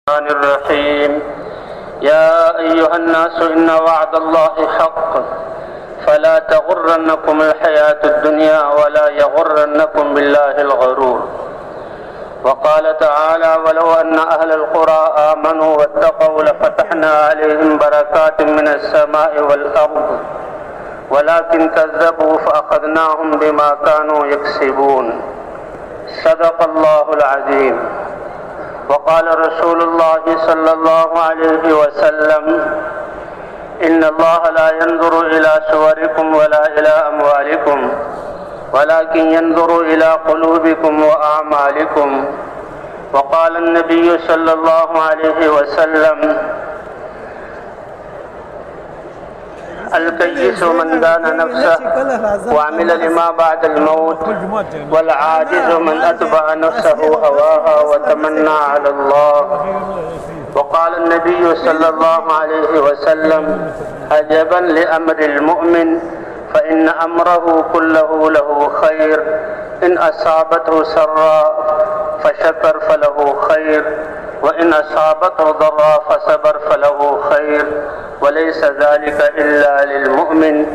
الرحمن الرحيم يا أيها الناس إن وعد الله حق فلا تغرنكم الحياة الدنيا ولا يغرنكم بالله الغرور. وقال تعالى ولو أن أهل القرى آمنوا واتقوا لفتحنا عليهم بركات من السماء والأرض ولكن كذبوا فأخذناهم بما كانوا يكسبون. صدق الله العظيم. وقال رسول الله صلى الله عليه وسلم إن الله لا ينظر إلى صوركم ولا إلى أموالكم ولكن ينظر إلى قلوبكم وأعمالكم. وقال النبي صلى الله عليه وسلم الكيس من دان نفسه وعمل لما بعد الموت والعاجز من أتبع نفسه هواها وتمنى على الله. وقال النبي صلى الله عليه وسلم عجبا لأمر المؤمن فإن أمره كله له خير إن أصابته سراء فشكر فله خير وإن أصابته ضراء فصبر فله خير وليس ذلك إلا للمؤمن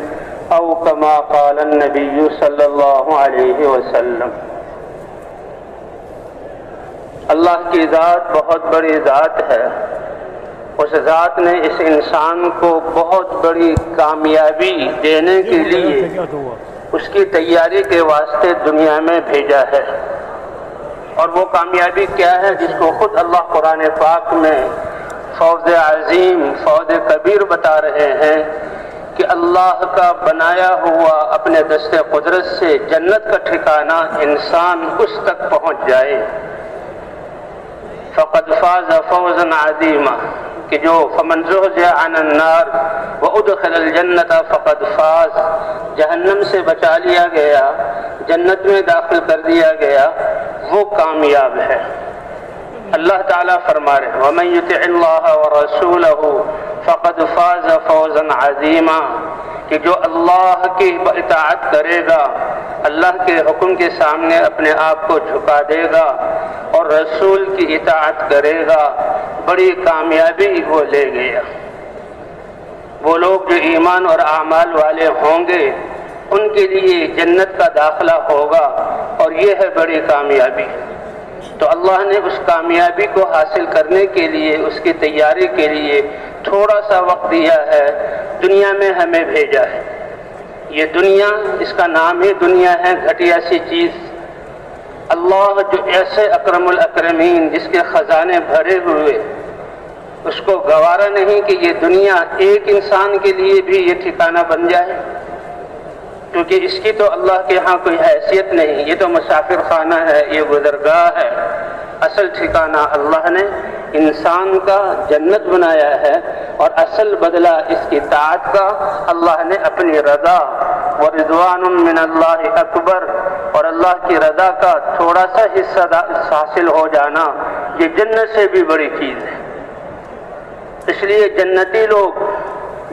أو كما قال النبي صلی اللہ علیہ وسلم. اللہ کی ذات بہت بڑی ذات ہے. اس ذات نے اس انسان کو بہت بڑی کامیابی دینے کے لیے اس کی تیاری کے واسطے دنیا میں بھیجا ہے. اور وہ کامیابی کیا ہے جس کو خود اللہ قرآن پاک میں فوز عظیم فوز کبیر بتا رہے ہیں کہ اللہ کا بنایا ہوا اپنے دست قدرت سے جنت کا ٹھکانہ انسان اس تک پہنچ جائے. فقد فاز فوزا عظیما کہ جو فمن زحزح عن النار وادخل الجنت فقد فاز، جہنم سے بچا لیا گیا، جنت میں داخل کر دیا گیا، وہ کامیاب ہے. اللہ تعالیٰ فرما رہے ہیں وَمَن يُطِعِ اللَّهَ وَرَسُولَهُ فَقَدْ فَازَ فَوْزًا عَظِيمًا کہ جو اللہ کی اطاعت کرے گا، اللہ کے حکم کے سامنے اپنے آپ کو جھکا دے گا اور رسول کی اطاعت کرے گا، بڑی کامیابی وہ لے گیا. وہ لوگ جو ایمان اور اعمال والے ہوں گے ان کے لیے جنت کا داخلہ ہوگا اور یہ ہے بڑی کامیابی. تو اللہ نے اس کامیابی کو حاصل کرنے کے لیے اس کی تیاری کے لیے تھوڑا سا وقت دیا ہے، دنیا میں ہمیں بھیجا ہے. یہ دنیا، اس کا نام ہی دنیا ہے، گھٹیا سی چیز. اللہ جو ایسے اکرم الاکرمین جس کے خزانے بھرے ہوئے، اس کو گوارا نہیں کہ یہ دنیا ایک انسان کے لیے بھی یہ ٹھکانہ بن جائے، کیونکہ اس کی تو اللہ کے ہاں کوئی حیثیت نہیں. یہ تو مسافر خانہ ہے، یہ گزرگاہ ہے. اصل ٹھکانہ اللہ نے انسان کا جنت بنایا ہے اور اصل بدلہ اس کی طاعت کا اللہ نے اپنی رضا ورضوان من اللہ اکبر اور اللہ کی رضا کا تھوڑا سا حصہ حاصل ہو جانا یہ جنت سے بھی بڑی چیز ہے. اس لیے جنتی لوگ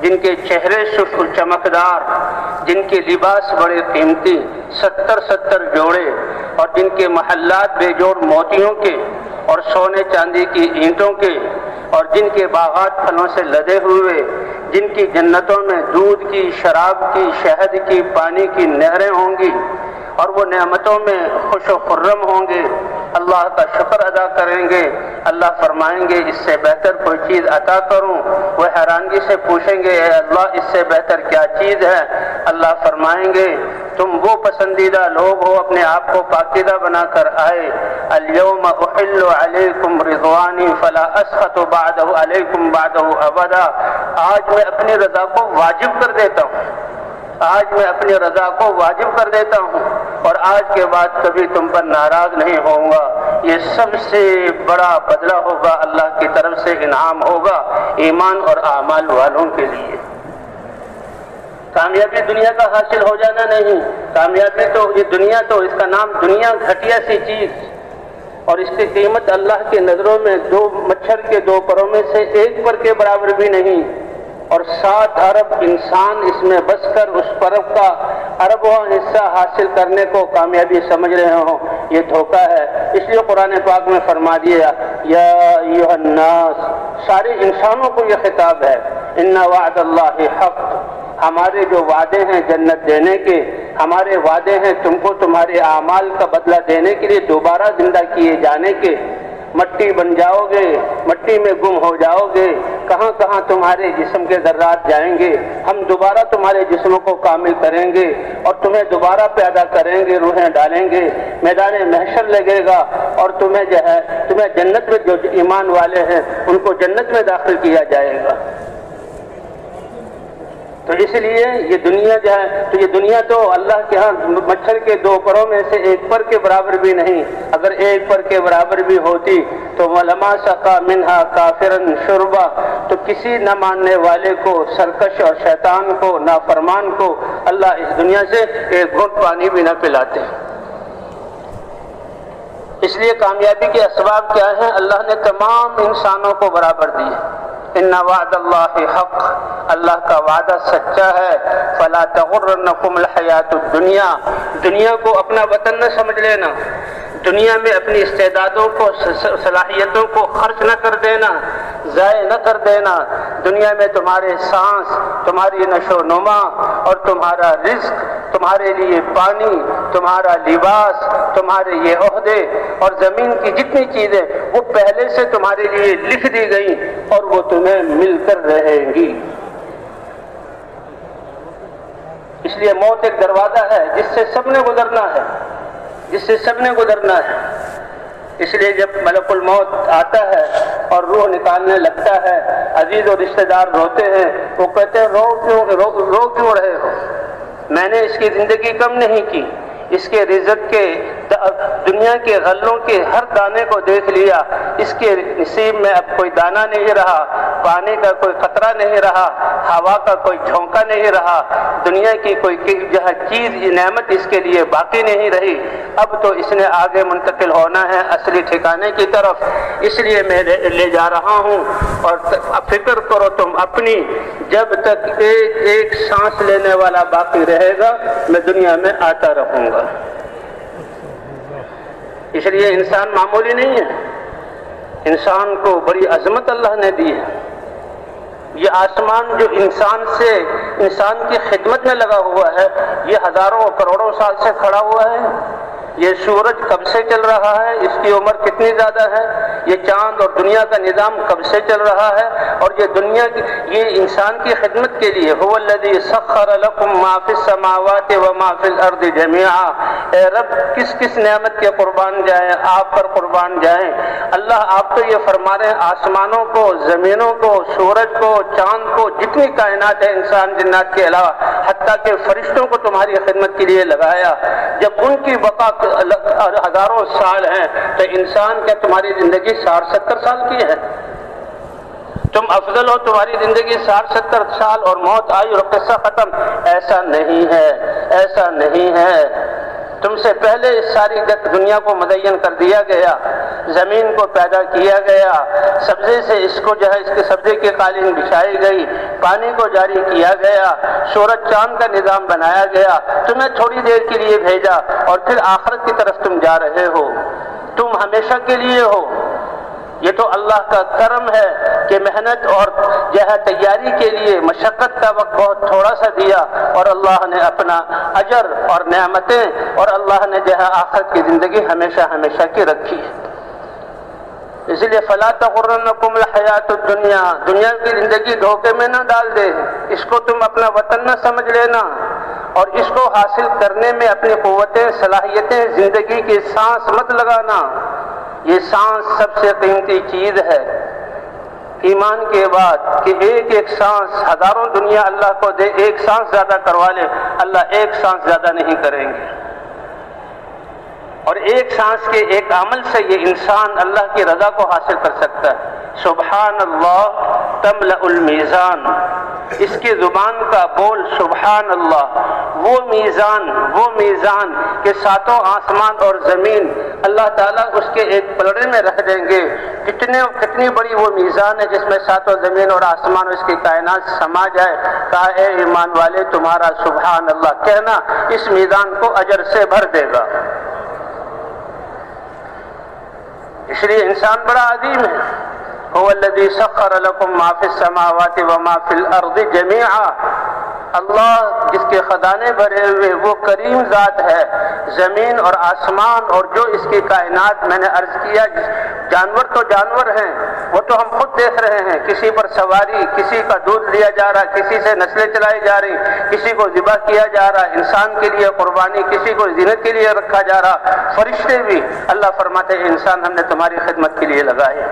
جن کے چہرے چمکدار، جن کے لباس بڑے قیمتی 70 جوڑے اور جن کے محلات بے جوڑ موتیوں کے اور سونے چاندی کی اینٹوں کے اور جن کے باغات پھلوں سے لدے ہوئے، جن کی جنتوں میں دودھ کی، شراب کی، شہد کی، پانی کی نہریں ہوں گی اور وہ نعمتوں میں خوش و خرم ہوں گے، اللہ کا شکر ادا کریں گے. اللہ فرمائیں گے اس سے بہتر کوئی چیز عطا کروں، وہ حیرانگی سے پوچھیں گے اے اللہ اس سے بہتر کیا چیز ہے؟ اللہ فرمائیں گے تم وہ پسندیدہ لوگ ہو اپنے آپ کو پاکیزہ بنا کر آئے. اليوم احل علیکم رضوانی فلا اسخط بعدہ علیکم بعدہ ابدا. آج میں اپنی رضا کو واجب کر دیتا ہوں، آج میں اپنی رضا کو واجب کر دیتا ہوں اور آج کے بعد کبھی تم پر ناراض نہیں ہوں گا. یہ سب سے بڑا بدلہ ہوگا، اللہ کی طرف سے انعام ہوگا ایمان اور اعمال والوں کے لیے. کامیابی دنیا کا حاصل ہو جانا نہیں، کامیابی تو یہ دنیا، تو اس کا نام دنیا گھٹیا سی چیز اور اس کی قیمت اللہ کی نظروں میں 2 مچھر کے 2 پروں میں سے 1 پر کے برابر بھی نہیں. اور 7 ارب انسان اس میں بس کر اس پرب کا اربواں حصہ حاصل کرنے کو کامیابی سمجھ رہے ہوں، یہ دھوکہ ہے۔ اس لیے قرآن پاک میں فرما دیا یا ایھا الناس، سارے انسانوں کو یہ خطاب ہے، ان وعد اللہ حق، ہمارے جو وعدے ہیں جنت دینے کے، ہمارے وعدے ہیں تم کو تمہارے اعمال کا بدلہ دینے کے لیے، دوبارہ زندہ کیے جانے کے۔ مٹی بن جاؤ گے، مٹی میں گم ہو جاؤ گے، کہاں کہاں تمہارے جسم کے ذرات جائیں گے، ہم دوبارہ تمہارے جسموں کو کامل کریں گے اور تمہیں دوبارہ پیدا کریں گے، روحیں ڈالیں گے، میدان محشر لگے گا اور تمہیں جنت میں جو ایمان والے ہیں ان کو جنت میں داخل کیا جائے گا۔ تو اس لیے یہ دنیا جو ہے، تو یہ دنیا تو اللہ کے ہاں مچھر کے 2 پروں میں سے 1 پر کے برابر بھی نہیں، اگر 1 پر کے برابر بھی ہوتی تو وَلَمَا سَقَى مِنْهَا كَافِرًا شُرْبًا، تو کسی نہ ماننے والے کو، سرکش اور شیطان کو، نافرمان کو اللہ اس دنیا سے 1 گھونٹ پانی بھی نہ پلاتے۔ اس لیے کامیابی کے اسباب کیا ہیں؟ اللہ نے تمام انسانوں کو برابر دیے۔ ان وعد اللہ حق، اللہ کا وعدہ سچا ہے۔ فلا تغرنکم الحیات الدنیا، دنیا کو اپنا وطن نہ سمجھ لینا، دنیا میں اپنی استعدادوں کو، صلاحیتوں کو خرچ نہ کر دینا، ضائع نہ کر دینا۔ دنیا میں تمہارے سانس، تمہاری نشو و نما اور تمہارا رزق، تمہارے لیے پانی، تمہارا لباس، تمہارے یہ عہدے اور زمین کی جتنی چیزیں وہ پہلے سے تمہارے لیے لکھ دی گئی اور وہ تمہیں مل کر رہیں گی۔ اس لیے موت ایک دروازہ ہے جس سے سب نے گزرنا ہے، جس سے سب نے گزرنا ہے۔ اس لیے جب ملک الموت آتا ہے اور روح نکالنے لگتا ہے، عزیز اور رشتہ دار روتے ہیں، وہ کہتے ہیں رو کیوں رہے ہو؟ میں نے اس کی زندگی کم نہیں کی، اس کے رزق کے، دنیا کے غلوں کے ہر دانے کو دیکھ لیا، اس کے نصیب میں اب کوئی دانہ نہیں رہا، پانی کا کوئی قطرہ نہیں رہا، ہوا کا کوئی جھونکا نہیں رہا، دنیا کی کوئی چیز نعمت اس کے لیے باقی نہیں رہی۔ اب تو اس نے آگے منتقل ہونا ہے اصلی ٹھکانے کی طرف، اس لیے میں لے جا رہا ہوں۔ اور فکر کرو تم اپنی، جب تک ایک سانس لینے والا باقی رہے گا میں دنیا میں آتا رہوں گا۔ اس لیے انسان معمولی نہیں ہے، انسان کو بڑی عظمت اللہ نے دی ہے۔ یہ آسمان جو انسان کی خدمت میں لگا ہوا ہے، یہ ہزاروں کروڑوں سال سے کھڑا ہوا ہے۔ یہ سورج کب سے چل رہا ہے، اس کی عمر کتنی زیادہ ہے، یہ چاند اور دنیا کا نظام کب سے چل رہا ہے، اور یہ دنیا کی، یہ انسان کی خدمت کے لیے۔ هو الذی سخر لکم ما فی السماوات وما فی الارض جميعا، اے رب کس کس نعمت کے قربان جائیں، آپ پر قربان جائیں۔ اللہ آپ تو یہ فرما رہے ہیں آسمانوں کو، زمینوں کو، سورج کو، چاند کو، جتنی کائنات ہے انسان جنات کے علاوہ، حتیٰ کہ فرشتوں کو تمہاری خدمت کے لیے لگایا۔ جب ان کی بقا ہزاروں سال ہیں تو انسان کیا تمہاری زندگی 60-70 سال کی ہے؟ تم افضل ہو، تمہاری زندگی 60-70 سال اور موت آئی اور قصہ ختم؟ ایسا نہیں ہے، ایسا نہیں ہے۔ تم سے پہلے اس ساری دنیا کو مدین کر دیا گیا، زمین کو پیدا کیا گیا، سبزے سے اس کے سبزے کی قالین بچھائی گئی، پانی کو جاری کیا گیا، سورج چاند کا نظام بنایا گیا، تمہیں تھوڑی دیر کے لیے بھیجا اور پھر آخرت کی طرف تم جا رہے ہو، تم ہمیشہ کے لیے ہو۔ یہ تو اللہ کا کرم ہے کہ محنت اور تیاری کے لیے مشقت کا وقت بہت تھوڑا سا دیا اور اللہ نے اپنا اجر اور نعمتیں اور اللہ نے آخرت کی زندگی ہمیشہ ہمیشہ کی رکھی ہے۔ اس لیے فلا تغرنکم الحیات الدنیا، دنیا کی زندگی دھوکے میں نہ ڈال دے، اس کو تم اپنا وطن نہ سمجھ لینا، اور اس کو حاصل کرنے میں اپنی قوتیں، صلاحیتیں، زندگی کی سانس مت لگانا۔ یہ سانس سب سے قیمتی چیز ہے ایمان کے بعد، کہ ایک سانس ہزاروں دنیا اللہ کو دے، ایک سانس زیادہ کروا لے، اللہ ایک سانس زیادہ نہیں کریں گے۔ اور ایک سانس کے ایک عمل سے یہ انسان اللہ کی رضا کو حاصل کر سکتا ہے۔ سبحان اللہ تملأ المیزان، اس کی زبان کا بول سبحان اللہ، وہ میزان کہ ساتوں آسمان اور زمین اللہ تعالیٰ اس کے ایک پلڑے میں رکھ دیں گے۔ کتنی بڑی وہ میزان ہے جس میں ساتوں زمین اور آسمان اس کی کائنات سما جائے۔ کہا اے ایمان والے تمہارا سبحان اللہ کہنا اس میزان کو اجر سے بھر دے گا۔ اس لیے انسان بڑا عظیم ہے۔ هو الذي سخر لكم ما في السماوات وما في الارض جميعا، اللہ جس کے خزانے بھرے ہوئے وہ کریم ذات ہے، زمین اور آسمان اور جو اس کی کائنات میں نے عرض کیا، جانور تو جانور ہیں، وہ تو ہم خود دیکھ رہے ہیں، کسی پر سواری، کسی کا دودھ لیا جا رہا، کسی سے نسلیں چلائی جا رہی، کسی کو ذبح کیا جا رہا، انسان کے لیے قربانی، کسی کو زینت کے لیے رکھا جا رہا، فرشتے بھی۔ اللہ فرماتے ہیں انسان ہم نے تمہاری خدمت کے لیے لگائے۔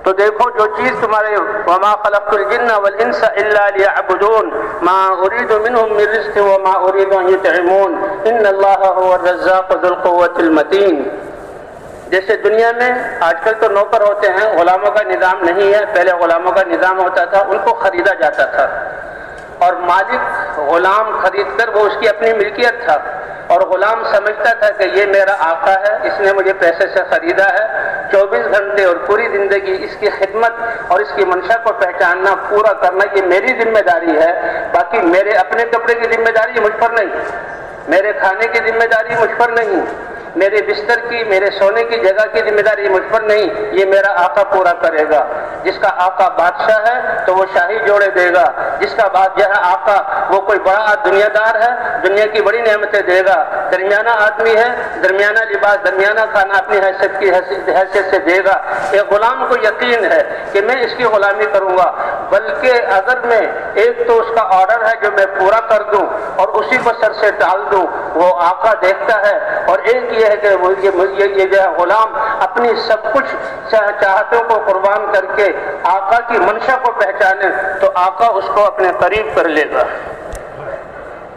تو دیکھو جو چیز تمہارے وما خلقت الجن والانس الا ليعبدون ما اريد منهم من رزق وما اريد ان يطعمون ان الله هو الرزاق ذو القوة المتين۔ جیسے دنیا میں آج کل تو نوکر ہوتے ہیں، غلاموں کا نظام نہیں ہے، پہلے غلاموں کا نظام ہوتا تھا، ان کو خریدا جاتا تھا اور مالک غلام خرید کر وہ اس کی اپنی ملکیت تھا، اور غلام سمجھتا تھا کہ یہ میرا آقا ہے، اس نے مجھے پیسے سے خریدا ہے، 24 گھنٹے اور پوری زندگی اس کی خدمت اور اس کی منشا کو پہچاننا، پورا کرنا یہ میری ذمہ داری ہے، باقی میرے اپنے کپڑے کی ذمہ داری مجھ پر نہیں، میرے کھانے کی ذمہ داری مجھ پر نہیں، میرے بستر کی، میرے سونے کی جگہ کی ذمہ داری مجھ پر نہیں، یہ میرا آقا پورا کرے گا۔ جس کا آقا بادشاہ ہے تو وہ شاہی جوڑے دے گا، جس کا بادشاہ آقا وہ کوئی بڑا دنیا دار ہے، دنیا کی بڑی نعمتیں دے گا، درمیانہ آدمی ہے، درمیانہ لباس، درمیانہ کھانا اپنی حیثیت سے دے گا۔ ایک غلام کو یقین ہے کہ میں اس کی غلامی کروں گا، بلکہ اگر میں ایک تو اس کا آرڈر ہے جو میں پورا کر دوں اور اسی کو سر سے ٹال دوں، وہ آقا دیکھتا ہے، اور ایک یہ ہے کہ یہ جو ہے غلام اپنی سب کچھ چاہتوں کو قربان کر کے آقا کی منشا کو پہچانے تو آقا اس کو اپنے قریب کر لے گا۔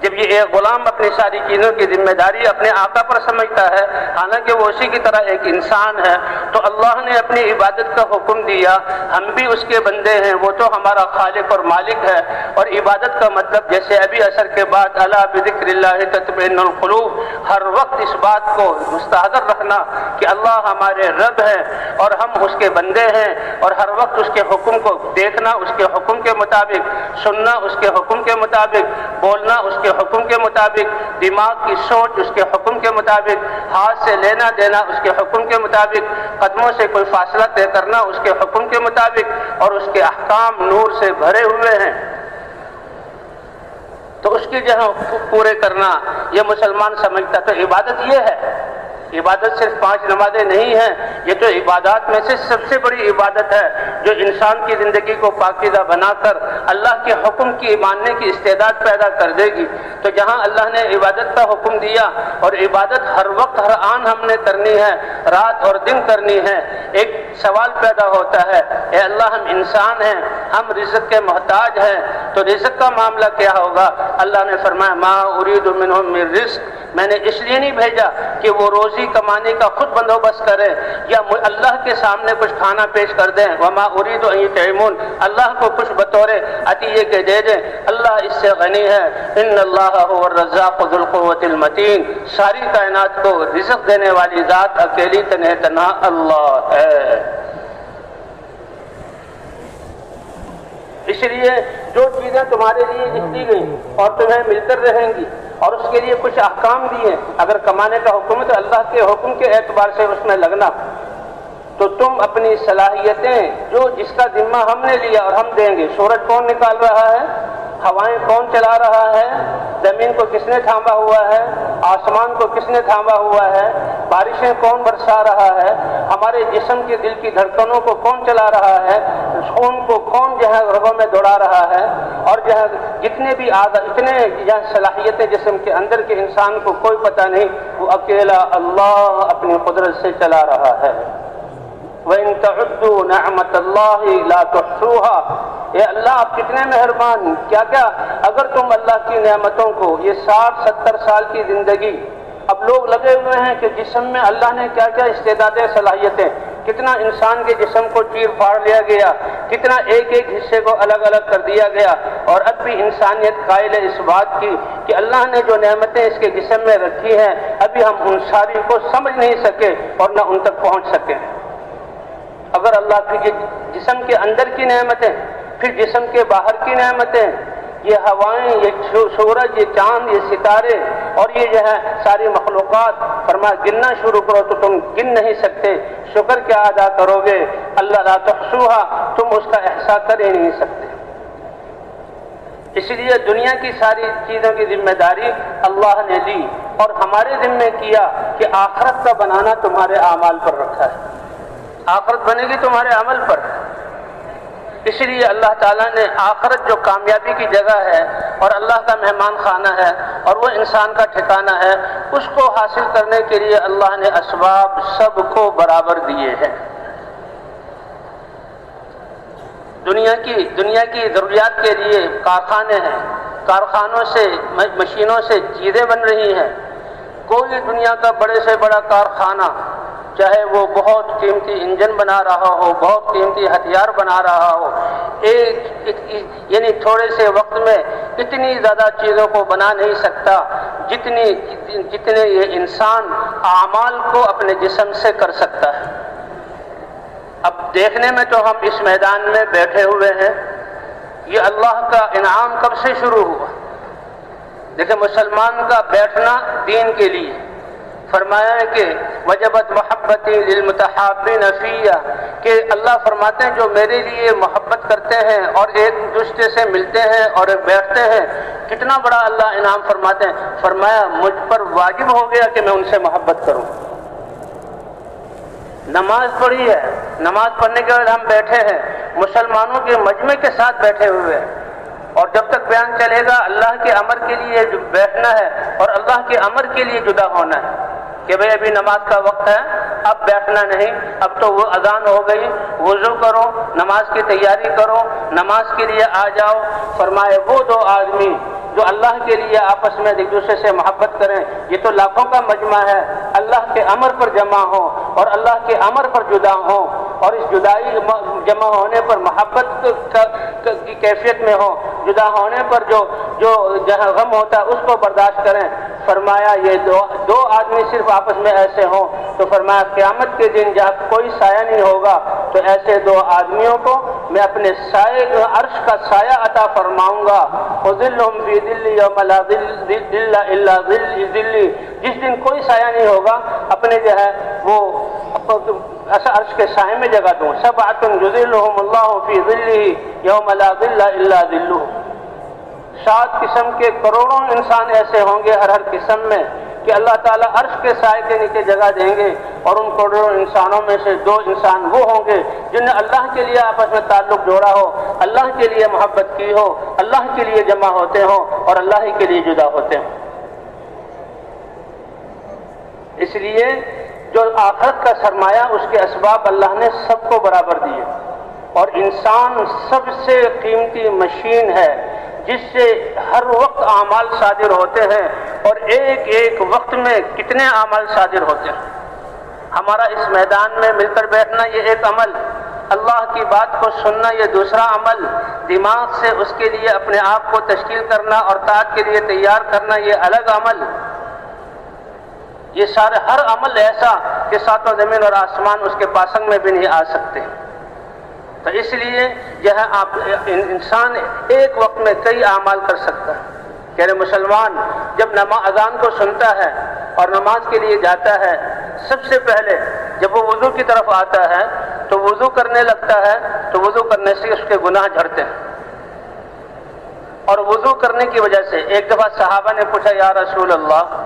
جب یہ ایک غلام اپنی ساری چیزوں کی ذمہ داری اپنے آقا پر سمجھتا ہے، حالانکہ وہ اسی کی طرح ایک انسان ہے، تو اللہ نے اپنی عبادت کا حکم دیا، ہم بھی اس کے بندے ہیں، وہ تو ہمارا خالق اور مالک ہے، اور عبادت کا مطلب جیسے ابھی عصر کے بعد الا بذکر اللہ تطمئن القلوب، ہر وقت اس بات کو مستحضر رکھنا کہ اللہ ہمارے رب ہے اور ہم اس کے بندے ہیں، اور ہر وقت اس کے حکم کو دیکھنا، اس کے حکم کے مطابق سننا، اس کے حکم کے مطابق بولنا، اس کے حکم کے مطابق دماغ کی سوچ اس کے حکم کے مطابق، ہاتھ سے لینا دینا اس کے حکم کے مطابق، قدموں سے کوئی فاصلہ طے کرنا اس کے حکم کے مطابق، اور اس کے احکام نور سے بھرے ہوئے ہیں، تو اس کی جہاں پورے کرنا یہ مسلمان سمجھتا۔ تو عبادت یہ ہے، عبادت صرف 5 نمازیں نہیں ہیں، یہ تو عبادات میں سے سب سے بڑی عبادت ہے جو انسان کی زندگی کو پاکیزہ بنا کر اللہ کے حکم کی ماننے کی استعداد پیدا کر دے گی۔ تو جہاں اللہ نے عبادت کا حکم دیا اور عبادت ہر وقت ہر آن ہم نے کرنی ہے، رات اور دن کرنی ہے، ایک سوال پیدا ہوتا ہے، اے اللہ ہم انسان ہیں، ہم رزق کے محتاج ہیں، تو رزق کا معاملہ کیا ہوگا؟ اللہ نے فرمایا ما اريد منهم من رزق، میں نے اس لیے نہیں بھیجا کہ وہ روزی کمانے کا خود بندوبست کریں یا اللہ کے سامنے کچھ کھانا پیش کر دیں، وما اريد ان يطعمون، اللہ کو کچھ بطور عطیے کے دے دیں، اللہ اس سے غنی ہے، ان اللہ هو الرزاق ذو القوة المتین، ساری کائنات کو رزق دینے والی ذات اکیلی تنہا اللہ ہے۔ اس لیے جو چیزیں تمہارے لیے لکھی گئیں اور تمہیں مل کر رہیں گی اور اس کے لیے کچھ احکام دیے، اگر کمانے کا حکم ہے تو اللہ کے حکم کے اعتبار سے اس میں لگنا، تو تم اپنی صلاحیتیں جو جس کا ذمہ ہم نے لیا اور ہم دیں گے، سورج کون نکال رہا ہے، ہوائیں کون چلا رہا ہے، زمین کو کس نے تھاما ہوا ہے، آسمان کو کس نے تھاما ہوا ہے، بارشیں کون برسا رہا ہے، ہمارے جسم کے دل کی دھڑکنوں کو کون چلا رہا ہے، خون کو کون جو ہے رگوں میں دوڑا رہا ہے، اور جو ہے جتنے بھی اتنے صلاحیتیں جسم کے اندر کے انسان کو کوئی پتہ نہیں، وہ اکیلا اللہ اپنی قدرت سے چلا رہا ہے۔ وَإِن تَعُدُّوا نِعْمَةَ اللَّهِ لَا تُحْصُوهَا، اے اللہ آپ کتنے مہربان، کیا اگر تم اللہ کی نعمتوں کو، یہ 60-70 سال کی زندگی، اب لوگ لگے ہوئے ہیں کہ جسم میں اللہ نے کیا کیا استعدادیں، صلاحیتیں، کتنا انسان کے جسم کو چیر پھاڑ لیا گیا، کتنا ایک ایک حصے کو الگ الگ کر دیا گیا، اور اب بھی انسانیت قائل ہے اس بات کی کہ اللہ نے جو نعمتیں اس کے جسم میں رکھی ہیں ابھی ہم ان ساری کو سمجھ نہیں سکے اور نہ ان تک پہنچ سکے۔ اگر اللہ کی جسم کے اندر کی نعمتیں، پھر جسم کے باہر کی نعمتیں، یہ ہوائیں، یہ سورج، یہ چاند، یہ ستارے اور یہ جو ہے ساری مخلوقات، فرمایا گننا شروع کرو تو تم گن نہیں سکتے، شکر کیا ادا کرو گے، اللہ لا تحصوہا، تم اس کا احصاء کر ہی نہیں سکتے۔ اس لیے دنیا کی ساری چیزوں کی ذمہ داری اللہ نے لی اور ہمارے ذمہ کیا کہ آخرت کا بنانا تمہارے اعمال پر رکھا ہے، آخرت بنے گی تمہارے عمل پر۔ اس لیے اللہ تعالیٰ نے آخرت جو کامیابی کی جگہ ہے اور اللہ کا مہمان خانہ ہے اور وہ انسان کا ٹھکانہ ہے، اس کو حاصل کرنے کے لیے اللہ نے اسباب سب کو برابر دیے ہیں۔ دنیا کی ضروریات کے لیے کارخانے ہیں، کارخانوں سے، مشینوں سے چیزیں بن رہی ہیں۔ کوئی دنیا کا بڑے سے بڑا کارخانہ، چاہے وہ بہت قیمتی انجن بنا رہا ہو، بہت قیمتی ہتھیار بنا رہا ہو، یعنی تھوڑے سے وقت میں اتنی زیادہ چیزوں کو بنا نہیں سکتا جتنے یہ انسان اعمال کو اپنے جسم سے کر سکتا ہے۔ اب دیکھنے میں تو ہم اس میدان میں بیٹھے ہوئے ہیں، یہ اللہ کا انعام کب سے شروع ہوا؟ دیکھیں، مسلمان کا بیٹھنا دین کے لیے، فرمایا ہے کہ وجبت محبتی للمتحابین فیہ، کہ اللہ فرماتے ہیں جو میرے لیے محبت کرتے ہیں اور ایک دوسرے سے ملتے ہیں اور بیٹھتے ہیں، کتنا بڑا اللہ انعام فرماتے ہیں، فرمایا مجھ پر واجب ہو گیا کہ میں ان سے محبت کروں۔ نماز پڑھی ہے، نماز پڑھنے کے بعد ہم بیٹھے ہیں، مسلمانوں کے مجمع کے ساتھ بیٹھے ہوئے ہیں، اور جب تک بیان چلے گا اللہ کے امر کے لیے بیٹھنا ہے اور اللہ کے امر کے لیے جدا ہونا ہے کہ بھئی ابھی نماز کا وقت ہے، اب بیٹھنا نہیں، اب تو وہ اذان ہو گئی، وضو کرو، نماز کی تیاری کرو، نماز کے لیے آ جاؤ۔ فرمائے وہ دو آدمی جو اللہ کے لیے آپس میں ایک دوسرے سے محبت کریں، یہ تو لاکھوں کا مجمع ہے، اللہ کے امر پر جمع ہو اور اللہ کے امر پر جدا ہو، اور اس جدائی جمع ہونے پر محبت کی کیفیت میں ہو، جدا ہونے پر جو جہاں غم ہوتا ہے اس کو برداشت کریں۔ فرمایا یہ دو آدمی صرف آپس میں ایسے ہوں تو فرمایا قیامت کے دن جب کوئی سایہ نہیں ہوگا تو ایسے دو آدمیوں کو میں اپنے سائے عرش کا سایہ عطا فرماؤں گا، وظلهم فی ظل یوم لا ظل الا ظلی، جس دن کوئی سایہ نہیں ہوگا اپنے جو ہے وہ عرش کے سائے میں جگہ دوں۔ سبعۃ یظلهم اللہ فی ظلہ یوم لا ظل الا ظلہ، 7 قسم کے کروڑوں انسان ایسے ہوں گے ہر قسم میں کہ اللہ تعالیٰ عرش کے سائے کے نیچے جگہ دیں گے، اور ان کروڑوں انسانوں میں سے 2 انسان وہ ہوں گے جن نے اللہ کے لیے آپس میں تعلق جوڑا ہو، اللہ کے لیے محبت کی ہو، اللہ کے لیے جمع ہوتے ہوں اور اللہ ہی کے لیے جدا ہوتے ہوں۔ اس لیے جو آخرت کا سرمایہ، اس کے اسباب اللہ نے سب کو برابر دیے، اور انسان سب سے قیمتی مشین ہے جس سے ہر وقت اعمال صادر ہوتے ہیں، اور ایک ایک وقت میں کتنے اعمال صادر ہوتے ہیں۔ ہمارا اس میدان میں مل کر بیٹھنا یہ ایک عمل، اللہ کی بات کو سننا یہ دوسرا عمل، دماغ سے اس کے لیے اپنے آپ کو تشکیل کرنا اور طاعت کے لیے تیار کرنا یہ الگ عمل۔ یہ سارے ہر عمل ایسا کہ ساتوں زمین اور آسمان اس کے پاسنگ میں بھی نہیں آ سکتے۔ تو اس لیے یہ انسان ایک وقت میں کئی اعمال کر سکتا ہے۔ یعنی مسلمان جب اذان کو سنتا ہے اور نماز کے لیے جاتا ہے، سب سے پہلے جب وہ وضو کی طرف آتا ہے تو وضو کرنے لگتا ہے تو وضو کرنے سے اس کے گناہ جھڑتے ہیں، اور وضو کرنے کی وجہ سے ایک دفعہ صحابہ نے پوچھا یا رسول اللہ،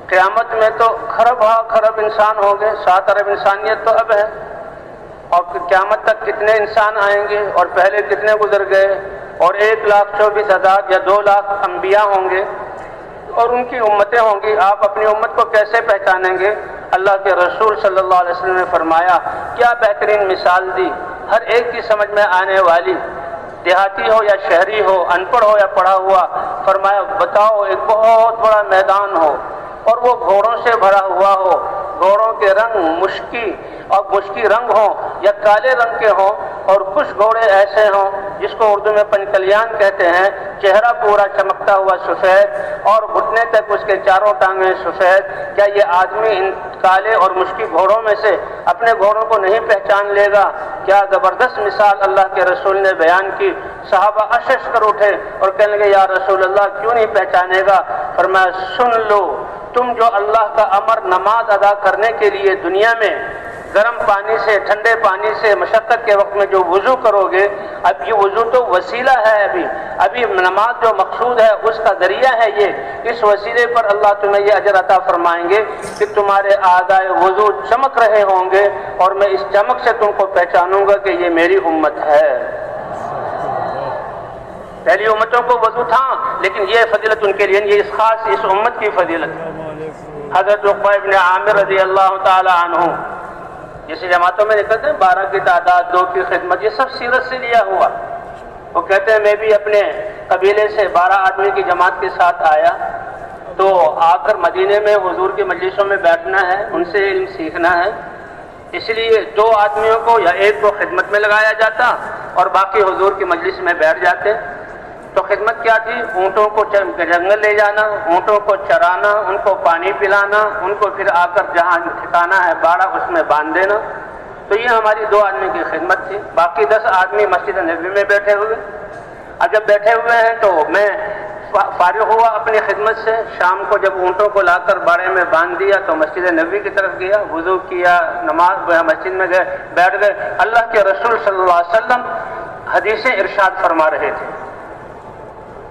قیامت میں تو خرب انسان ہوں گے، 7 ارب انسانیت تو اب ہے، اور قیامت تک کتنے انسان آئیں گے اور پہلے کتنے گزر گئے، اور 1,24,000 یا 2 لاکھ انبیاء ہوں گے اور ان کی امتیں ہوں گی، آپ اپنی امت کو کیسے پہچانیں گے؟ اللہ کے رسول صلی اللہ علیہ وسلم نے فرمایا، کیا بہترین مثال دی، ہر ایک کی سمجھ میں آنے والی، دیہاتی ہو یا شہری ہو، ان پڑھ ہو یا پڑھا ہوا۔ فرمایا بتاؤ ایک بہت بڑا میدان ہو اور وہ گھوڑوں سے بھرا ہوا ہو، گھوڑوں کے رنگ مشکی اور مشکی رنگ ہوں یا کالے رنگ کے ہوں، اور کچھ گھوڑے ایسے ہوں جس کو اردو میں پنکلیان کہتے ہیں، چہرہ پورا چمکتا ہوا سفید اور گھٹنے تک اس کے چاروں ٹانگیں سفید، کیا یہ آدمی ان کالے اور مشکی گھوڑوں میں سے اپنے گھوڑوں کو نہیں پہچان لے گا؟ کیا زبردست مثال اللہ کے رسول نے بیان کی۔ صحابہ اشش کر اٹھے اور کہنے لگے یا رسول اللہ کیوں نہیں پہچانے گا؟ فرمایا سن لو، تم جو اللہ کا امر نماز ادا کرنے کے لیے دنیا میں گرم پانی سے، ٹھنڈے پانی سے مشقت کے وقت میں جو وضو کرو گے، اب یہ وضو تو وسیلہ ہے، ابھی نماز جو مقصود ہے اس کا ذریعہ ہے یہ، اس وسیلے پر اللہ تمہیں یہ اجر عطا فرمائیں گے کہ تمہارے اعضائے وضو چمک رہے ہوں گے اور میں اس چمک سے تم کو پہچانوں گا کہ یہ میری امت ہے۔ پہلی امتوں کو وضو تھا لیکن یہ فضیلت ان کے لیے، یہ اس خاص اس امت کی فضیلت۔ حضرت عقبہ ابن عامر رضی اللہ تعالی عنہ جیسے جماعتوں میں نکلتے ہیں 12 کی تعداد، 2 کی خدمت، یہ سب سیرت سے لیا ہوا۔ وہ کہتے ہیں میں بھی اپنے قبیلے سے 12 آدمی کی جماعت کے ساتھ آیا تو آ کر مدینے میں حضور کی مجلسوں میں بیٹھنا ہے، ان سے علم سیکھنا ہے، اس لیے 2 آدمیوں کو یا 1 کو خدمت میں لگایا جاتا اور باقی حضور کی مجلس میں بیٹھ جاتے۔ تو خدمت کیا تھی؟ اونٹوں کو جنگل لے جانا، اونٹوں کو چرانا، ان کو پانی پلانا، ان کو پھر آ کر جہاں ٹھکانا ہے باڑہ اس میں باندھ دینا۔ تو یہ ہماری 2 آدمی کی خدمت تھی، باقی 10 آدمی مسجد نبوی میں بیٹھے ہوئے۔ اب جب بیٹھے ہوئے ہیں تو میں فارغ ہوا اپنی خدمت سے، شام کو جب اونٹوں کو لا کر باڑے میں باندھ دیا تو مسجد نبوی کی طرف گیا، وضو کیا، نماز مسجد میں گئے، بیٹھ گئے۔ اللہ کے رسول صلی اللہ علیہ وسلم حدیثیں ارشاد فرما رہے تھے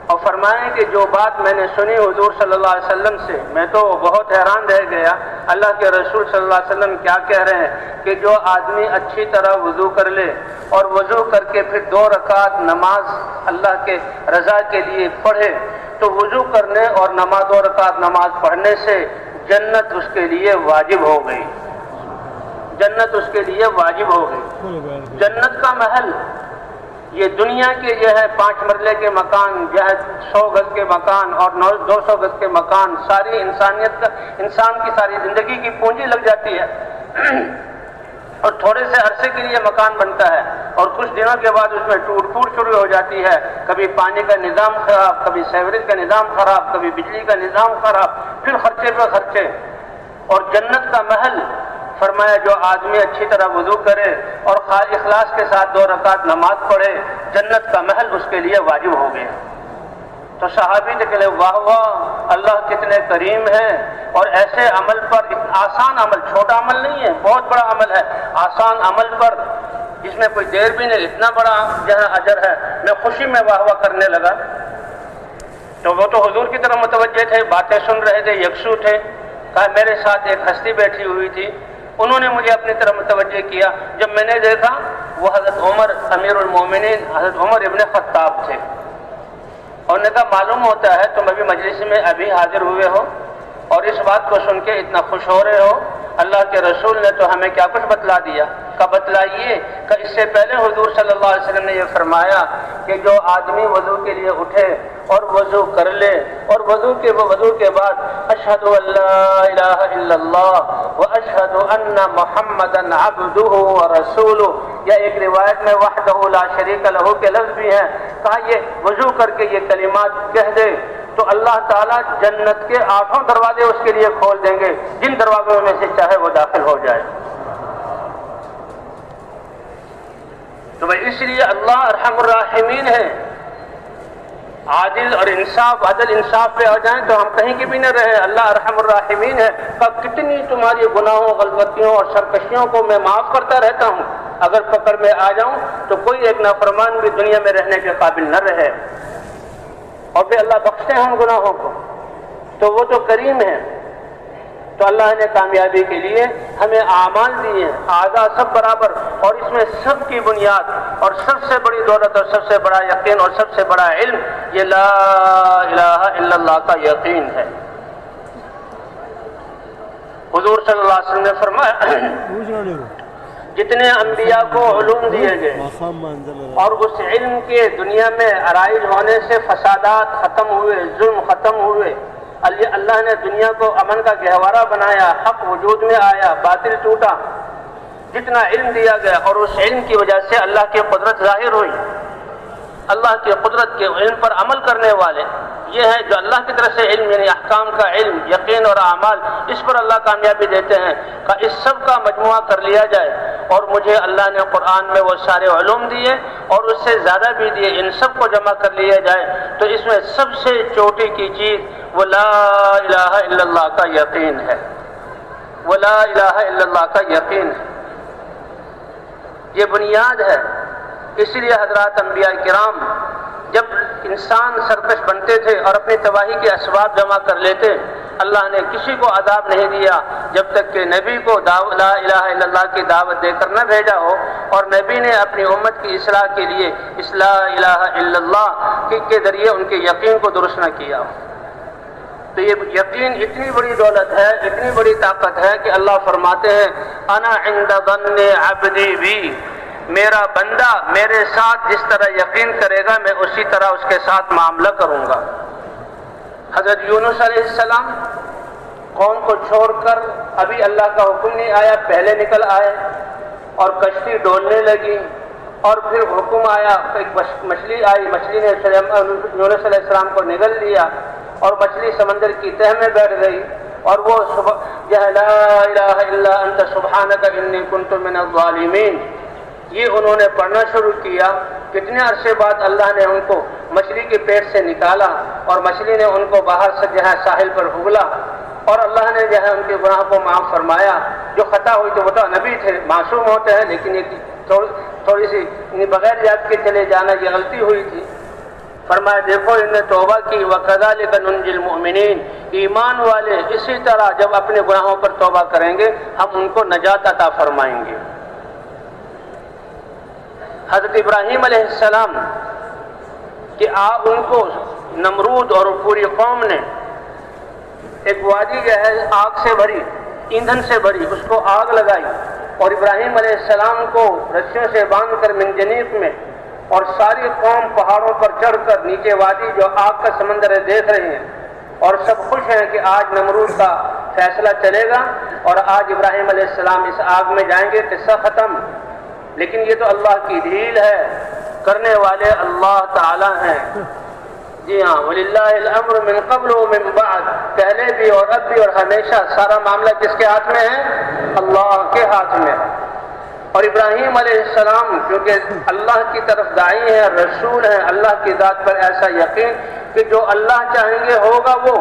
اور فرمائیں کہ جو بات میں نے سنی حضور صلی اللہ علیہ وسلم سے میں تو بہت حیران رہ گیا۔ اللہ کے رسول صلی اللہ علیہ وسلم کیا کہہ رہے ہیں کہ جو آدمی اچھی طرح وضو کر لے اور وضو کر کے پھر 2 رکعت نماز اللہ کے رضا کے لیے پڑھے تو وضو کرنے اور 2 رکعت نماز پڑھنے سے جنت اس کے لیے واجب ہو گئی، جنت اس کے لیے واجب ہو گئی۔ جنت کا محل یہ دنیا کے جو ہے 5 مرلے کے مکان، جو ہے 100 گز کے مکان اور 200 گز کے مکان، ساری انسانیت کا، انسان کی ساری زندگی کی پونجی لگ جاتی ہے اور تھوڑے سے عرصے کے لیے مکان بنتا ہے اور کچھ دنوں کے بعد اس میں ٹوٹ پھوٹ شروع ہو جاتی ہے، کبھی پانی کا نظام خراب، کبھی سیوریج کا نظام خراب، کبھی بجلی کا نظام خراب، پھر خرچے پہ خرچے۔ اور جنت کا محل فرمایا جو آدمی اچھی طرح وضو کرے اور خالص اخلاص کے ساتھ 2 رکعت نماز پڑھے، جنت کا محل اس کے لیے واجب ہو گیا۔ تو صحابی نکلے واہ واہ اللہ کتنے کریم ہیں، اور ایسے عمل پر، آسان عمل، چھوٹا عمل نہیں ہے، بہت بڑا عمل ہے، آسان عمل پر جس میں کوئی دیر بھی نہیں، اتنا بڑا جہاں اجر ہے۔ میں خوشی میں واہ واہ کرنے لگا تو وہ تو حضور کی طرف متوجہ تھے، باتیں سن رہے تھے، یکسو تھے۔ کہا میرے ساتھ ایک ہستی بیٹھی ہوئی تھی، انہوں نے مجھے اپنی طرف متوجہ کیا، جب میں نے دیکھا وہ حضرت عمر امیر المومنین حضرت عمر ابن خطاب تھے، اور نے کہا معلوم ہوتا ہے تم ابھی مجلس میں ابھی حاضر ہوئے ہو اور اس بات کو سن کے اتنا خوش ہو رہے ہو، اللہ کے رسول نے تو ہمیں کیا کچھ بتلا دیا۔ کہ بتلائیے کہ اس سے پہلے حضور صلی اللہ علیہ وسلم نے یہ فرمایا کہ جو آدمی وضو کے لیے اٹھے اور وضو کر لے اور وضو کے بعد اشہد ان لا الہ الا اللہ واشہد ان محمدا عبدہ ورسولہ، یا ایک روایت میں وحدہ لا شریک لہ کے لفظ بھی ہیں، کہا یہ وضو کر کے یہ کلمات کہہ دے تو اللہ تعالیٰ جنت کے 8 دروازے اس کے لیے کھول دیں گے، جن دروازوں میں سے چاہے وہ داخل ہو جائے۔ تو بھائی اس لیے اللہ ارحم الراحمین ہے، عادل اور انصاف، عدل انصاف پہ آ جائیں تو ہم کہیں کی بھی نہ رہے، اللہ ارحم الراحمین ہے۔ کتنی تمہاری گناہوں، غلطیوں اور سرکشیوں کو میں معاف کرتا رہتا ہوں، اگر پکڑ میں آ جاؤں تو کوئی ایک نافرمان بھی دنیا میں رہنے کے قابل نہ رہے، اور پھر اللہ بخشتے ہیں ان گناہوں کو، تو وہ تو کریم ہے۔ تو اللہ نے کامیابی کے لیے ہمیں اعمال دیے ہیں، اعضاء سب برابر، اور اس میں سب کی بنیاد اور سب سے بڑی دولت اور سب سے بڑا یقین اور سب سے بڑا علم یہ لا الہ الا اللہ کا یقین ہے۔ حضور صلی اللہ علیہ وسلم نے فرمایا جتنے انبیاء کو علوم دیے گئے اور اس علم کے دنیا میں رائج ہونے سے فسادات ختم ہوئے، ظلم ختم ہوئے، اللہ نے دنیا کو امن کا گہوارہ بنایا، حق وجود میں آیا، باطل ٹوٹا، جتنا علم دیا گیا اور اس علم کی وجہ سے اللہ کی قدرت ظاہر ہوئی، اللہ کی قدرت کے علم پر عمل کرنے والے یہ ہے جو اللہ کی طرف سے علم یعنی احکام کا علم، یقین اور اعمال، اس پر اللہ کامیابی دیتے ہیں کہ اس سب کا مجموعہ کر لیا جائے اور مجھے اللہ نے قرآن میں وہ سارے علوم دیے اور اس سے زیادہ بھی دیے، ان سب کو جمع کر لیا جائے تو اس میں سب سے چوٹی کی چیز وہ لا الہ الا اللہ کا یقین ہے، وہ لا الہ الا اللہ کا یقین ہے، یہ بنیاد ہے۔ اسی لیے حضرات انبیاء کرام جب انسان سرکش بنتے تھے اور اپنی تباہی کے اسباب جمع کر لیتے، اللہ نے کسی کو عذاب نہیں دیا جب تک کہ نبی کو لا الہ الا اللہ کی دعوت دے کر نہ بھیجا ہو اور نبی نے اپنی امت کی اصلاح کے لیے اس لا الہ الا اللہ کے ذریعے ان کے یقین کو درست نہ کیا ہو۔ تو یہ یقین اتنی بڑی دولت ہے، اتنی بڑی طاقت ہے کہ اللہ فرماتے ہیں انا عند ظن عبدی بی، میرا بندہ میرے ساتھ جس طرح یقین کرے گا میں اسی طرح اس کے ساتھ معاملہ کروں گا۔ حضرت یونس علیہ السلام قوم کو چھوڑ کر ابھی اللہ کا حکم نہیں آیا پہلے نکل آئے اور کشتی ڈولنے لگی اور پھر حکم آیا، ایک مچھلی آئی، مچھلی نے یونس علیہ السلام کو نگل لیا اور مچھلی سمندر کی تہ میں بیٹھ گئی اور وہ لا الہ الا انت سبحانک انی کنت من الظالمین یہ انہوں نے پڑھنا شروع کیا۔ کتنے عرصے بعد اللہ نے ان کو مچھلی کے پیٹ سے نکالا اور مچھلی نے ان کو باہر سے ساحل پر اگلا اور اللہ نے ان کے گناہ کو معاف فرمایا۔ جو خطا ہوئی تو وہ تو نبی تھے، معصوم ہوتے ہیں، لیکن یہ تھوڑی سی بغیر یاد کے چلے جانا یہ غلطی ہوئی تھی۔ فرمایا دیکھو انہوں نے توبہ کی، وَكَذَلِكَ نُنْجِي الْمُؤْمِنِينَ، ایمان والے اسی طرح جب اپنے گناہوں پر توبہ کریں گے ہم ان کو نجات عطا فرمائیں گے۔ حضرت ابراہیم علیہ السلام کہ آپ ان کو نمرود اور پوری قوم نے ایک وادی جو ہے آگ سے بھری، ایندھن سے بھری، اس کو آگ لگائی اور ابراہیم علیہ السلام کو رسیوں سے باندھ کر منجنیق میں اور ساری قوم پہاڑوں پر چڑھ کر نیچے وادی جو آگ کا سمندر ہے دیکھ رہے ہیں اور سب خوش ہیں کہ آج نمرود کا فیصلہ چلے گا اور آج ابراہیم علیہ السلام اس آگ میں جائیں گے، قصہ ختم۔ لیکن یہ تو اللہ کی ڈھیل ہے، کرنے والے اللہ تعالی ہیں۔ جی ہاں، وَلِلَّهِ الْأَمْرُ مِنْ قَبْلُ وَمِنْ بَعْدُ، پہلے بھی اور اب بھی اور ہمیشہ سارا معاملہ کس کے ہاتھ میں ہے؟ اللہ کے ہاتھ میں۔ اور ابراہیم علیہ السلام کیونکہ اللہ کی طرف داعی ہیں، رسول ہیں، اللہ کی ذات پر ایسا یقین کہ جو اللہ چاہیں گے ہوگا وہ،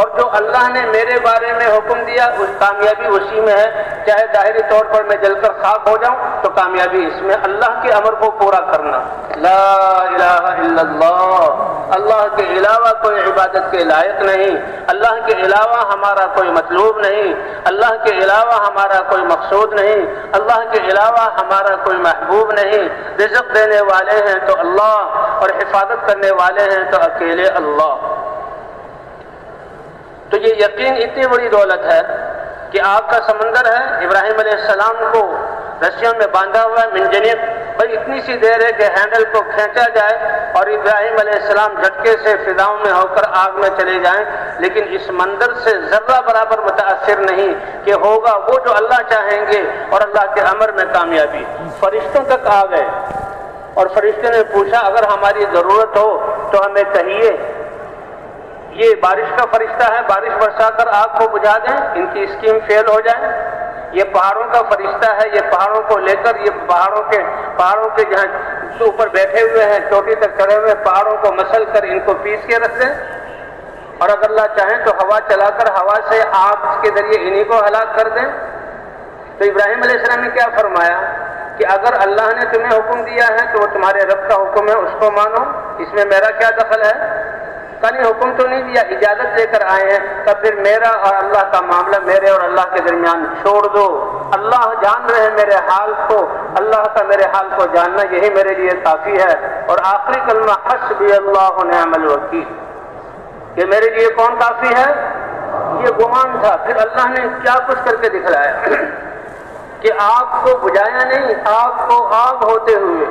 اور جو اللہ نے میرے بارے میں حکم دیا اس کامیابی اسی میں ہے، چاہے ظاہری طور پر میں جل کر خاک ہو جاؤں تو کامیابی اس میں اللہ کے امر کو پورا کرنا۔ لا الہ الا اللہ، اللہ کے علاوہ کوئی عبادت کے لائق نہیں، اللہ کے علاوہ ہمارا کوئی مطلوب نہیں، اللہ کے علاوہ ہمارا کوئی مقصود نہیں، اللہ کے علاوہ ہمارا کوئی محبوب نہیں۔ رزق دینے والے ہیں تو اللہ اور حفاظت کرنے والے ہیں تو اکیلے اللہ۔ تو یہ یقین اتنی بڑی دولت ہے کہ آگ کا سمندر ہے، ابراہیم علیہ السلام کو رسیوں میں باندھا ہوا ہے منجنیق، بھائی اتنی سی دیر ہے کہ ہینڈل کو کھینچا جائے اور ابراہیم علیہ السلام جھٹکے سے فضاؤں میں ہو کر آگ میں چلے جائیں، لیکن اس منظر سے ذرہ برابر متاثر نہیں کہ ہوگا وہ جو اللہ چاہیں گے اور اللہ کے امر میں کامیابی۔ فرشتوں تک آ گئے اور فرشتے نے پوچھا اگر ہماری ضرورت ہو تو ہمیں کہیے، یہ بارش کا فرشتہ ہے، بارش برسا کر آگ کو بجھا دیں، ان کی اسکیم فیل ہو جائے۔ یہ پہاڑوں کا فرشتہ ہے، یہ پہاڑوں کو لے کر یہ پہاڑوں کے جہاں اوپر بیٹھے ہوئے ہیں چوٹی تک چڑھے ہوئے پہاڑوں کو مسل کر ان کو پیس کے رکھ دیں، اور اگر اللہ چاہیں تو ہوا چلا کر ہوا سے آگ کے ذریعے انہی کو ہلاک کر دیں۔ تو ابراہیم علیہ السلام نے کیا فرمایا کہ اگر اللہ نے تمہیں حکم دیا ہے تو وہ تمہارے رب کا حکم ہے، اس کو مانو، اس میں میرا کیا دخل ہے؟ کہیں حکم تو نہیں دیا، اجازت دے کر آئے ہیں، تو پھر میرا اور اللہ کا معاملہ میرے اور اللہ کے درمیان چھوڑ دو۔ اللہ جان رہے ہیں میرے حال کو، اللہ کا میرے حال کو جاننا یہی میرے لیے کافی ہے۔ اور آخری کلمہ حسبی اللہ نعم الوکیل، کہ میرے لیے کون کافی ہے؟ یہ گمان تھا، پھر اللہ نے کیا کچھ کر کے دکھلایا کہ آگ کو بجھایا نہیں، آگ کو آگ ہوتے ہوئے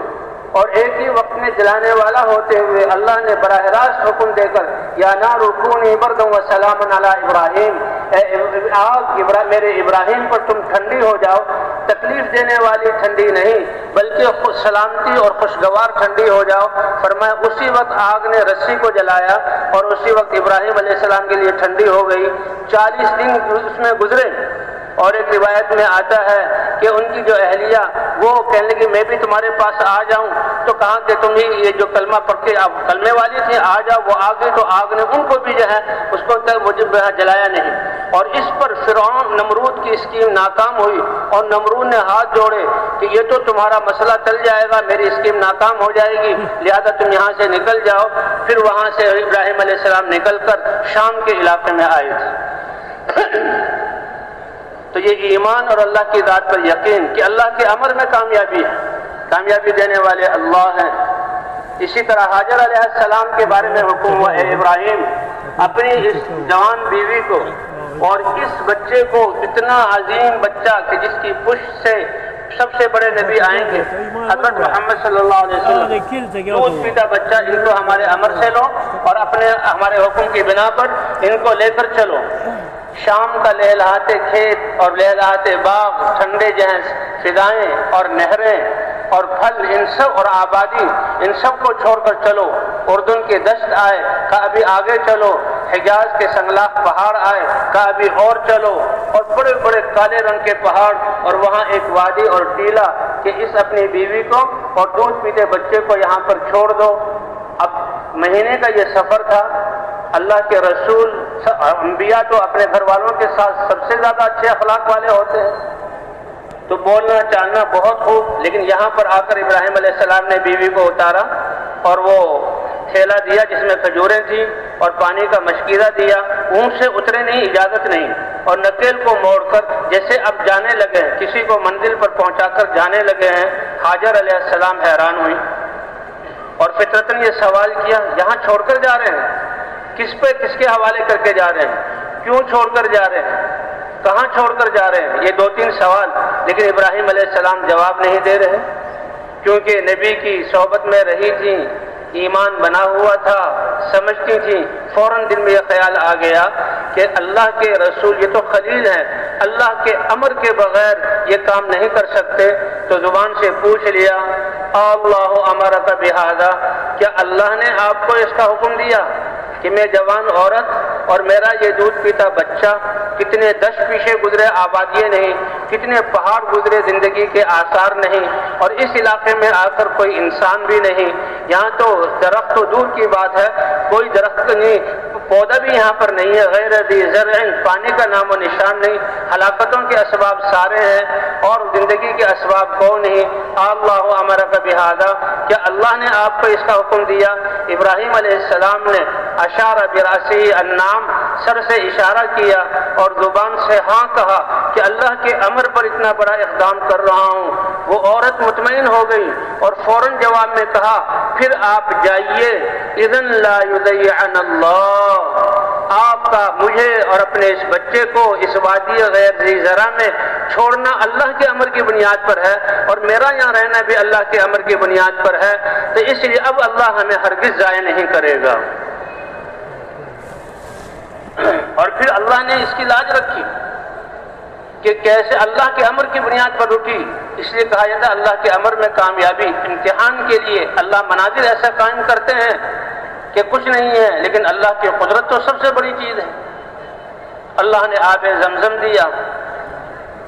اور ایک ہی وقت میں جلانے والا ہوتے ہوئے اللہ نے براہ راست حکم دے کر یا نار کونی بردا وسلام علی ابراہیم، اے آگ میرے ابراہیم پر تم ٹھنڈی ہو جاؤ، تکلیف دینے والی ٹھنڈی نہیں بلکہ سلامتی اور خوشگوار ٹھنڈی ہو جاؤ۔ فرمایا اسی وقت آگ نے رسی کو جلایا اور اسی وقت ابراہیم علیہ السلام کے لیے ٹھنڈی ہو گئی۔ 40 دن اس میں گزرے، اور ایک روایت میں آتا ہے کہ ان کی جو اہلیہ وہ کہنے لگی میں بھی تمہارے پاس آ جاؤں، تو کہا کہ تم ہی یہ جو کلمہ پڑھ کے اب کلمے والی تھی آ جاؤ، وہ آ گئی تو آگ نے ان کو بھی جو ہے اس کو جلایا نہیں۔ اور اس پر فرعون نمرود کی اسکیم ناکام ہوئی اور نمرود نے ہاتھ جوڑے کہ یہ تو تمہارا مسئلہ چل جائے گا، میری اسکیم ناکام ہو جائے گی، لہذا تم یہاں سے نکل جاؤ۔ پھر وہاں سے ابراہیم علیہ السلام نکل کر شام کے علاقے میں آئے تھے۔ تو یہ ایمان اور اللہ کی ذات پر یقین کہ اللہ کے امر میں کامیابی ہے، کامیابی دینے والے اللہ ہیں۔ اسی طرح حاجر علیہ السلام کے بارے میں حکم ہوا، اے ابراہیم اپنی اس جوان بیوی کو اور اس بچے کو، اتنا عظیم بچہ کہ جس کی پشت سے سب سے بڑے نبی آئیں گے، حضرت محمد صلی اللہ علیہ وسلم، دودھ پیتا بچہ، ان کو ہمارے امر سے لو اور ہمارے حکم کی بنا پر ان کو لے کر چلو۔ شام کا لہلہاتے کھیت اور لہلہاتے باغ، ٹھنڈے جہاں فضائیں اور نہریں اور پھل، ان سب اور آبادی، ان سب کو چھوڑ کر چلو۔ اردن کے دشت آئے، کہا ابھی آگے چلو، حجاز کے سنگلاخ پہاڑ آئے، کہا ابھی اور چلو، اور بڑے بڑے کالے رنگ کے پہاڑ اور وہاں ایک وادی اور ٹیلا کہ اس اپنی بیوی کو اور دودھ پیتے بچے کو یہاں پر چھوڑ دو۔ اب مہینے کا یہ سفر تھا، اللہ کے رسول انبیاء تو اپنے گھر والوں کے ساتھ سب سے زیادہ اچھے اخلاق والے ہوتے ہیں، تو بولنا چالنا بہت خوب، لیکن یہاں پر آ کر ابراہیم علیہ السلام نے بیوی کو اتارا اور وہ تھیلا دیا جس میں کھجوریں تھیں اور پانی کا مشکیزہ دیا، اونٹ سے اترے نہیں، اجازت نہیں، اور نکیل کو موڑ کر جیسے اب جانے لگے ہیں، کسی کو منزل پر پہنچا کر جانے لگے ہیں۔ حاجر علیہ السلام حیران ہوئی اور فطرتاً یہ سوال کیا، یہاں چھوڑ کر جا رہے ہیں؟ کس پہ کس کے حوالے کر کے جا رہے ہیں؟ کیوں چھوڑ کر جا رہے ہیں؟ کہاں چھوڑ کر جا رہے ہیں؟ یہ 2-3 سوال، لیکن ابراہیم علیہ السلام جواب نہیں دے رہے، کیونکہ نبی کی صحبت میں رہی تھی، ایمان بنا ہوا تھا، سمجھتی تھی۔ فوراً دل میں یہ خیال آ گیا کہ اللہ کے رسول یہ تو خلیل ہیں، اللہ کے امر کے بغیر یہ کام نہیں کر سکتے، تو زبان سے پوچھ لیا، اللہ امرک بہذا، کیا اللہ نے آپ کو اس کا حکم دیا کہ میں جوان عورت اور میرا یہ دودھ پیتا بچہ، کتنے دشت پیچھے گزرے، آبادیاں نہیں، کتنے پہاڑ گزرے، زندگی کے آثار نہیں، اور اس علاقے میں آ کر کوئی انسان بھی نہیں، یہاں تو درخت تو دور کی بات ہے، کوئی درخت نہیں، پودا بھی یہاں پر نہیں ہے، غیر ذی زرع، پانی کا نام و نشان نہیں، ہلاکتوں کے اسباب سارے ہیں اور زندگی کے اسباب کو نہیں۔ اللہ امرک بہذا، کیا اللہ نے آپ کو اس کا حکم دیا؟ ابراہیم علیہ السلام نے اشار برأسی النام، سر سے اشارہ کیا اور زبان سے ہاں کہا کہ اللہ کے امر پر اتنا بڑا اقدام کر رہا ہوں۔ وہ عورت مطمئن ہو گئی اور فوراً جواب میں کہا، پھر آپ جائیے، اذن لا یضیعن اللہ، آپ کا مجھے اور اپنے اس بچے کو اس وادی غیر ذی زرع میں چھوڑنا اللہ کے امر کی بنیاد پر ہے، اور میرا یہاں رہنا بھی اللہ کے امر کی بنیاد پر ہے، تو اس لیے اب اللہ ہمیں ہرگز ضائع نہیں کرے گا۔ اور پھر اللہ نے اس کی لاج رکھی کہ کیسے اللہ کے امر کی بنیاد پر اٹھی، اس لیے کہا جاتا ہے اللہ کے امر میں کامیابی، امتحان کے لیے اللہ مناظر ایسا قائم کرتے ہیں کہ کچھ نہیں ہے، لیکن اللہ کی قدرت تو سب سے بڑی چیز ہے۔ اللہ نے آب زمزم دیا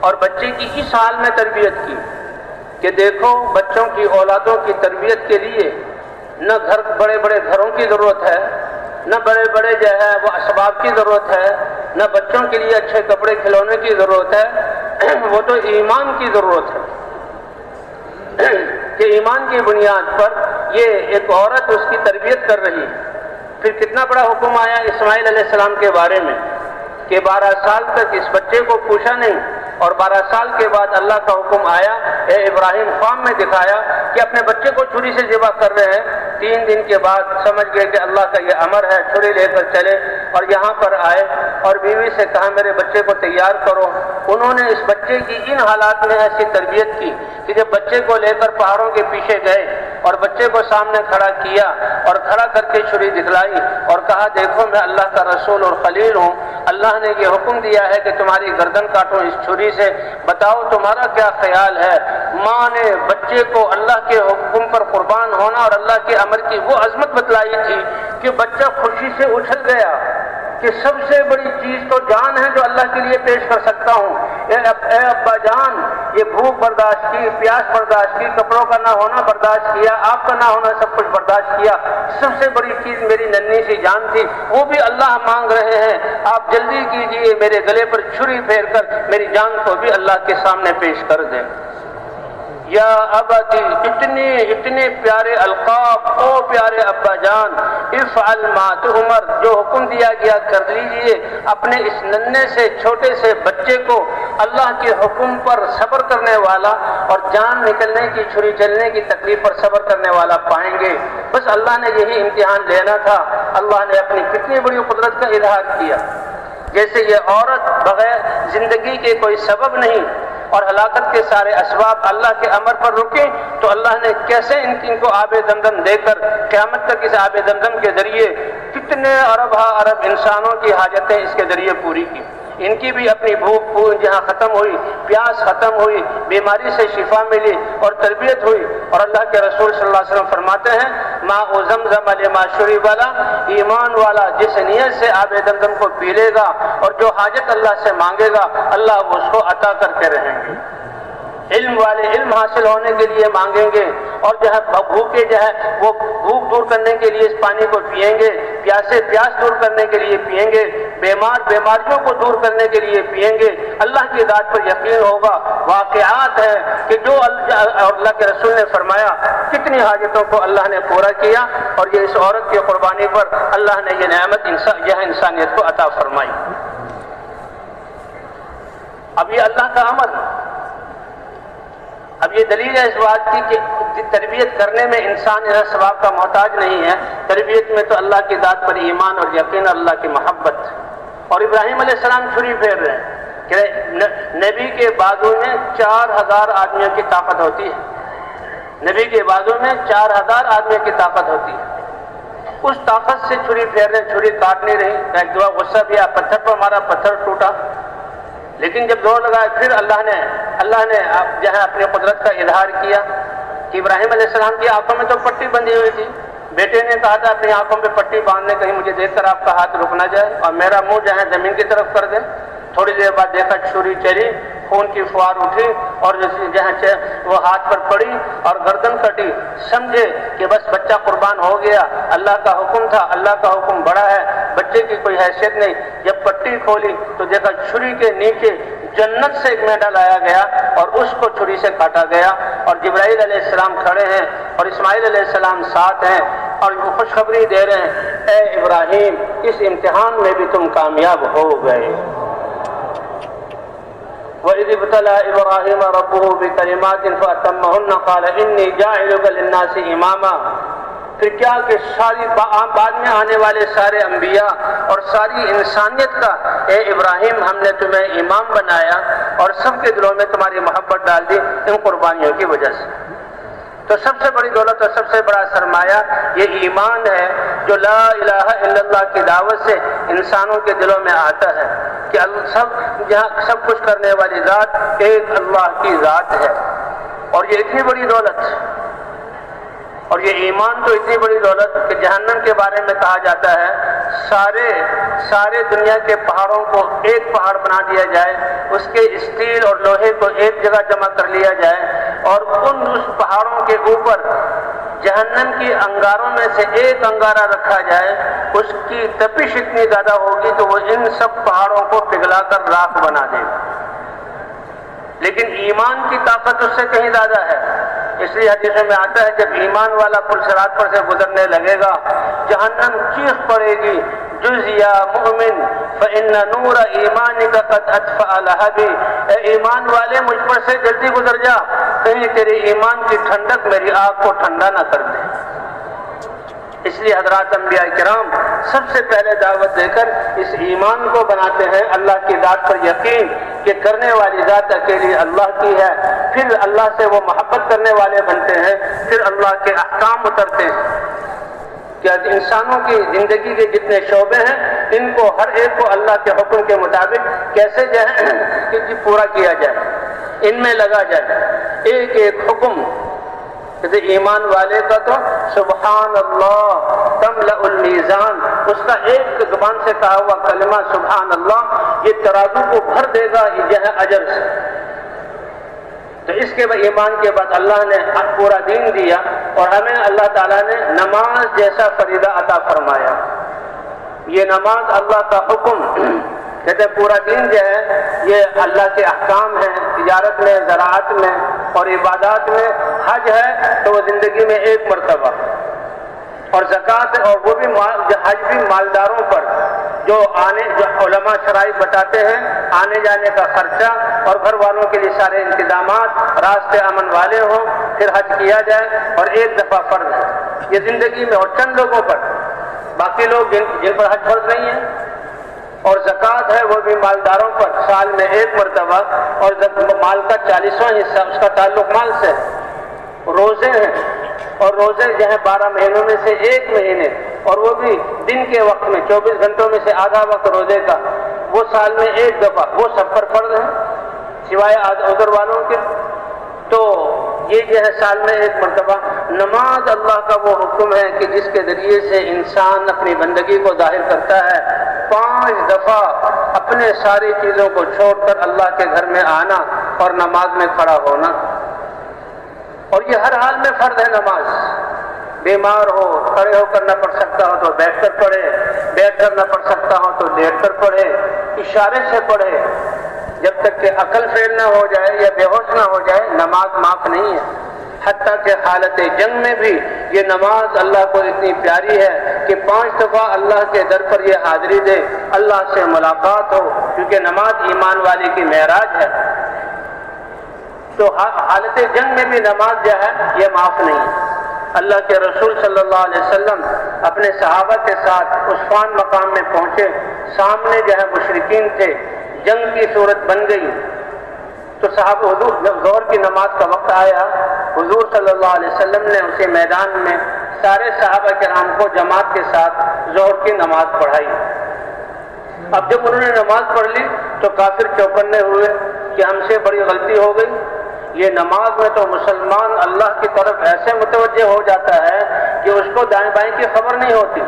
اور بچے کی اس حال میں تربیت کی کہ دیکھو بچوں کی اولادوں کی تربیت کے لیے نہ بڑے بڑے گھروں کی ضرورت ہے، نہ بڑے بڑے جو ہے وہ اسباب کی ضرورت ہے، نہ بچوں کے لیے اچھے کپڑے کھلونے کی ضرورت ہے، وہ تو ایمان کی ضرورت ہے کہ ایمان کی بنیاد پر یہ ایک عورت اس کی تربیت کر رہی ہے۔ پھر کتنا بڑا حکم آیا اسماعیل علیہ السلام کے بارے میں کہ 12 سال تک اس بچے کو پوچھا نہیں، اور 12 سال کے بعد اللہ کا حکم آیا، اے ابراہیم خواب میں دکھایا کہ اپنے بچے کو چھری سے ذبح کر رہے ہیں۔ 3 دن کے بعد سمجھ گئے کہ اللہ کا یہ امر ہے، چھری لے کر چلے اور یہاں پر آئے اور بیوی سے کہا میرے بچے کو تیار کرو۔ انہوں نے اس بچے کی ان حالات میں ایسی تربیت کی کہ جب بچے کو لے کر پہاڑوں کے پیچھے گئے اور بچے کو سامنے کھڑا کیا اور کھڑا کر کے چھری دکھلائی اور کہا دیکھو میں اللہ کا رسول اور خلیل ہوں، اللہ نے یہ حکم دیا ہے کہ تمہاری گردن کاٹو اس چھری سے، بتاؤ تمہارا کیا خیال ہے؟ ماں نے بچے کو اللہ کے حکم پر قربان ہونا اور اللہ کے امر کی وہ عظمت بتلائی تھی کہ بچہ خوشی سے اچھل گیا کہ سب سے بڑی چیز تو جان ہے جو اللہ کے لیے پیش کر سکتا ہوں۔ اے ابا جان، یہ بھوک برداشت کی، پیاس برداشت کی، کپڑوں کا نہ ہونا برداشت کیا، آپ کا نہ ہونا سب کچھ برداشت کیا، سب سے بڑی چیز میری ننھی سی جان تھی، وہ بھی اللہ مانگ رہے ہیں، آپ جلدی کیجئے میرے گلے پر چھری پھیر کر میری جان کو بھی اللہ کے سامنے پیش کر دیں۔ یا ابتی، اتنے پیارے القاب، او پیارے ابا جان، افعل ما تؤمر، جو حکم دیا گیا کر لیجئے۔ اپنے اس ننھے سے چھوٹے سے بچے کو اللہ کے حکم پر صبر کرنے والا اور جان نکلنے کی، چھری چلنے کی تکلیف پر صبر کرنے والا پائیں گے۔ بس اللہ نے یہی امتحان لینا تھا، اللہ نے اپنی کتنی بڑی قدرت کا اظہار کیا۔ جیسے یہ عورت بغیر زندگی کے کوئی سبب نہیں اور ہلاکت کے سارے اسباب اللہ کے امر پر رکے، تو اللہ نے کیسے ان کو آب زمزم دے کر قیامت تک اس آب زمزم کے ذریعے کتنے ارب انسانوں کی حاجتیں اس کے ذریعے پوری کی۔ ان کی بھی اپنی بھوک جہاں ختم ہوئی، پیاس ختم ہوئی، بیماری سے شفا ملی اور تربیت ہوئی۔ اور اللہ کے رسول صلی اللہ علیہ وسلم فرماتے ہیں ماء زمزم لما شرب له، ایمان والا جس نیت سے آب زمزم کو پی لے گا اور جو حاجت اللہ سے مانگے گا اللہ اس کو عطا کرتے رہیں گے۔ علم والے علم حاصل ہونے کے لیے مانگیں گے، اور جو ہے بھوکے جو ہے وہ بھوک دور کرنے کے لیے اس پانی کو پئیں گے، پیاسے پیاس دور کرنے کے لیے پئیں گے، بیمار بیماریوں کو دور کرنے کے لیے پئیں گے۔ اللہ کی ذات پر یقین ہوگا۔ واقعات ہے کہ جو اللہ کے رسول نے فرمایا کتنی حاجتوں کو اللہ نے پورا کیا، اور یہ اس عورت کی قربانی پر اللہ نے یہ نعمت یہ انسانیت کو عطا فرمائی۔ اب یہ اللہ کا امر، اب یہ دلیل ہے اس بات کی کہ تربیت کرنے میں انسان ثواب کا محتاج نہیں ہے، تربیت میں تو اللہ کی ذات پر ایمان اور یقین اور اللہ کی محبت۔ اور ابراہیم علیہ السلام چھری پھیر رہے ہیں کہ نبی کے بازو میں 4000 آدمیوں کی طاقت ہوتی ہے، نبی کے بازو میں 4000 آدمیوں کی طاقت ہوتی ہے، اس طاقت سے چھری پھیر رہے، چھری کاٹ نہیں رہی۔ ایک دفعہ غصہ بھی آیا، پتھر پر ہمارا پتھر ٹوٹا، لیکن جب زور لگایا پھر اللہ نے جو ہے اپنی قدرت کا اظہار کیا کہ ابراہیم علیہ السلام کی آنکھوں میں تو پٹی بندھی ہوئی تھی، بیٹے نے کہا تھا اپنی آنکھوں پہ پٹی باندھنے، کہیں مجھے دیکھ کر آپ کا ہاتھ رک نہ جائے اور میرا منہ جو ہے زمین کی طرف کر دے۔ تھوڑی دیر بعد دیکھا چھری چلی، خون کی فوار اٹھی اور جہاں وہ ہاتھ پر پڑی اور گردن کٹی، سمجھے کہ بس بچہ قربان ہو گیا، اللہ کا حکم تھا، اللہ کا حکم بڑا ہے، بچے کی کوئی حیثیت نہیں۔ جب پٹی کھولی تو دیکھا چھری کے نیچے جنت سے ایک مینڈا لایا گیا اور اس کو چھری سے کاٹا گیا، اور جبرائیل علیہ السلام کھڑے ہیں اور اسماعیل علیہ السلام ساتھ ہیں اور وہ خوشخبری دے رہے ہیں اے ابراہیم اس امتحان میں بھی تم کامیاب ہو گئے۔ وَإِذِ ابْتَلَىٰ إِبْرَاهِيمَ رَبُّهُ بِكَلِمَاتٍ فَأَتَمَّهُنَّ قَالَ إِنِّي جَاعِلُكَ لِلنَّاسِ إِمَامًا۔ پھر کیا کہ ساری بعد میں آنے والے سارے انبیاء اور ساری انسانیت کا اے ابراہیم ہم نے تمہیں امام بنایا اور سب کے دلوں میں تمہاری محبت ڈال دی ان قربانیوں کی وجہ سے۔ تو سب سے بڑی دولت اور سب سے بڑا سرمایہ یہ ایمان ہے جو لا الہ الا اللہ کی دعوت سے انسانوں کے دلوں میں آتا ہے کہ جہاں سب کچھ کرنے والی ذات ایک اللہ کی ذات ہے۔ اور یہ اتنی بڑی دولت اور یہ ایمان تو اتنی بڑی دولت کہ جہنم کے بارے میں کہا جاتا ہے سارے دنیا کے پہاڑوں کو ایک پہاڑ بنا دیا جائے، اس کے اسٹیل اور لوہے کو ایک جگہ جمع کر لیا جائے اور اس پہاڑوں کے اوپر جہنم کی انگاروں میں سے ایک انگارہ رکھا جائے، اس کی تپش اتنی زیادہ ہوگی کہ وہ ان سب پہاڑوں کو پگھلا کر راکھ بنا دے گا۔ لیکن ایمان کی طاقت اس سے کہیں زیادہ ہے، اس لیے حدیث میں آتا ہے جب ایمان والا پل صراط پر سے گزرنے لگے گا جہنم چیخ پڑے گی جز یا مؤمن فإن نور ایمانک قد اطفأ لہبی، اے ایمان والے مجھ پر سے جلدی گزر جا کہیں تیرے ایمان کی ٹھنڈک میری آگ کو ٹھنڈا نہ کر دے۔ اس لیے حضرات انبیاء کرام سب سے پہلے دعوت دے کر اس ایمان کو بناتے ہیں، اللہ کی ذات پر یقین کہ کرنے والی ذات اکیلی اللہ کی ہے، پھر اللہ سے وہ محبت کرنے والے بنتے ہیں، پھر اللہ کے احکام اترتے ہیں کہ انسانوں کی زندگی کے جتنے شعبے ہیں ان کو ہر ایک کو اللہ کے حکم کے مطابق کیسے جو ہے کہ پورا کیا جائے، ان میں لگا جائے، ایک ایک حکم۔ جیسے ایمان والے کا تو سبحان اللہ تملأ المیزان، اس کا ایک زبان سے کہا ہوا کلمہ سبحان اللہ یہ ترازو کو بھر دے گا یہ اجر سے۔ تو اس کے بعد ایمان کے بعد اللہ نے پورا دین دیا اور ہمیں اللہ تعالیٰ نے نماز جیسا فریضہ عطا فرمایا۔ یہ نماز اللہ کا حکم، کہتے ہیں پورا دین جو ہے یہ اللہ کے احکام ہیں، تجارت میں، زراعت میں اور عبادات میں۔ حج ہے تو وہ زندگی میں ایک مرتبہ، اور زکوٰۃ اور وہ بھی حج بھی مالداروں پر، جو علماء شرائط بتاتے ہیں آنے جانے کا خرچہ اور گھر والوں کے لیے سارے انتظامات، راستے امن والے ہوں پھر حج کیا جائے، اور ایک دفعہ فرض ہے یہ زندگی میں، اور چند لوگوں پر، باقی لوگ جن پر حج فرض نہیں ہے۔ اور زکوٰۃ ہے وہ بھی مالداروں پر سال میں ایک مرتبہ، اور مال کا 40واں حصہ اس کا تعلق مال سے۔ روزے ہیں، اور روزے جو ہیں 12 مہینوں میں سے ایک مہینے، اور وہ بھی دن کے وقت میں 24 گھنٹوں میں سے آدھا وقت روزے کا، وہ سال میں ایک دفعہ، وہ سب پر فرض ہے سوائے عذر والوں کے۔ تو یہ جو ہے سال میں ایک مرتبہ نماز اللہ کا وہ حکم ہے کہ جس کے ذریعے سے انسان اپنی بندگی کو ظاہر کرتا ہے۔ 5 دفعہ اپنے ساری چیزوں کو چھوڑ کر اللہ کے گھر میں آنا اور نماز میں کھڑا ہونا، اور یہ ہر حال میں فرض ہے نماز۔ بیمار ہو کھڑے ہو کر نہ پڑھ سکتا ہو تو بیٹھ کر پڑھے، بیٹھ کر نہ پڑھ سکتا ہو تو لیٹ کر پڑھے، اشارے سے پڑھے، جب تک کہ عقل فیل نہ ہو جائے یا بے ہوش نہ ہو جائے نماز معاف نہیں ہے۔ حتیٰ کہ حالت جنگ میں بھی یہ نماز اللہ کو اتنی پیاری ہے کہ 5 دفعہ اللہ کے در پر یہ حاضری دے، اللہ سے ملاقات ہو، کیونکہ نماز ایمان والے کی معراج ہے۔ تو حالت جنگ میں بھی نماز جو ہے یہ معاف نہیں ہے۔ اللہ کے رسول صلی اللہ علیہ وسلم اپنے صحابہ کے ساتھ عصفان مقام میں پہنچے، سامنے جو ہے مشرکین تھے، جنگ کی صورت بن گئی، تو صحابہ حضور جب ظہر کی نماز کا وقت آیا، حضور صلی اللہ علیہ وسلم نے اسی میدان میں سارے صحابہ کرام کو جماعت کے ساتھ ظہر کی نماز پڑھائی۔ اب جب انہوں نے نماز پڑھ لی تو کافر چوکنے ہوئے کہ ہم سے بڑی غلطی ہو گئی، یہ نماز میں تو مسلمان اللہ کی طرف ایسے متوجہ ہو جاتا ہے کہ اس کو دائیں بائیں کی خبر نہیں ہوتی،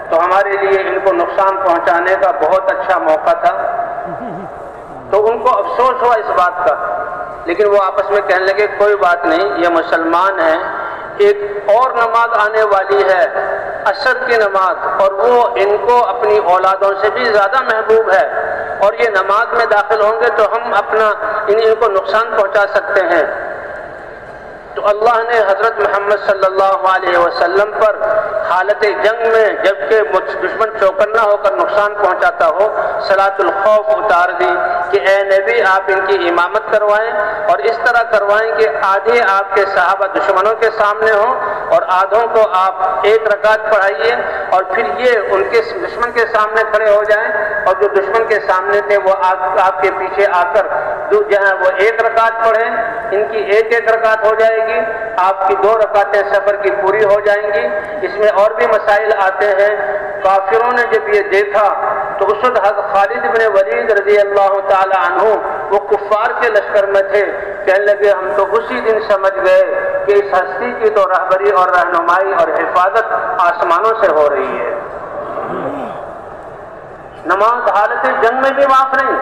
تو ہمارے لیے ان کو نقصان پہنچانے کا بہت اچھا موقع تھا۔ تو ان کو افسوس ہوا اس بات کا، لیکن وہ آپس میں کہنے لگے کوئی بات نہیں، یہ مسلمان ہیں، ایک اور نماز آنے والی ہے عصر کی نماز، اور وہ ان کو اپنی اولادوں سے بھی زیادہ محبوب ہے، اور یہ نماز میں داخل ہوں گے تو ہم اپنا ان کو نقصان پہنچا سکتے ہیں۔ تو اللہ نے حضرت محمد صلی اللہ علیہ وسلم پر حالت جنگ میں جبکہ دشمن چوکنا ہو کر نقصان پہنچاتا ہو صلاۃ الخوف اتار دی کہ اے نبی آپ ان کی امامت کروائیں، اور اس طرح کروائیں کہ آدھے آپ کے صحابہ دشمنوں کے سامنے ہوں اور آدھوں کو آپ 1 رکعت پڑھائیے، اور پھر یہ ان کے دشمن کے سامنے کھڑے ہو جائیں، اور جو دشمن کے سامنے تھے وہ آپ کے پیچھے آ کر جہاں وہ 1 رکعت پڑھیں، ان کی 1 رکعت ہو جائے گی، آپ کی 2 رکعتیں سفر کی پوری ہو جائیں گی۔ اس میں اور بھی مسائل آتے ہیں۔ کافروں نے جب یہ دیکھا تو اس وقت خالد بن ولید رضی اللہ تعالی عنہ وہ کفار کے لشکر میں تھے، کہنے لگے ہم تو اسی دن سمجھ گئے کہ اس ہستی کی تو رہبری اور رہنمائی اور حفاظت آسمانوں سے ہو رہی ہے۔ نماز حالت جنگ میں بھی معاف نہیں،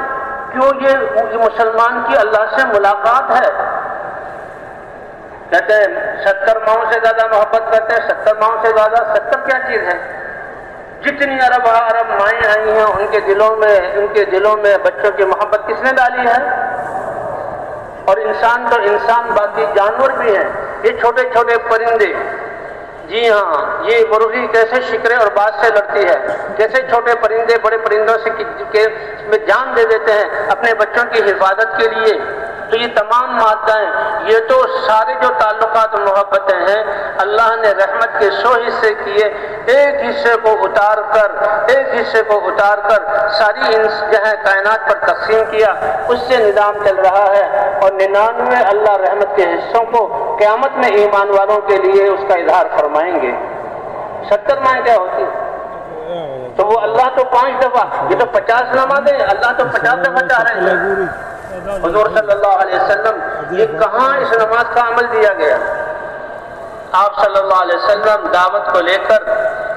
کیوں؟ یہ مسلمان کی اللہ سے ملاقات ہے۔ کہتے ہیں 70 ماؤں سے زیادہ محبت کرتے ہیں، 70 ماؤں سے زیادہ، 70 کیا چیز ہے؟ جتنی عرب مائیں آئی ہیں ان کے دلوں میں بچوں کی محبت کس نے ڈالی ہے؟ اور انسان تو انسان، باقی جانور بھی ہیں، یہ چھوٹے چھوٹے پرندے، جی ہاں، یہ مرغی کیسے شکرے اور باز سے لڑتی ہے، کیسے چھوٹے پرندے بڑے پرندوں سے میں جان دے دیتے ہیں اپنے بچوں کی حفاظت کے لیے۔ تو یہ تمام مادائیں، یہ تو سارے جو تعلقات و محبتیں ہیں، اللہ نے رحمت کے 100 حصے کیے، ایک حصے کو اتار کر ساری جو ہے کائنات پر تقسیم کیا، اس سے نظام چل رہا ہے، اور 99 اللہ رحمت کے حصوں کو قیامت میں ایمان والوں کے لیے اس کا اظہار فرمائیں گے۔ 70 مائیں کیا ہوتی؟ تو وہ اللہ تو 5 دفعہ، یہ تو 50 نمازیں، اللہ تو 50 دفعہ چاہ رہے ہیں۔ حضور صلی اللہ علیہ وسلم، یہ کہاں اس نماز کا عمل دیا گیا؟ آپ صلی اللہ علیہ وسلم دعوت کو لے کر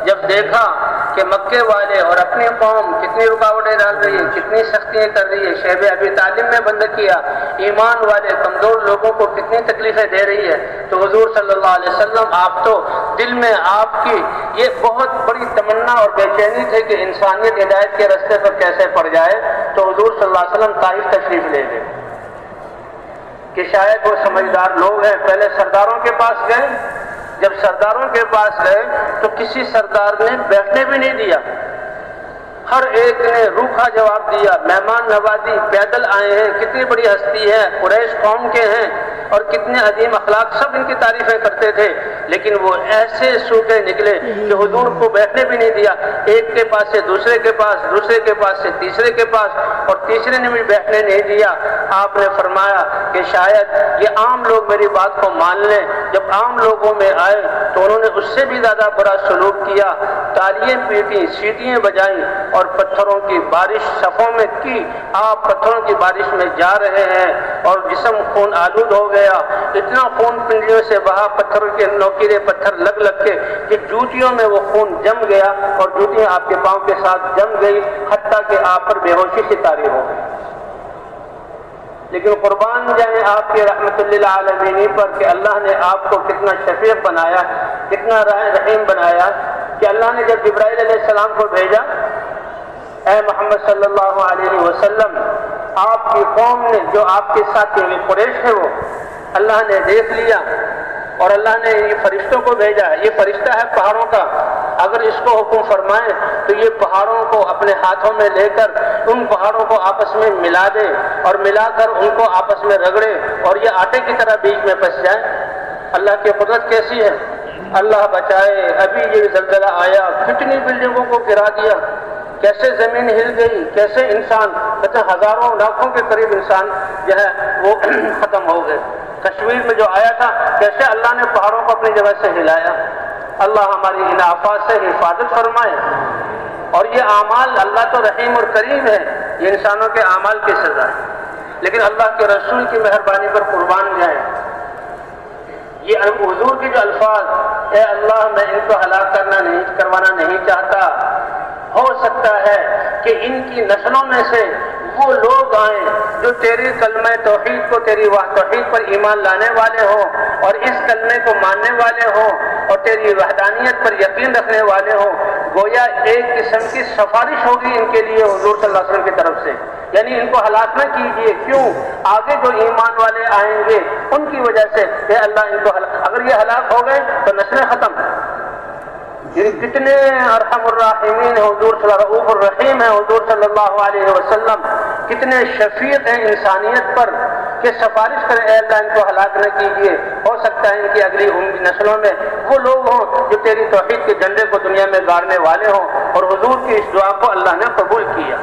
جب دیکھا کہ مکے والے اور اپنی قوم کتنی رکاوٹیں ڈال رہی ہے، کتنی سختیاں کر رہی ہے، شیب ابی طالب میں بند کیا، ایمان والے کمزور لوگوں کو کتنی تکلیفیں دے رہی ہے، تو حضور صلی اللہ علیہ وسلم، آپ تو دل میں آپ کی یہ بہت بڑی تمنا اور بے چینی تھے کہ انسانیت ہدایت کے راستے پر کیسے پڑ جائے، تو حضور صلی اللہ علیہ وسلم طائف تشریف لے گئے کہ شاید وہ سمجھدار لوگ ہیں۔ پہلے سرداروں کے پاس گئے، جب سرداروں کے پاس گئے تو کسی سردار نے بیٹھنے بھی نہیں دیا، ہر ایک نے روکھا جواب دیا، مہمان نوازی، پیدل آئے ہیں، کتنی بڑی ہستی ہے، قریش قوم کے ہیں اور کتنے عظیم اخلاق، سب ان کی تعریفیں کرتے تھے، لیکن وہ ایسے سوکھے نکلے کہ حضور کو بیٹھنے بھی نہیں دیا، ایک کے پاس سے دوسرے کے پاس، دوسرے کے پاس سے تیسرے کے پاس، اور تیسرے نے بھی بیٹھنے نہیں دیا۔ آپ نے فرمایا کہ شاید یہ عام لوگ میری بات کو مان لیں۔ جب عام لوگوں میں آئے تو انہوں نے اس سے بھی زیادہ برا سلوک کیا، تالیاں پیٹی، سیٹیاں بجائیں اور پتھروں کی بارش صفوں میں کی۔ آپ پتھروں کی بارش میں جا رہے ہیں اور جسم خون آلود ہو گیا، اتنا خون پنڈلیوں سے بہا، پتھروں کے نوکیلے پتھر لگ کے کہ جوتیوں میں وہ خون جم گیا اور جوتیاں آپ کے پاؤں کے ساتھ جم گئی، حتیٰ کہ آپ پر بے ہوشی سے طاری ہو گئی۔ لیکن قربان جائیں آپ کے رحمت للعالمین پر کہ اللہ نے آپ کو کتنا شفیق بنایا، کتنا رحیم بنایا، کہ اللہ نے جب جبرائیل علیہ السلام کو بھیجا، اے محمد صلی اللہ علیہ وسلم، آپ کی قوم نے جو آپ کے ساتھی قریش ہے وہ اللہ نے دیکھ لیا، اور اللہ نے یہ فرشتوں کو بھیجا، یہ فرشتہ ہے پہاڑوں کا، اگر اس کو حکم فرمائے تو یہ پہاڑوں کو اپنے ہاتھوں میں لے کر ان پہاڑوں کو آپس میں ملا دے اور ملا کر ان کو آپس میں رگڑے اور یہ آٹے کی طرح بیچ میں پھنس جائے۔ اللہ کی قدرت کیسی ہے، اللہ بچائے، ابھی یہ زلزلہ آیا، کتنی بلڈنگوں کو گرا دیا، کیسے زمین ہل گئی، کیسے انسان، ہزاروں لاکھوں کے قریب انسان جو ہے وہ ختم ہو گئے۔ کشمیر میں جو آیا تھا، کیسے اللہ نے پہاڑوں کو اپنی جگہ سے ہلایا۔ اللہ ہماری ان آفات سے حفاظت فرمائے۔ اور یہ اعمال، اللہ تو رحیم اور کریم ہے، یہ انسانوں کے اعمال کی سزا ہے، لیکن اللہ کے رسول کی مہربانی پر قربان جائیں۔ یہ حضور کے جو الفاظ، اے اللہ میں ان کو ہلاک کروانا نہیں چاہتا، ہو سکتا ہے کہ ان کی نسلوں میں سے وہ لوگ آئیں جو تیری کلمہ توحید کو، تیری توحید پر ایمان لانے والے ہوں اور اس کلمے کو ماننے والے ہوں اور تیری وحدانیت پر یقین رکھنے والے ہوں۔ گویا ایک قسم کی سفارش ہوگی ان کے لیے حضور صلی اللہ علیہ وسلم کی طرف سے، یعنی ان کو ہلاک نہ کیجیے، کیوں؟ آگے جو ایمان والے آئیں گے ان کی وجہ سے کہ اللہ ان کو اگر یہ ہلاک ہو گئے تو نسلیں ختم۔ کتنے ارحم الراحمین ہیں حضور صلی اللہ، رؤوف الرحیم ہیں حضور صلی اللہ علیہ وسلم، کتنے شفیق ہیں انسانیت پر کہ سفارش کریں، اے اللہ ان کو ہلاک نہ کیجیے، ہو سکتا ہے ان کی اگلی نسلوں میں وہ لوگ ہوں جو تیری توحید کے جھنڈے کو دنیا میں گاڑنے والے ہوں۔ اور حضور کی اس دعا کو اللہ نے قبول کیا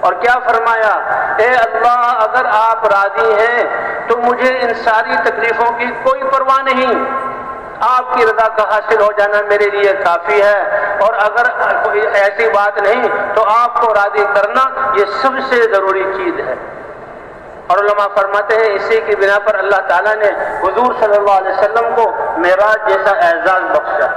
اور کیا فرمایا، اے اللہ اگر آپ راضی ہیں تو مجھے ان ساری تکلیفوں کی کوئی پرواہ نہیں، آپ کی رضا کا حاصل ہو جانا میرے لیے کافی ہے، اور اگر کوئی ایسی بات نہیں تو آپ کو راضی کرنا یہ سب سے ضروری چیز ہے۔ اور علماء فرماتے ہیں اسی کی بنا پر اللہ تعالیٰ نے حضور صلی اللہ علیہ وسلم کو معراج جیسا اعزاز بخشا۔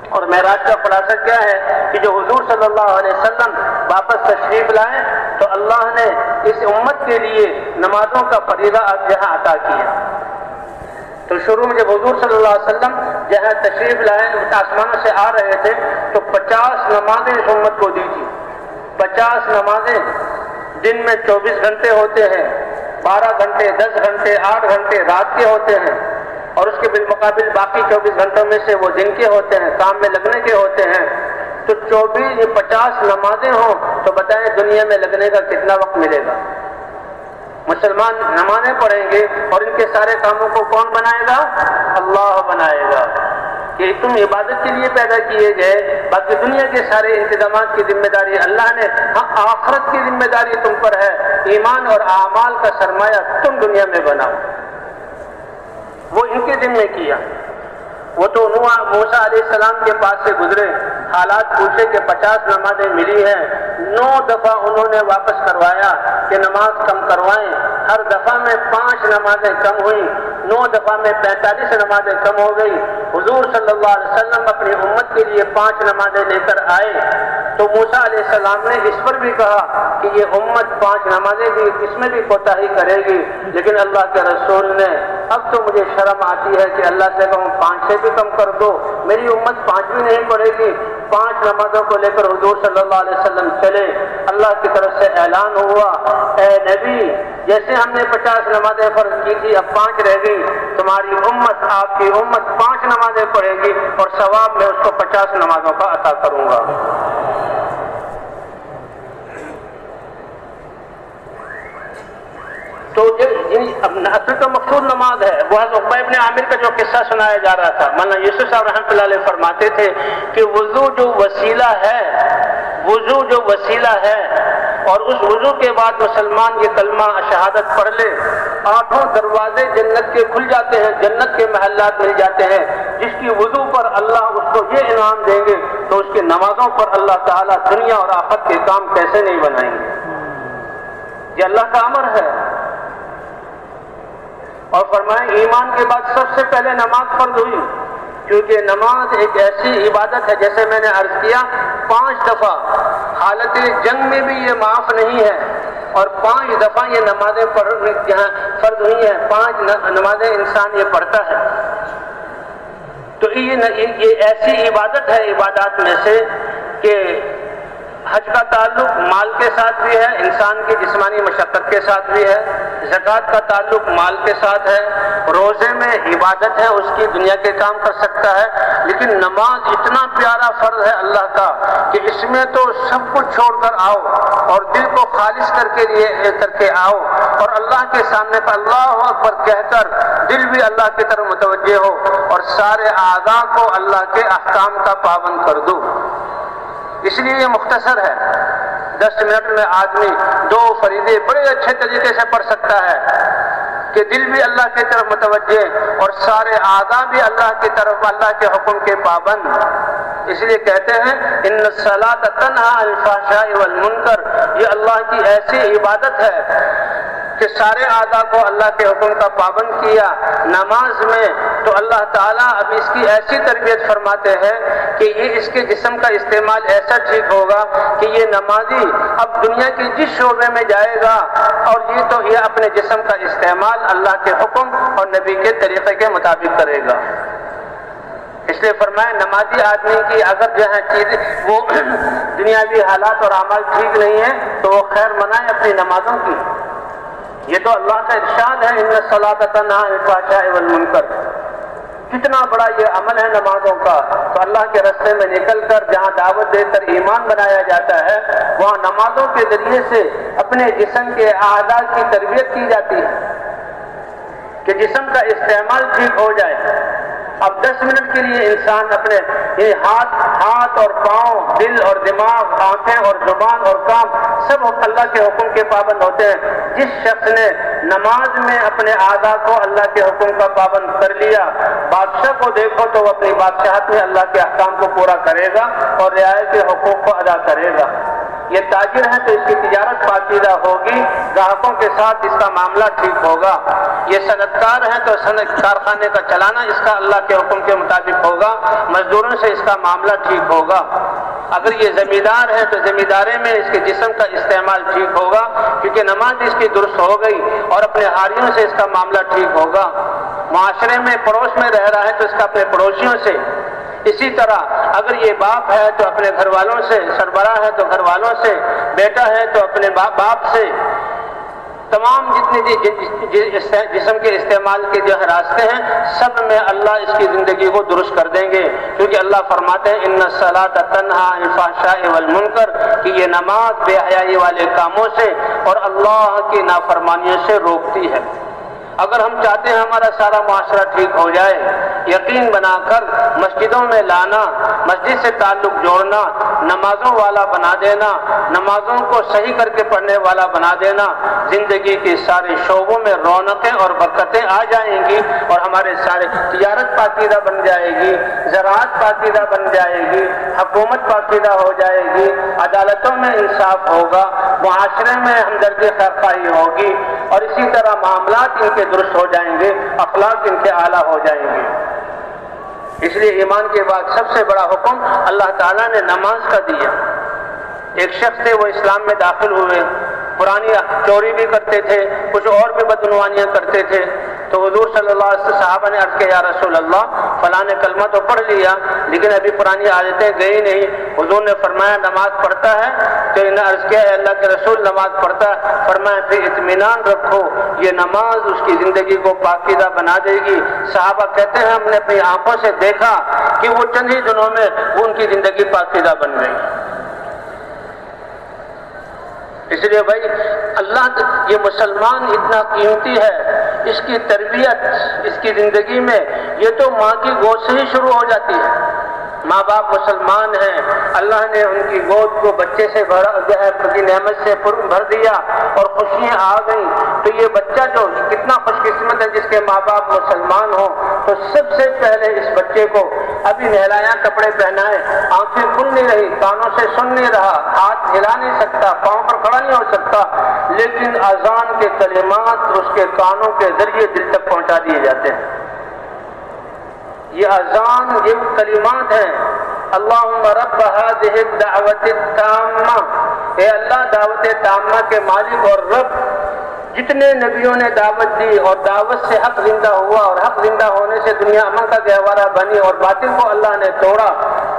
اور معراج کا خلاصہ کیا ہے کہ جو حضور صلی اللہ علیہ وسلم واپس تشریف لائے تو اللہ نے اس امت کے لیے نمازوں کا فریضہ جہاں عطا کیا۔ تو شروع میں جب حضور صلی اللہ علیہ وسلم جہاں تشریف لائے آسمانوں سے آ رہے تھے تو 50 نمازیں اس امت کو دی تھی۔ 50 نمازیں دن میں 24 گھنٹے ہوتے ہیں، 12 گھنٹے، 10 گھنٹے، 8 گھنٹے رات کے ہوتے ہیں، اور اس کے بالمقابل باقی 24 گھنٹوں میں سے وہ دن کے ہوتے ہیں، کام میں لگنے کے ہوتے ہیں۔ تو 50 نمازیں ہوں تو بتائیں دنیا میں لگنے کا کتنا وقت ملے گا؟ مسلمان نمازیں پڑھیں گے اور ان کے سارے کاموں کو کون بنائے گا؟ اللہ بنائے گا کہ تم عبادت کے لیے پیدا کیے گئے، باقی دنیا کے سارے انتظامات کی ذمہ داری اللہ نے، ہاں آخرت کی ذمہ داری تم پر ہے، ایمان اور اعمال کا سرمایہ تم دنیا میں بناؤ۔ وہ ان کے ذمہ کیا۔ وہ تو موسیٰ علیہ السلام کے پاس سے گزرے، حالات پوچھے کہ 50 نمازیں ملی ہیں، 9 دفعہ انہوں نے واپس کروایا کہ نماز کم کروائیں، ہر دفعہ میں 5 نمازیں کم ہوئیں، 9 دفعہ میں 45 نمازیں کم ہو گئی۔ حضور صلی اللہ علیہ وسلم اپنی امت کے لیے 5 نمازیں لے کر آئے تو موسیٰ علیہ السلام نے اس پر بھی کہا کہ یہ امت 5 نمازیں بھی اس میں بھی کوتاہی کرے گی، لیکن اللہ کے رسول نے اب تو مجھے شرم آتی ہے کہ اللہ سے کہوں 5 سے بھی کم کر دو، میری امت 5 بھی نہیں پڑھے گی۔ 5 نمازوں کو لے کر حضور صلی اللہ علیہ وسلم چلے، اللہ کی طرف سے اعلان ہوا، اے نبی جیسے ہم نے 50 نمازیں فرض کی تھی اب 5 رہ گئی، تمہاری امت آپ کی امت 5 نمازیں پڑھے گی اور ثواب میں اس کو 50 نمازوں کا عطا کروں گا۔ تو اصل تو مقصود نماز ہے۔ وہ عقبہ ابن عامر کا جو قصہ سنایا جا رہا تھا، مولانا یوسف صاحب رحمۃ اللہ علیہ فرماتے تھے کہ وضو جو وسیلہ ہے اور اس وضو کے بعد مسلمان یہ کلمہ شہادت پڑھ لے، 8 دروازے جنت کے کھل جاتے ہیں، جنت کے محلات مل جاتے ہیں۔ جس کی وضو پر اللہ اس کو یہ انعام دیں گے تو اس کی نمازوں پر اللہ تعالیٰ دنیا اور آخرت کے کام کیسے نہیں بنائیں گے؟ یہ اللہ کا امر ہے۔ اور فرمائیں ایمان کے بعد سب سے پہلے نماز فرض ہوئی، کیونکہ نماز ایک ایسی عبادت ہے جیسے میں نے عرض کیا 5 دفعہ حالت جنگ میں بھی یہ معاف نہیں ہے، اور 5 دفعہ یہ نمازیں فرض ہوئی ہیں، 5 نمازیں انسان یہ پڑھتا ہے۔ تو یہ ایسی عبادت ہے عبادات میں سے کہ حج کا تعلق مال کے ساتھ بھی ہے، انسان کی جسمانی مشقت کے ساتھ بھی ہے، زکوٰۃ کا تعلق مال کے ساتھ ہے، روزے میں عبادت ہے اس کی دنیا کے کام کر سکتا ہے، لیکن نماز اتنا پیارا فرض ہے اللہ کا کہ اس میں تو سب کچھ چھوڑ کر آؤ اور دل کو خالص کر کے آؤ اور اللہ کے سامنے پر اللہ اکبر کہہ کر دل بھی اللہ کی طرف متوجہ ہو اور سارے اعضاء کو اللہ کے احکام کا پابند کر دو۔ اس لیے یہ مختصر ہے، 10 منٹ میں آدمی 2 فریضے بڑے اچھے طریقے سے پڑھ سکتا ہے کہ دل بھی اللہ کی طرف متوجہ اور سارے اعضاء بھی اللہ کی طرف اللہ کے حکم کے پابند۔ اس لیے کہتے ہیں ان الصلاۃ تنہی عن الفحشاء والمنکر، یہ اللہ کی ایسی عبادت ہے کہ سارے اعضاء کو اللہ کے حکم کا پابند کیا۔ نماز میں تو اللہ تعالیٰ اب اس کی ایسی تربیت فرماتے ہیں کہ یہ اس کے جسم کا استعمال ایسا ٹھیک ہوگا کہ یہ نمازی اب دنیا کی جس شعبے میں جائے گا اور یہ اپنے جسم کا استعمال اللہ کے حکم اور نبی کے طریقے کے مطابق کرے گا۔ اس لیے فرمایا نمازی آدمی کی اگر جو ہے چیز وہ دنیاوی حالات اور اعمال ٹھیک نہیں ہے تو وہ خیر منائے اپنی نمازوں کی۔ یہ تو اللہ کا ارشاد ہے ان الصلاۃ تنہی عن الفحشاء والمنکر، کتنا بڑا یہ عمل ہے نمازوں کا۔ تو اللہ کے راستے میں نکل کر جہاں دعوت دے کر ایمان بنایا جاتا ہے وہاں نمازوں کے ذریعے سے اپنے جسم کے اعضاء کی تربیت کی جاتی ہے کہ جسم کا استعمال ٹھیک ہو جائے۔ اب 10 منٹ کے لیے انسان اپنے یہ ہاتھ اور پاؤں، دل اور دماغ، آنکھیں اور زبان اور کام سب اللہ کے حکم کے پابند ہوتے ہیں۔ جس شخص نے نماز میں اپنے اعضاء کو اللہ کے حکم کا پابند کر لیا، بادشاہ کو دیکھو تو وہ اپنی بادشاہت میں اللہ کے احکام کو پورا کرے گا اور رعایت کے حقوق کو ادا کرے گا۔ یہ تاجر ہے تو اس کی تجارت پاکیزہ ہوگی، گاہکوں کے ساتھ اس کا معاملہ ٹھیک ہوگا۔ یہ صنعت کار ہے تو صنعت کارخانے کا چلانا اس کا اللہ کے حکم کے مطابق ہوگا، مزدوروں سے اس کا معاملہ ٹھیک ہوگا۔ اگر یہ زمیندار ہے تو زمینداری میں اس کے جسم کا استعمال ٹھیک ہوگا کیونکہ نماز اس کی درست ہو گئی اور اپنے حاریوں سے اس کا معاملہ ٹھیک ہوگا۔ معاشرے میں پڑوس میں رہ رہا ہے تو اس کا اپنے پڑوسیوں سے، اسی طرح اگر یہ باپ ہے تو اپنے گھر والوں سے، سربراہ ہے تو گھر والوں سے، بیٹا ہے تو اپنے باپ سے، تمام جتنے جسم کے استعمال کے جو راستے ہیں سب میں اللہ اس کی زندگی کو درست کر دیں گے، کیونکہ اللہ فرماتے ہیں ان الصلاۃ تنہی عن الفحشاء والمنکر، کہ یہ نماز بے حیائی والے کاموں سے اور اللہ کی نافرمانیوں سے روکتی ہے۔ اگر ہم چاہتے ہیں ہمارا سارا معاشرہ ٹھیک ہو جائے، یقین بنا کر مسجدوں میں لانا، مسجد سے تعلق جوڑنا، نمازوں والا بنا دینا، نمازوں کو صحیح کر کے پڑھنے والا بنا دینا، زندگی کے سارے شعبوں میں رونقیں اور برکتیں آ جائیں گی، اور ہمارے سارے تجارت پاکیزہ بن جائے گی، زراعت پاکیزہ بن جائے گی، حکومت پاکیزہ ہو جائے گی، عدالتوں میں انصاف ہوگا، معاشرے میں ہمدردی خیرخواہی ہوگی، اور اسی طرح معاملات ان کے درست ہو جائیں گے، اخلاق ان کے اعلیٰ ہو جائیں گے۔ اس لیے ایمان کے بعد سب سے بڑا حکم اللہ تعالیٰ نے نماز کا دیا۔ ایک شخص تھے، وہ اسلام میں داخل ہوئے، پرانی چوری بھی کرتے تھے، کچھ اور بھی بدعنوانیاں کرتے تھے، تو حضور صلی اللہ علیہ وسلم صحابہ نے عرض کیا یا رسول اللہ فلاں نے کلمہ تو پڑھ لیا لیکن ابھی پرانی عادتیں گئی نہیں۔ حضور نے فرمایا نماز پڑھتا ہے؟ تو انہیں عرض کیا ہے اللہ کے رسول نماز پڑھتا ہے۔ فرمایا پھر اطمینان رکھو، یہ نماز اس کی زندگی کو پاکیزہ بنا دے گی۔ صحابہ کہتے ہیں ہم نے اپنی آنکھوں سے دیکھا کہ وہ چند ہی دنوں میں ان کی زندگی پاکیزہ بن گئی۔ اس لیے بھائی اللہ یہ مسلمان اتنا قیمتی ہے، اس کی تربیت اس کی زندگی میں یہ تو ماں کی گود سے ہی شروع ہو جاتی ہے۔ ماں باپ مسلمان ہیں، اللہ نے ان کی گود کو بچے سے کی نعمت سے بھر دیا اور خوشیاں آ گئیں، تو یہ بچہ جو کتنا خوش قسمت ہے جس کے ماں باپ مسلمان ہوں۔ تو سب سے پہلے اس بچے کو ابھی نہلایا، کپڑے پہنائے، آنکھیں کھل نہیں رہی، کانوں سے سن نہیں رہا، ہاتھ ہلا نہیں سکتا، پاؤں پر کھڑا نہیں ہو سکتا، لیکن اذان کے کلمات اس کے کانوں کے ذریعے دل تک پہنچا دیے جاتے ہیں۔ یہ اذان یہ کلمات ہیں، اللہم رب هذه الدعوت التامہ، اے اللہ دعوت تامہ کے مالک اور رب، جتنے نبیوں نے دعوت دی اور دعوت سے حق زندہ ہوا اور حق زندہ ہونے سے دنیا امن کا گہوارہ بنی اور باطل کو اللہ نے توڑا،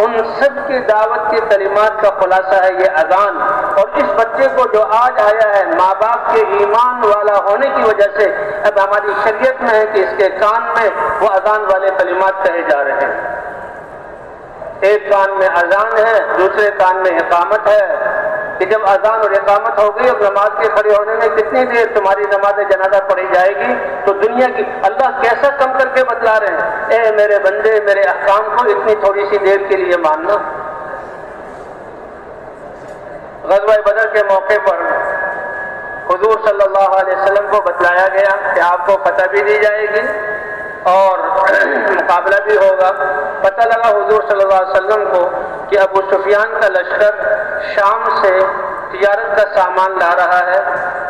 ان سب کی دعوت کے کلمات کا خلاصہ ہے یہ اذان۔ اور اس بچے کو جو آج آیا ہے ماں باپ کے ایمان والا ہونے کی وجہ سے اب ہماری شریعت میں ہے کہ اس کے کان میں وہ اذان والے کلمات کہے جا رہے ہیں۔ ایک کان میں اذان ہے، دوسرے کان میں اقامت ہے، کہ جب اذان اور اقامت ہو گئی اب نماز کے کھڑے ہونے میں کتنی دیر تمہاری نماز جنازہ پڑھی جائے گی، تو دنیا کی اللہ کیسا کم کر کے بتلا رہے ہیں، اے میرے بندے میرے احکام کو اتنی تھوڑی سی دیر کے لیے ماننا۔ غزوہ بدر کے موقع پر حضور صلی اللہ علیہ وسلم کو بتلایا گیا کہ آپ کو فتح بھی دی جائے گی اور مقابلہ بھی ہوگا۔ پتہ لگا حضور صلی اللہ علیہ وسلم کو کہ ابو سفیان کا لشکر شام سے تجارت کا سامان لا رہا ہے،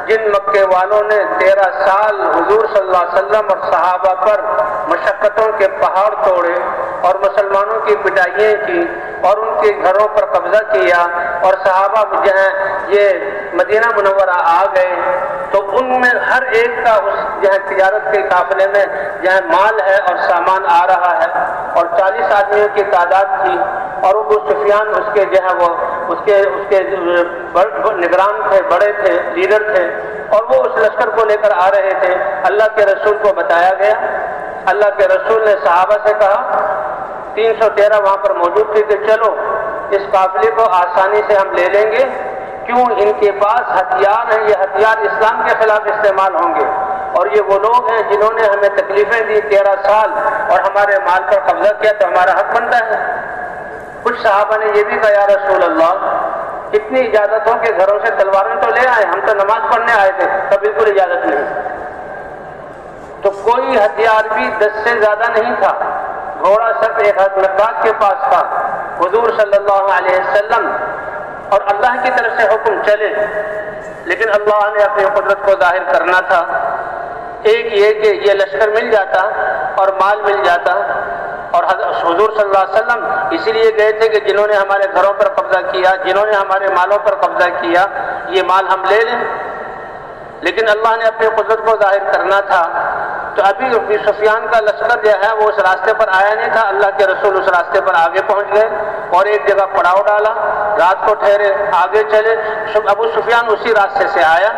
جن مکے والوں نے 13 سال حضور صلی اللہ علیہ وسلم اور صحابہ پر مشقتوں کے پہاڑ توڑے اور مسلمانوں کی پٹائیاں کی اور ان کے گھروں پر قبضہ کیا، اور صحابہ جہاں یہ مدینہ منورہ آ گئے تو ان میں ہر ایک کا اس جہاں تجارت کے قافلے میں جہاں مال ہے اور سامان آ رہا ہے، اور 40 آدمیوں کی تعداد تھی، اور ابو سفیان اس کے جو ہے وہ اس کے نگران تھے، بڑے تھے، لیڈر تھے، اور وہ اس لشکر کو لے کر آ رہے تھے۔ اللہ کے رسول کو بتایا گیا، اللہ کے رسول نے صحابہ سے کہا 313 وہاں پر موجود تھے کہ چلو اس قافلے کو آسانی سے ہم لے لیں گے، کیوں ان کے پاس ہتھیار ہیں، یہ ہتھیار اسلام کے خلاف استعمال ہوں گے، اور یہ وہ لوگ ہیں جنہوں نے ہمیں تکلیفیں دی 13 سال اور ہمارے مال پر قبضہ کیا، تو ہمارا حق بنتا ہے۔ کچھ صحابہ نے یہ بھی کہا یا رسول اللہ اتنی اجازت ہو کہ گھروں سے تلواریں تو لے آئے، ہم تو نماز پڑھنے آئے تھے، تو بالکل اجازت نہیں۔ تو کوئی ہتھیار بھی 10 سے زیادہ نہیں تھا، گھوڑا صرف ایک مقداد کے پاس تھا۔ حضور صلی اللہ علیہ وسلم اور اللہ کی طرف سے حکم چلے، لیکن اللہ نے اپنی قدرت کو ظاہر کرنا تھا۔ ایک یہ کہ یہ لشکر مل جاتا اور مال مل جاتا، اور حضور صلی اللہ علیہ وسلم اسی لیے گئے تھے کہ جنہوں نے ہمارے گھروں پر قبضہ کیا، جنہوں نے ہمارے مالوں پر قبضہ کیا، یہ مال ہم لے لیں، لیکن اللہ نے اپنی قدرت کو ظاہر کرنا تھا۔ تو ابھی ابو سفیان کا لشکر جو ہے وہ اس راستے پر آیا نہیں تھا، اللہ کے رسول اس راستے پر آگے پہنچ گئے اور ایک جگہ پڑاؤ ڈالا، رات کو ٹھہرے، آگے چلے۔ ابو سفیان اسی راستے سے آیا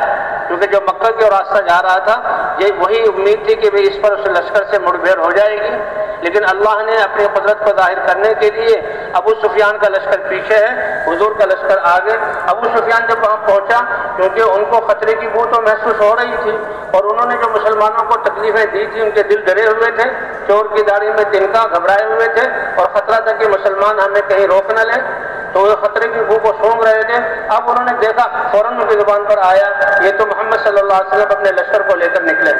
کیونکہ جو مکہ کی اور راستہ جا رہا تھا، یہ وہی امید تھی کہ اس پر اس لشکر سے مڑ بھیڑ ہو جائے گی، لیکن اللہ نے اپنی قدرت کو ظاہر کرنے کے لیے ابو سفیان کا لشکر پیچھے ہے، حضور کا لشکر آگے۔ ابو سفیان جب وہاں پہنچا، کیونکہ ان کو خطرے کی بو تو محسوس ہو رہی تھی اور انہوں نے جو مسلمانوں کو تکلیفیں دی تھی، ان کے دل ڈرے ہوئے تھے، چور کی داڑھی میں تنکا، گھبرائے ہوئے تھے اور خطرہ تھا کہ مسلمان ہمیں کہیں روک نہ لیں، تو وہ خطرے کی بو کو سونگ رہے تھے۔ اب انہوں نے دیکھا، فوراً ان کی زبان پر آیا، یہ تو محمد صلی اللہ علیہ وسلم اپنے لشکر کو لے کر نکلے۔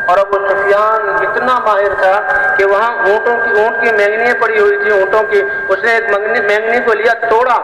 اور ابو سفیان اتنا ماہر تھا کہ وہاں اونٹ کی مینگنیاں پڑی ہوئی تھی، اونٹوں کی، اس نے ایک مینگنی کو لیا، توڑا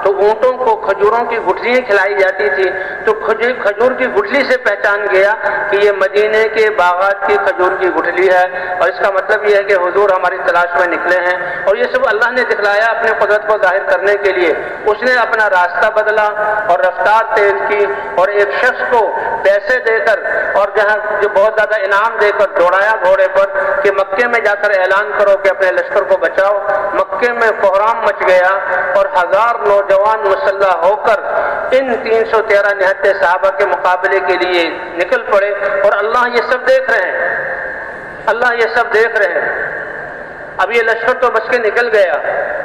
تو اونٹوں کو کھجوروں کی گٹھلیاں کھلائی جاتی تھی، تو کھجور کی گٹھلی سے پہچان گیا کہ یہ مدینے کے باغات کی کھجور کی گٹھلی ہے، اور اس کا مطلب یہ ہے کہ حضور ہماری تلاش میں نکلے ہیں۔ اور یہ سب اللہ نے دکھلایا اپنی قدرت کو ظاہر کرنے کے لیے۔ اس نے اپنا راستہ بدلا اور رفتار تیز کی اور ایک شخص کو پیسے دے کر اور جو بہت زیادہ انعام دے کر دوڑایا گھوڑے پر کہ مکے میں جا کر اعلان کرو کہ اپنے لشکر کو بچاؤ۔ مکے میں کوہرام مچ گیا اور 1000 نوجوان مسلح ہو کر ان 313 نہتے صحابہ کے مقابلے کے لیے نکل پڑے، اور اللہ یہ سب دیکھ رہے ہیں، اللہ یہ سب دیکھ رہے ہیں۔ اب یہ لشکر تو بچ کے نکل گیا،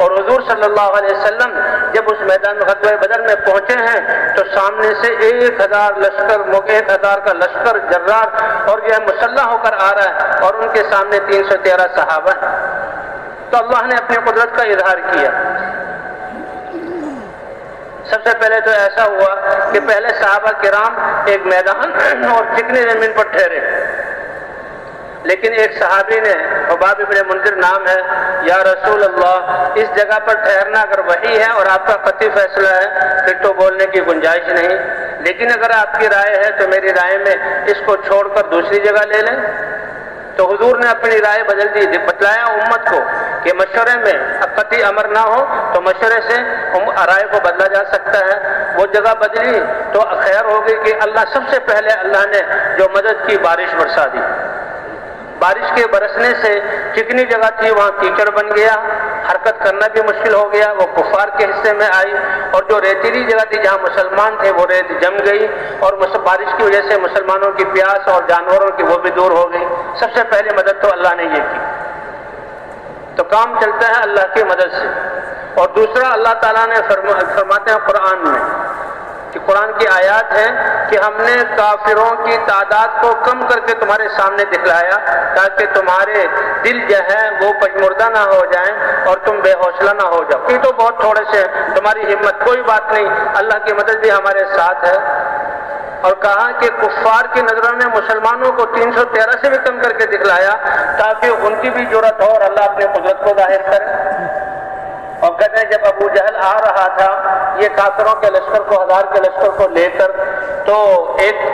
اور حضور صلی اللہ علیہ وسلم جب اس میدان غزوہ بدر میں پہنچے ہیں تو سامنے سے 1000 کا لشکر جرار اور جو ہے مسلح ہو کر آ رہا ہے، اور ان کے سامنے 313 صحابہ ہیں۔ تو اللہ نے اپنی قدرت کا اظہار کیا۔ سب سے پہلے تو ایسا ہوا کہ پہلے صحابہ کرام ایک میدان اور چکنی زمین پر ٹھہرے، لیکن ایک صحابی نے، حباب ابن منذر نام ہے، یا رسول اللہ اس جگہ پر ٹھہرنا اگر وحی ہے اور آپ کا قطعی فیصلہ ہے پھر تو بولنے کی گنجائش نہیں، لیکن اگر آپ کی رائے ہے تو میری رائے میں اس کو چھوڑ کر دوسری جگہ لے لیں۔ تو حضور نے اپنی رائے بدل دی، بتلایا امت کو کہ مشورے میں قطعی امر نہ ہو تو مشورے سے رائے کو بدلا جا سکتا ہے۔ وہ جگہ بدلی تو خیر ہو گئی کہ اللہ سب سے پہلے اللہ نے جو مدد کی، بارش برسا دی۔ بارش کے برسنے سے چکنی جگہ تھی وہاں کیچڑ بن گیا، حرکت کرنا بھی مشکل ہو گیا، وہ کفار کے حصے میں آئی، اور جو ریتیلی جگہ تھی جہاں مسلمان تھے وہ ریت جم گئی، اور بارش کی وجہ سے مسلمانوں کی پیاس اور جانوروں کی وہ بھی دور ہو گئی۔ سب سے پہلے مدد تو اللہ نے یہ کی، تو کام چلتا ہے اللہ کی مدد سے۔ اور دوسرا اللہ تعالیٰ نے فرماتے ہیں قرآن میں کہ قرآن کی آیات ہے کہ ہم نے کافروں کی تعداد کو کم کر کے تمہارے سامنے دکھلایا تاکہ تمہارے دل جو ہے وہ پژمردہ نہ ہو جائیں اور تم بے حوصلہ نہ ہو جاؤ۔ یہ تو بہت تھوڑے سے تمہاری ہمت، کوئی بات نہیں، اللہ کی مدد بھی ہمارے ساتھ ہے۔ اور کہا کہ کفار کی نظروں نے مسلمانوں کو 313 سے بھی کم کر کے دکھلایا تاکہ ان کی بھی جرأت ہو اور اللہ اپنی قدرت کو ظاہر کرے۔ اور کہتے ہیں جب ابو جہل آ رہا تھا یہ کافروں کے لشکر کو، 1000 کے لشکر کو لے کر، تو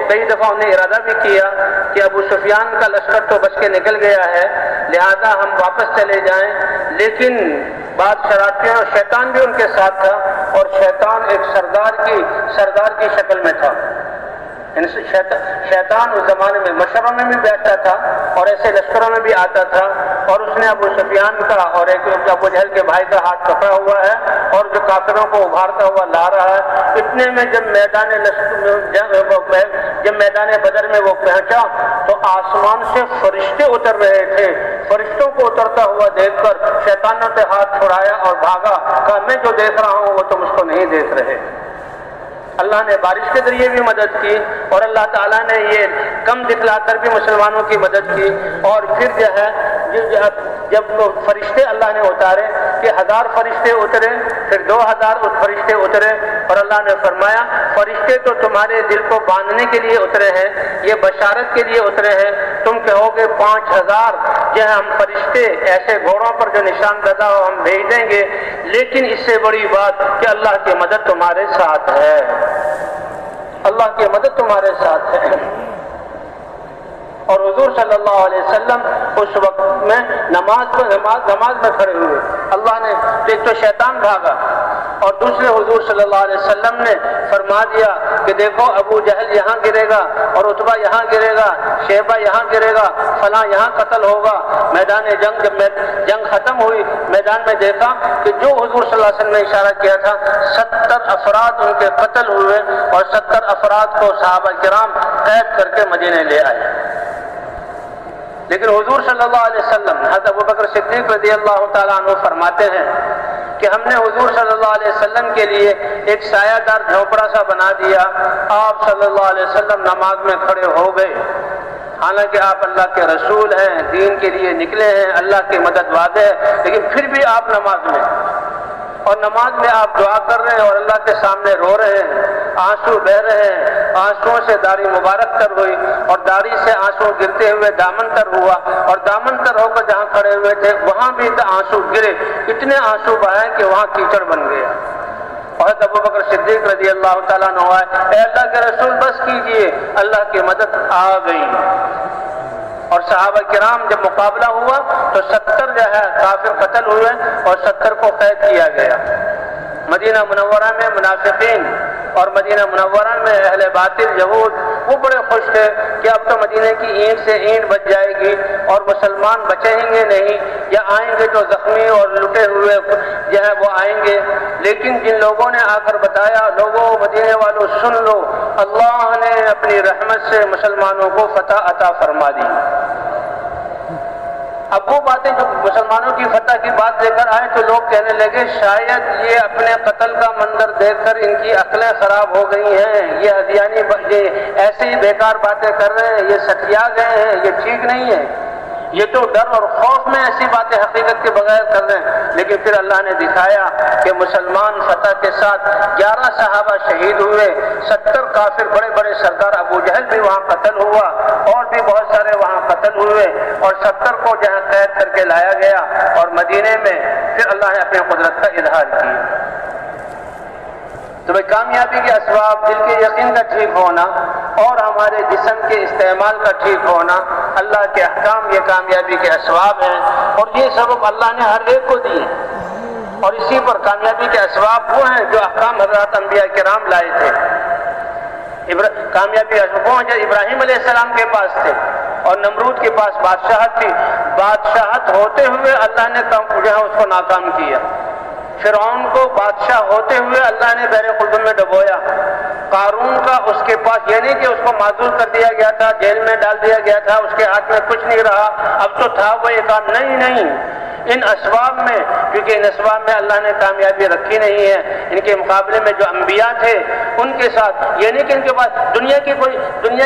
کئی دفعہ انہیں ارادہ بھی کیا کہ ابو سفیان کا لشکر تو بچ کے نکل گیا ہے لہذا ہم واپس چلے جائیں، لیکن بعض شرارتیوں، شیطان بھی ان کے ساتھ تھا، اور شیطان ایک سردار کی شکل میں تھا۔ شیطان اس زمانے میں مشوروں میں بھی بیٹھتا تھا اور ایسے لشکروں میں بھی آتا تھا، اور اس نے ابو سفیان کا اور ایک ابو جہل کے بھائی کا ہاتھ پکڑا ہوا ہے اور جو کافروں کو ابھارتا ہوا لا رہا ہے۔ اتنے میں جب میدان بدر میں وہ پہنچا تو آسمان سے فرشتے اتر رہے تھے۔ فرشتوں کو اترتا ہوا دیکھ کر شیطانوں سے ہاتھ چھڑایا اور بھاگا، کہا میں جو دیکھ رہا ہوں وہ تم اس کو نہیں دیکھ رہے۔ اللہ نے بارش کے ذریعے بھی مدد کی، اور اللہ تعالیٰ نے یہ کم دکھلا کر بھی مسلمانوں کی مدد کی۔ اور پھر جو ہے جب فرشتے اللہ نے اتارے کہ 1000 فرشتے اترے، پھر 2000 فرشتے اترے، اور اللہ نے فرمایا فرشتے تو تمہارے دل کو باندھنے کے لیے اترے ہیں، یہ بشارت کے لیے اترے ہیں۔ تم کہو گے 5000 جو ہے ہم فرشتے ایسے گھوڑوں پر جو نشان زدہ ہو ہم بھیج دیں گے، لیکن اس سے بڑی بات کہ اللہ کی مدد تمہارے ساتھ ہے، اللہ کی مدد تمہارے ساتھ ہے۔ اور حضور صلی اللہ علیہ وسلم اس وقت میں نماز میں کھڑے ہوئے، اللہ نے ایک تو شیطان بھاگا اور دوسرے حضور صلی اللہ علیہ وسلم نے فرما دیا کہ دیکھو ابو جہل یہاں گرے گا اور عتبہ یہاں گرے گا، شیبہ یہاں گرے گا، فلاں یہاں قتل ہوگا۔ میدان جنگ جب جنگ ختم ہوئی، میدان میں دیکھا کہ جو حضور صلی اللہ علیہ وسلم نے اشارہ کیا تھا 70 افراد ان کے قتل ہوئے اور 70 افراد کو صحابہ کرام قید کر کے مدینے لے آئے۔ لیکن حضور صلی اللہ علیہ وسلم حضرت ابوبکر صدیق رضی اللہ تعالیٰ عنہ فرماتے ہیں کہ ہم نے حضور صلی اللہ علیہ وسلم کے لیے ایک سایہ دار جھونپڑا سا بنا دیا۔ آپ صلی اللہ علیہ وسلم نماز میں کھڑے ہو گئے، حالانکہ آپ اللہ کے رسول ہیں، دین کے لیے نکلے ہیں، اللہ کی مدد وعدہ ہے، لیکن پھر بھی آپ نماز میں، اور نماز میں آپ دعا کر رہے ہیں اور اللہ کے سامنے رو رہے ہیں، آنسو بہہ رہے ہیں، آنسوؤں سے داڑھی مبارک تر ہوئی اور داڑھی سے آنسو گرتے ہوئے دامن تر ہوا، اور دامن تر ہو کر جہاں کھڑے ہوئے تھے وہاں بھی آنسو گرے، اتنے آنسو بہائے کہ وہاں کیچڑ بن گیا۔ اور ابوبکر صدیق رضی اللہ تعالیٰ عنہ اے اللہ کے رسول بس کیجئے، اللہ کی مدد آ گئی۔ اور صحابہ کرام جب مقابلہ ہوا تو 70 جو ہے کافر قتل ہوئے اور 70 کو قید کیا گیا۔ مدینہ منورہ میں منافقین اور مدینہ منورہ میں اہل باطل یہود وہ بڑے خوش تھے کہ اب تو مدینہ کی اینٹ سے اینٹ بچ جائے گی اور مسلمان بچیں گے نہیں، یا آئیں گے تو زخمی اور لٹے ہوئے جو ہے وہ آئیں گے۔ لیکن جن لوگوں نے آ کر بتایا لوگوں مدینے والوں سن لو، اللہ نے اپنی رحمت سے مسلمانوں کو فتح عطا فرما دی۔ اب وہ باتیں جو مسلمانوں کی فتح کی بات لے کر آئے تو لوگ کہنے لگے شاید یہ اپنے قتل کا منظر دیکھ کر ان کی عقلیں خراب ہو گئی ہیں، یہ ہدیانی ایسے ہی بیکار باتیں کر رہے ہیں، یہ سٹیا گئے ہیں، یہ ٹھیک نہیں ہے، یہ تو ڈر اور خوف میں ایسی باتیں حقیقت کے بغیر کر رہے ہیں۔ لیکن پھر اللہ نے دکھایا کہ مسلمان فتح کے ساتھ 11 صحابہ شہید ہوئے، 70 کافر بڑے بڑے سردار ابو جہل بھی وہاں قتل ہوا اور بھی بہت سارے وہاں قتل ہوئے، اور 70 کو جہاں قید کر کے لایا گیا، اور مدینے میں پھر اللہ نے اپنی قدرت کا اظہار کیا۔ تو کامیابی کے اسباب دل کے یقین کا ٹھیک ہونا اور ہمارے جسم کے استعمال کا ٹھیک ہونا، اللہ کے احکام یہ کامیابی کے اسباب ہیں، اور یہ سبب اللہ نے ہر ایک کو دیے، اور اسی پر کامیابی کے اسباب وہ ہیں جو احکام حضرات انبیاء کرام لائے تھے۔ کامیابی وہ جو ابراہیم علیہ السلام کے پاس تھے اور نمرود کے پاس بادشاہت تھی، بادشاہت ہوتے ہوئے اللہ نے جو ہے اس کو ناکام کیا۔ فرعون کو بادشاہ ہوتے ہوئے اللہ نے بحر قلزم میں ڈبویا۔ قارون کا اس کے پاس یہ نہیں کہ اس کو معزول کر دیا گیا تھا، جیل میں ڈال دیا گیا تھا، اس کے ہاتھ میں کچھ نہیں رہا، اب تو تھا وہ ایک کام، نہیں، ان اسباب میں، کیونکہ ان اسباب میں اللہ نے کامیابی رکھی نہیں ہے، ان کے مقابلے میں جو انبیاء تھے ان کے ساتھ یہ نہیں کہ ان کے پاس دنیا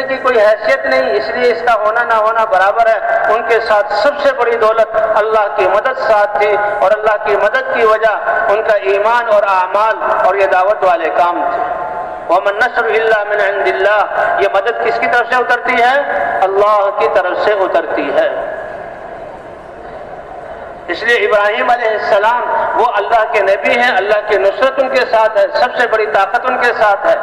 کی کوئی حیثیت نہیں، اس لیے اس کا ہونا نہ ہونا برابر ہے، ان کے ساتھ سب سے بڑی دولت اللہ کی مدد ساتھ تھی، اور اللہ کی مدد کی وجہ ان کا ایمان اور اعمال اور یہ دعوت والے کام تھے۔ وَمَن نَّصْرُ إِلَّا مِنْ عِندِ اللَّهِ، یہ مدد کس کی طرف سے اترتی ہے؟ اللہ کی طرف سے اترتی ہے۔ اس لیے ابراہیم علیہ السلام وہ اللہ کے نبی ہیں، اللہ کی نصرت ان کے ساتھ ہے، سب سے بڑی طاقت ان کے ساتھ ہے،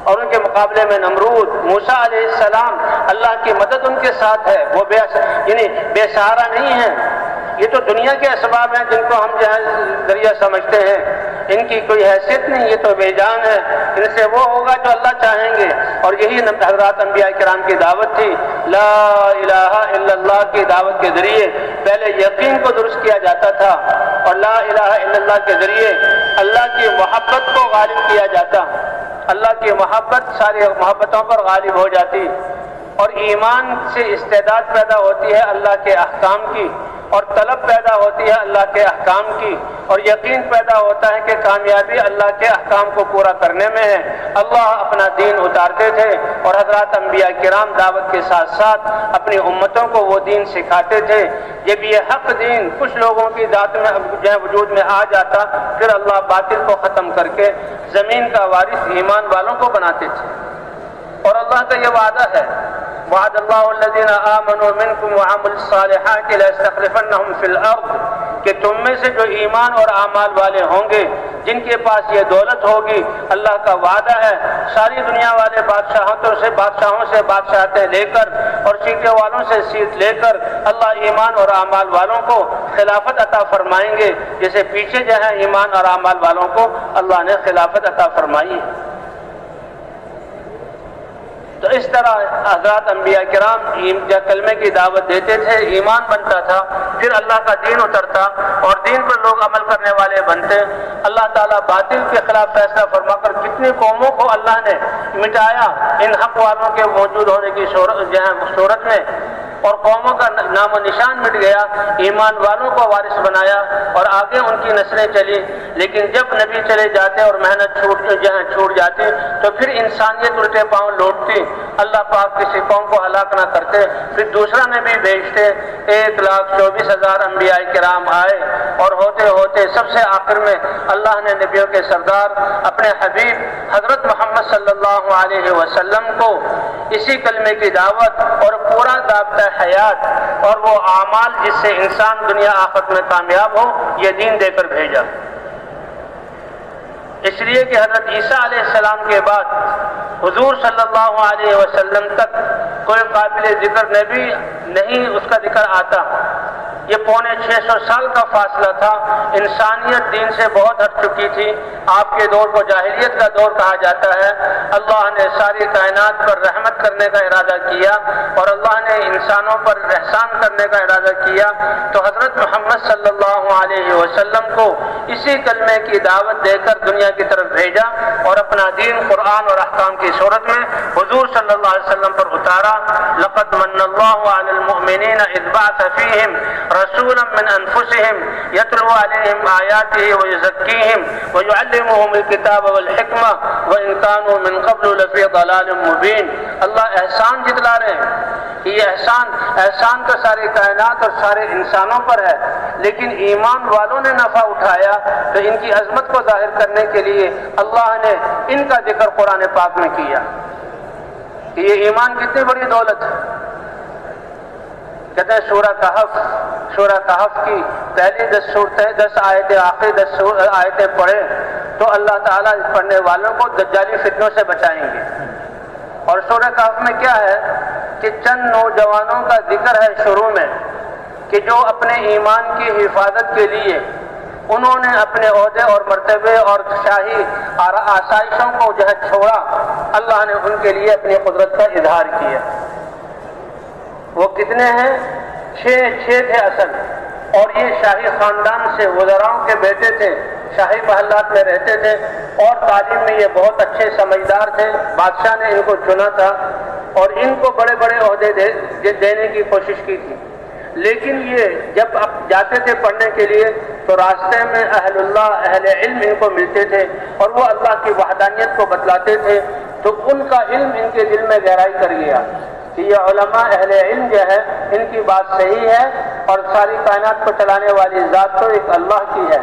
اور ان کے مقابلے میں نمرود، موسیٰ علیہ السلام اللہ کی مدد ان کے ساتھ ہے، وہ بے سہارا نہیں ہیں۔ یہ تو دنیا کے اسباب ہیں جن کو ہم جو ہے ذریعہ سمجھتے ہیں، ان کی کوئی حیثیت نہیں، یہ تو بے جان ہے، ان سے وہ ہوگا جو اللہ چاہیں گے، اور یہی حضرات انبیاء کرام کی دعوت تھی۔ لا الہ الا اللہ کی دعوت کے ذریعے پہلے یقین کو درست کیا جاتا تھا، اور لا الہ الا اللہ کے ذریعے اللہ کی محبت کو غالب کیا جاتا، اللہ کی محبت ساری محبتوں پر غالب ہو جاتی، اور ایمان سے استعداد پیدا ہوتی ہے اللہ کے احکام کی، اور طلب پیدا ہوتی ہے اللہ کے احکام کی، اور یقین پیدا ہوتا ہے کہ کامیابی اللہ کے احکام کو پورا کرنے میں ہے۔ اللہ اپنا دین اتارتے تھے، اور حضرات انبیاء کرام دعوت کے ساتھ ساتھ اپنی امتوں کو وہ دین سکھاتے تھے۔ جب یہ حق دین کچھ لوگوں کی ذات میں وجود میں آ جاتا، پھر اللہ باطل کو ختم کر کے زمین کا وارث ایمان والوں کو بناتے تھے، اور اور اللہ کا یہ وعدہ ہے، وعد اللہ الذین آمنوا منکم وعملوا الصالحات لیستخلفنہم فی الارض، کہ تم میں سے جو ایمان اور اعمال والے ہوں گے، جن کے پاس یہ دولت ہوگی، اللہ کا وعدہ ہے ساری دنیا والے بادشاہوں سے بادشاہتیں لے کر اور سیٹیں والوں سے سیٹ لے کر اللہ ایمان اور اعمال والوں کو خلافت عطا فرمائیں گے، جیسے پیچھے جو ہے ایمان اور اعمال والوں کو اللہ نے خلافت عطا فرمائی۔ تو اس طرح حضرات انبیاء کرام جب کلمے کی دعوت دیتے تھے، ایمان بنتا تھا، پھر اللہ کا دین اترتا اور دین پر لوگ عمل کرنے والے بنتے۔ اللہ تعالیٰ باطل کے خلاف فیصلہ فرما کر کتنی قوموں کو اللہ نے مٹایا ان حق والوں کے موجود ہونے کی صورت میں، اور قوموں کا نام و نشان مٹ گیا، ایمان والوں کو وارث بنایا اور آگے ان کی نسلیں چلی۔ لیکن جب نبی چلے جاتے اور محنت چھوٹ جاتی تو پھر انسانیت الٹے پاؤں لوٹتی، اللہ پاک کسی قوم کو ہلاک نہ کرتے، پھر دوسرا نبی بھیجتے۔ 1,24,000 انبیاء کرام آئے اور ہوتے ہوتے سب سے آخر میں اللہ نے نبیوں کے سردار اپنے حبیب حضرت محمد صلی اللہ علیہ وسلم کو اسی کلمے کی دعوت اور پورا ضابطہ حیات اور وہ اعمال جس سے انسان دنیا آخرت میں کامیاب ہو، یہ دین دے کر بھیجا۔ اس لیے کہ حضرت عیسیٰ علیہ السلام کے بعد حضور صلی اللہ علیہ وسلم تک کوئی قابل ذکر نبی نہیں اس کا ذکر آتا۔ یہ 650 سال کا فاصلہ تھا، انسانیت دین سے بہت ہٹ چکی تھی۔ آپ کے دور کو جاہلیت کا دور کہا جاتا ہے۔ اللہ نے ساری کائنات پر رحمت کرنے کا ارادہ کیا اور اللہ نے انسانوں پر احسان کرنے کا ارادہ کیا، تو حضرت محمد صلی اللہ علیہ وسلم کو اسی کلمے کی دعوت دے کر دنیا کی طرف بھیجا اور اپنا دین قرآن اور احکام کی صورت میں حضور صلی اللہ علیہ وسلم پر اتارا۔ لقد من اللہ علی المؤمنین اذ بعث فیہم رسولا من انفسهم يتلو عليهم آیاته ويزکیہم ويعلمهم الکتاب والحکمہ وإن كانوا من قبل لفی ضلال مبین۔ اللہ احسان جتلا رہے ہیں، یہ احسان تو ساری کائنات اور سارے انسانوں پر ہے، لیکن ایمان والوں نے نفع اٹھایا تو ان کی عظمت کو ظاہر کرنے کے لیے اللہ نے ان کا ذکر قرآن پاک میں کیا کہ یہ ایمان کتنی بڑی دولت ہے۔ کہتے ہیں سورہ کہف کی پہلی 10 آیتیں، آخری 10 آیتیں پڑھے تو اللہ تعالیٰ پڑھنے والوں کو دجالی فتنوں سے بچائیں گے۔ اور سورہ کہف میں کیا ہے کہ چند نوجوانوں کا ذکر ہے شروع میں، کہ جو اپنے ایمان کی حفاظت کے لیے انہوں نے اپنے عہدے اور مرتبے اور شاہی آسائشوں کو جو ہے چھوڑا، اللہ نے ان کے لیے اپنی قدرت کا اظہار کیا۔ وہ کتنے ہیں؟ 6 تھے اصل، اور یہ شاہی خاندان سے وزراؤں کے بیٹے تھے، شاہی محلات میں رہتے تھے اور تعلیم میں یہ بہت اچھے سمجھدار تھے۔ بادشاہ نے ان کو چنا تھا اور ان کو بڑے بڑے عہدے دینے کی کوشش کی تھی، لیکن یہ جب اب جاتے تھے پڑھنے کے لیے تو راستے میں اہل اللہ، اہل علم ان کو ملتے تھے اور وہ اللہ کی وحدانیت کو بتلاتے تھے، تو ان کا علم ان کے دل میں گہرائی کر گیا کہ یہ علماء اہل علم جو ہے ان کی بات صحیح ہے اور ساری کائنات کو چلانے والی ذات تو ایک اللہ کی ہے،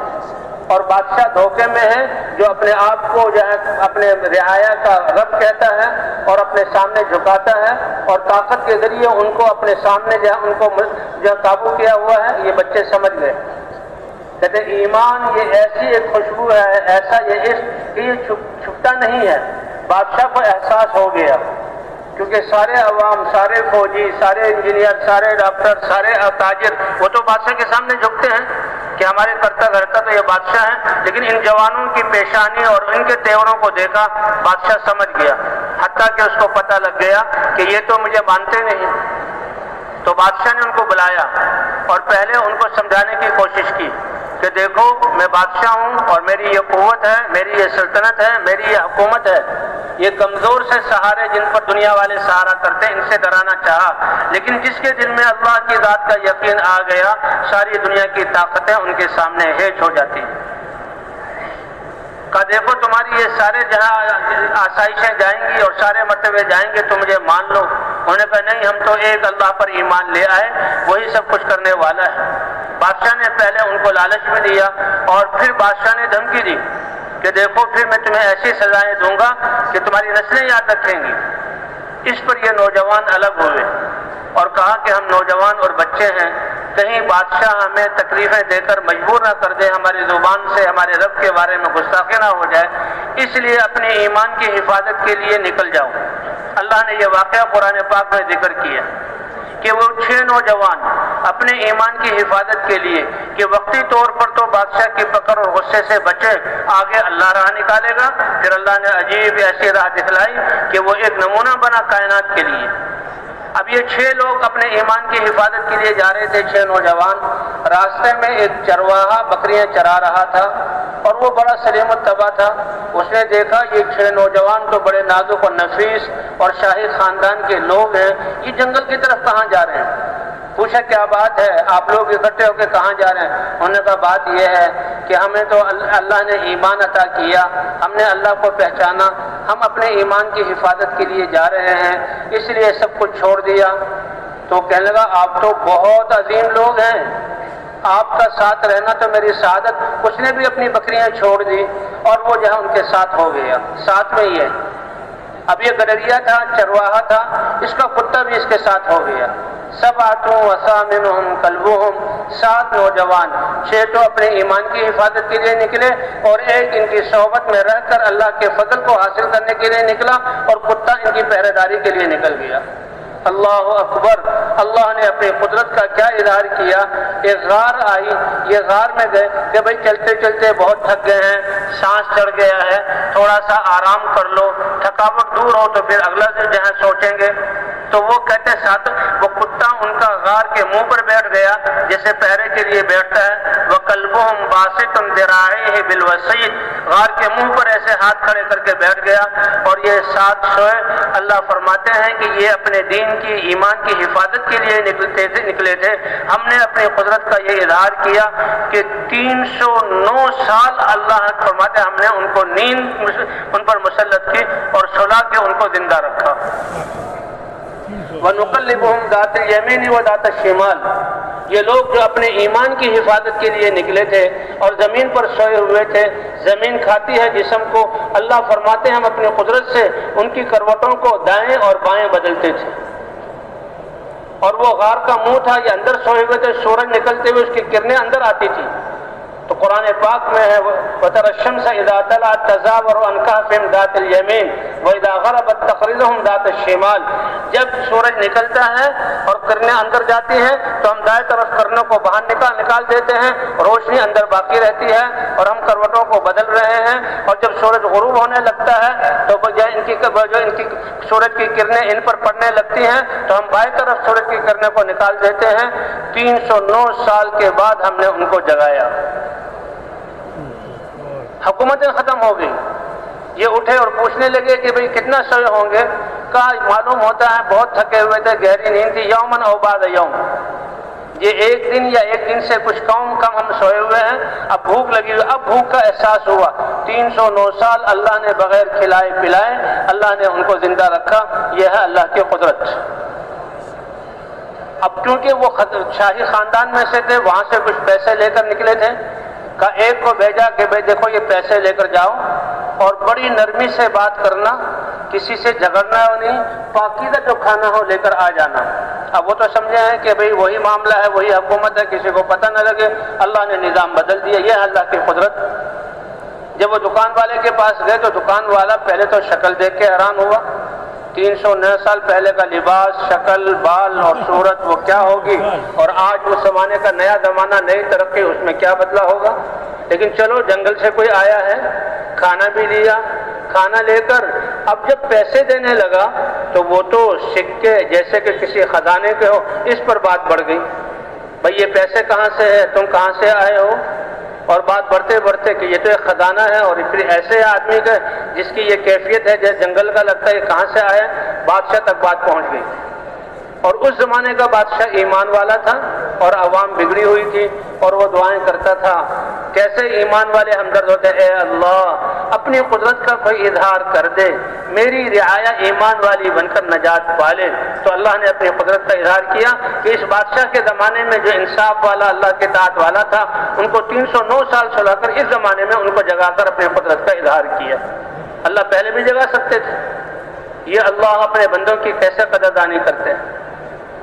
اور بادشاہ دھوکے میں ہے جو اپنے آپ کو جو ہے اپنے رعایا کا رب کہتا ہے اور اپنے سامنے جھکاتا ہے، اور طاقت کے ذریعے ان کو اپنے سامنے جو ہے ان کو جو قابو کیا ہوا ہے۔ یہ بچے سمجھ گئے، کہتے ایمان یہ ایسی ایک خوشبو ہے، ایسا یہ عشق کہ یہ چھپتا نہیں ہے۔ بادشاہ کو احساس ہو گیا، کیونکہ سارے عوام، سارے فوجی، سارے انجینئر، سارے ڈاکٹر، سارے تاجر وہ تو بادشاہ کے سامنے جھکتے ہیں کہ ہمارے کرتا دھرتا تو یہ بادشاہ ہیں، لیکن ان جوانوں کی پیشانی اور ان کے تیوروں کو دیکھا بادشاہ سمجھ گیا، حتیٰ کہ اس کو پتہ لگ گیا کہ یہ تو مجھے مانتے نہیں۔ تو بادشاہ نے ان کو بلایا اور پہلے ان کو سمجھانے کی کوشش کی کہ دیکھو میں بادشاہ ہوں اور میری یہ قوت ہے، میری یہ سلطنت ہے، میری یہ حکومت ہے۔ یہ کمزور سے سہارے جن پر دنیا والے سہارا کرتے ہیں ان سے ڈرانا چاہا، لیکن جس کے دل میں اللہ کی ذات کا یقین آ گیا ساری دنیا کی طاقتیں ان کے سامنے ہیچ ہو جاتی۔ کہا دیکھو تمہاری یہ سارے جہاں آسائشیں جائیں گی اور سارے مرتبے جائیں گے تو مجھے مان لو۔ انہوں نے کہا نہیں، ہم تو ایک اللہ پر ایمان لے آئے، وہی سب کچھ کرنے والا ہے۔ بادشاہ نے پہلے ان کو لالچ میں دیا اور پھر بادشاہ نے دھمکی دی کہ دیکھو پھر میں تمہیں ایسی سزائیں دوں گا کہ تمہاری نسلیں یاد رکھیں گی۔ اس پر یہ نوجوان الگ ہوئے اور کہا کہ ہم نوجوان اور بچے ہیں، کہیں بادشاہ ہمیں تکلیفیں دے کر مجبور نہ کر دے، ہماری زبان سے ہمارے رب کے بارے میں گستاخی نہ ہو جائے، اس لیے اپنے ایمان کی حفاظت کے لیے نکل جاؤ۔ اللہ نے یہ واقعہ قرآن پاک میں ذکر کیا کہ وہ 6 نوجوان اپنے ایمان کی حفاظت کے لیے کہ وقتی طور پر تو بادشاہ کی پکڑ اور غصے سے بچے، آگے اللہ راہ نکالے گا، پھر اللہ نے عجیب ایسی راہ دکھلائی کہ وہ ایک نمونہ بنا کائنات کے لیے۔ اب یہ 6 لوگ اپنے ایمان کی حفاظت کے لیے جا رہے تھے، 6 نوجوان۔ راستے میں ایک چرواہا بکریاں چرا رہا تھا اور وہ بڑا سلیم الطبع تھا۔ اس نے دیکھا یہ 6 نوجوان تو بڑے نازک و نفیس اور شاہی خاندان کے لوگ ہیں، یہ جنگل کی طرف کہاں جا رہے ہیں؟ پوچھا کیا بات ہے، آپ لوگ اکٹھے ہو کے کہاں جا رہے ہیں؟ انہوں نے کہا بات یہ ہے کہ ہمیں تو اللہ نے ایمان عطا کیا، ہم نے اللہ کو پہچانا، ہم اپنے ایمان کی حفاظت کے لیے جا رہے ہیں، اس لیے سب کچھ چھوڑ دیا۔ تو کہنے لگا آپ تو بہت عظیم لوگ ہیں، آپ کا ساتھ رہنا تو میری سعادت۔ اس نے بھی اپنی بکریاں چھوڑ دی اور وہ جو ہے ان کے ساتھ ہو گیا، ساتھ میں ہی ہے۔ اب یہ گڈریا تھا، چرواہا تھا، اس کا کتا بھی اس کے ساتھ ہو گیا۔ 7 وثامنهم كلبهم، 7 نوجوان، 6 تو اپنے ایمان کی حفاظت کے لیے نکلے اور ایک ان کی صحبت میں رہ کر اللہ کے فضل کو حاصل کرنے کے لیے نکلا اور کتا ان کی پہرے داری کے لیے نکل گیا۔ اللہ اکبر! اللہ نے اپنی قدرت کا کیا اظہار کیا۔ ایک غار آئی، یہ غار میں گئے کہ بھئی چلتے چلتے بہت تھک گئے ہیں، سانس چڑھ گیا ہے، تھوڑا سا آرام کر لو، تھکاوٹ دور ہو تو پھر اگلا دن جہاں سوچیں گے۔ تو وہ کہتے ساتھ وہ کتا ان کا غار کے منہ پر بیٹھ گیا جیسے پہرے کے لیے بیٹھتا ہے۔ وَكَلْبُهُمْ بَاسِطٌ ذِرَاعَيْهِ بِالْوَصِيدِ، غار کے منہ پر ایسے ہاتھ کھڑے کر کے بیٹھ گیا اور یہ 7 سوئے۔ اللہ فرماتے ہیں کہ یہ اپنے دین کی، ایمان کی حفاظت کے لیے نکلے تھے۔ ہم نے اپنی قدرت کا یہ اظہار کیا کہ 309 سال اللہ فرماتے ہیں ہم نے ان کو نیند ان پر مسلط کی اور سلا کے ان کو زندہ رکھا۔ وَنُقَلِّبُهُمْ ذَاتَ الْيَمِينِ وَذَاتَ الشِّمَالِ، یہ لوگ جو اپنے ایمان کی حفاظت کے لیے نکلے تھے اور زمین پر سوئے ہوئے تھے، زمین کھاتی ہے جسم کو، اللہ فرماتے ہیں ہم اپنی قدرت سے ان کی کروٹوں کو دائیں اور بائیں بدلتے تھے۔ اور وہ غار کا منہ تھا، یہ اندر سوئے ہوئے تھے، سورج نکلتے ہوئے اس کی کرنیں اندر آتی تھی۔ تو قرآن پاک میں ہے وَتَرَى الشَّمْسَ إِذَا طَلَعَت تَزَاوَرُ عَنْ كَهْفِهِمْ ذَاتِ الْيَمِينِ وَإِذَا غَرَبَت تَقْرِضُهُمْ ذَاتَ الشِّمَالِ، جب سورج نکلتا ہے اور کرنیں اندر جاتی ہیں تو ہم دائیں طرف کرنوں کو باہر نکال دیتے ہیں، روشنی اندر باقی رہتی ہے اور ہم کروٹوں کو بدل رہے ہیں۔ اور جب سورج غروب ہونے لگتا ہے تو جو ان کی سورج کی کرنیں ان پر پڑنے لگتی ہیں تو ہم بائیں طرف سورج کی کرنیں کو نکال دیتے ہیں۔ 309 سال کے بعد ہم نے ان کو جگایا۔ حکومتیں ختم ہو گئی، یہ اٹھے اور پوچھنے لگے کہ بھئی کتنا سوئے ہوں گے؟ کہا معلوم ہوتا ہے بہت تھکے ہوئے تھے، گہری نیند تھی، یومن او بعد یوم، یہ ایک دن یا ایک دن سے کچھ کم ہم سوئے ہوئے ہیں، اب بھوک لگی ہوئی، اب بھوک کا احساس ہوا۔ 309 سال اللہ نے بغیر کھلائے پلائے اللہ نے ان کو زندہ رکھا، یہ ہے اللہ کی قدرت۔ اب کیونکہ وہ شاہی خاندان میں سے تھے، وہاں سے کچھ پیسے لے کر نکلے تھے، کہا ایک کو بھیجا کہ بھئی دیکھو یہ پیسے لے کر جاؤ اور بڑی نرمی سے بات کرنا، کسی سے جھگڑنا نہیں، پاکیزہ جو کھانا ہو لے کر آ جانا۔ اب وہ تو سمجھے ہیں کہ بھئی وہی معاملہ ہے، وہی حکومت ہے، کسی کو پتہ نہ لگے، اللہ نے نظام بدل دیا، یہ ہے اللہ کی قدرت۔ جب وہ دکان والے کے پاس گئے تو دکان والا پہلے تو شکل دیکھ کے حیران ہوا، 309 سال پہلے کا لباس، شکل، بال اور صورت وہ کیا ہوگی، اور آج اس زمانے کا نیا زمانہ، نئی ترقی، اس میں کیا بدلا ہوگا۔ لیکن چلو جنگل سے کوئی آیا ہے، کھانا بھی لیا، کھانا لے کر اب جب پیسے دینے لگا تو وہ تو سکے جیسے کہ کسی خزانے کے ہو، اس پر بات بڑھ گئی، بھئی یہ پیسے کہاں سے ہے، تم کہاں سے آئے ہو، اور بات بڑھتے بڑھتے کہ یہ تو ایک خزانہ ہے اور پھر ایسے آدمی کا جس کی یہ کیفیت ہے جیسے جنگل کا لگتا ہے، یہ کہاں سے آیا، بادشاہ تک بات پہنچ گئی۔ اور اس زمانے کا بادشاہ ایمان والا تھا اور عوام بگڑی ہوئی تھی اور وہ دعائیں کرتا تھا۔ کیسے ایمان والے ہمدرد ہوتے، اے اللہ اپنی قدرت کا کوئی اظہار کر دے، میری رعایا ایمان والی بن کر نجات پالے۔ تو اللہ نے اپنی قدرت کا اظہار کیا کہ اس بادشاہ کے زمانے میں جو انصاف والا، اللہ کے اطاعت والا تھا، ان کو 309 سال سلا کر اس زمانے میں ان کو جگا کر اپنی قدرت کا اظہار کیا۔ اللہ پہلے بھی جگا سکتے تھے، یہ اللہ اپنے بندوں کی کیسے قدردانی کرتے ہیں۔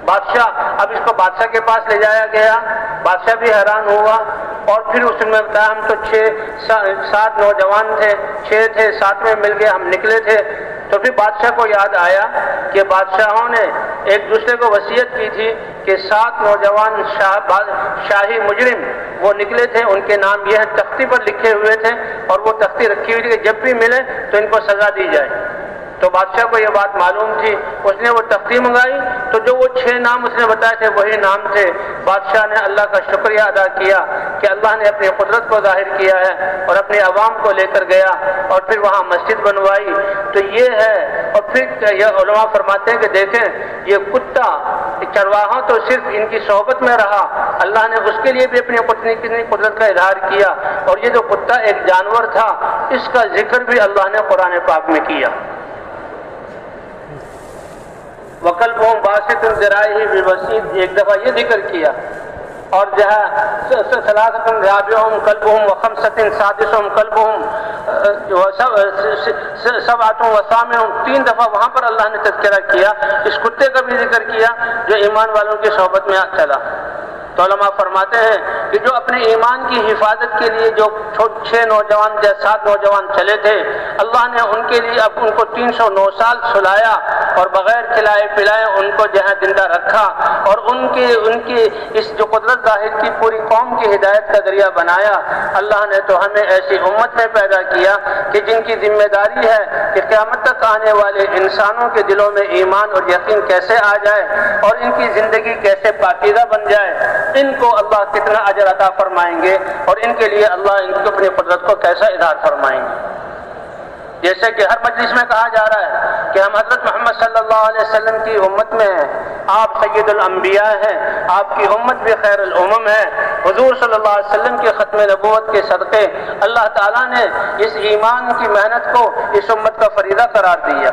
بادشاہ، اب اس کو بادشاہ کے پاس لے جایا گیا، بادشاہ بھی حیران ہوا، اور پھر اس نے بتایا ہم تو 7 نوجوان تھے، 6 تھے، 7ویں مل گئے، ہم نکلے تھے۔ تو پھر بادشاہ کو یاد آیا کہ بادشاہوں نے ایک دوسرے کو وصیت کی تھی کہ 7 نوجوان شاہی مجرم وہ نکلے تھے، ان کے نام یہ تختی پر لکھے ہوئے تھے، اور وہ تختی رکھی ہوئی تھی کہ جب بھی ملے تو ان کو سزا دی جائے۔ تو بادشاہ کو یہ بات معلوم تھی، اس نے وہ تختی منگائی، تو جو وہ 6 نام اس نے بتائے تھے وہی نام تھے۔ بادشاہ نے اللہ کا شکریہ ادا کیا کہ اللہ نے اپنی قدرت کو ظاہر کیا ہے، اور اپنے عوام کو لے کر گیا اور پھر وہاں مسجد بنوائی۔ تو یہ ہے، اور پھر یہ علماء فرماتے ہیں کہ دیکھیں یہ کتا چرواہا تو صرف ان کی صحبت میں رہا، اللہ نے اس کے لیے بھی اپنی قدرت کا اظہار کیا، اور یہ جو کتا ایک جانور تھا اس کا ذکر بھی اللہ نے قرآن پاک میں کیا۔ وَقَلْبُهُمْ بَاسِطٌ ذِرَاعِهِ بِالْوَسِيدِ، ایک دفعہ یہ ذکر کیا، اور جو ہے ثلاثۃ رابعہم کلبہم وخمسۃ سادسہم کلبہم سبعۃ وثامنہم، 3 دفعہ وہاں پر اللہ نے تذکرہ کیا، اس کتے کا بھی ذکر کیا جو ایمان والوں کی صحبت میں چلا۔ تو علماء فرماتے ہیں کہ جو اپنے ایمان کی حفاظت کے لیے جو 6 نوجوان یا 7 نوجوان چلے تھے، اللہ نے ان کے لیے اب ان کو 309 سال سلایا اور بغیر کھلائے پلائے ان کو جہاں زندہ رکھا، اور ان کی اس جو قدرت ظاہر کی پوری قوم کی ہدایت کا ذریعہ بنایا۔ اللہ نے تو ہمیں ایسی امت میں پیدا کیا کہ جن کی ذمہ داری ہے کہ قیامت تک آنے والے انسانوں کے دلوں میں ایمان اور یقین کیسے آ جائے اور ان کی زندگی کیسے پاکیزہ بن جائے، ان کو اللہ کتنا اجر عطا فرمائیں گے، اور ان کے لیے اللہ ان کی اپنی قدرت کو کیسا اظہار فرمائیں گے۔ جیسے کہ ہر مجلس میں کہا جا رہا ہے کہ ہم حضرت محمد صلی اللہ علیہ وسلم کی امت میں ہیں، آپ سید الانبیاء ہیں، آپ کی امت بھی خیر الامم ہے۔ حضور صلی اللہ علیہ وسلم کے ختم نبوت کے صدقے اللہ تعالیٰ نے اس ایمان کی محنت کو اس امت کا فریضہ قرار دیا۔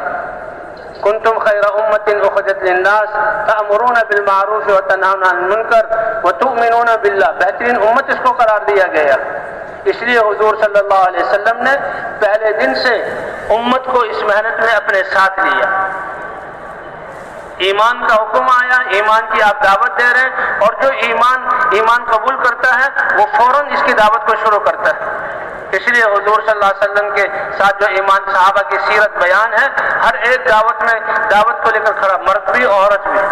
کنتم خیر امت اخرجت للناس تأمرون بالمعروف وتنہون عن المنکر وتؤمنون باللہ، بہترین امت اس کو قرار دیا گیا۔ اس لیے حضور صلی اللہ علیہ وسلم نے پہلے دن سے امت کو اس محنت میں اپنے ساتھ لیا۔ ایمان کا حکم آیا، ایمان کی آپ دعوت دے رہے ہیں، اور جو ایمان قبول کرتا ہے وہ فوراً اس کی دعوت کو شروع کرتا ہے۔ اس لیے حضور صلی اللہ علیہ وسلم کے ساتھ جو ایمان صحابہ کی سیرت بیان ہے، ہر ایک دعوت کو لے کر کھڑا، مرد بھی عورت بھی۔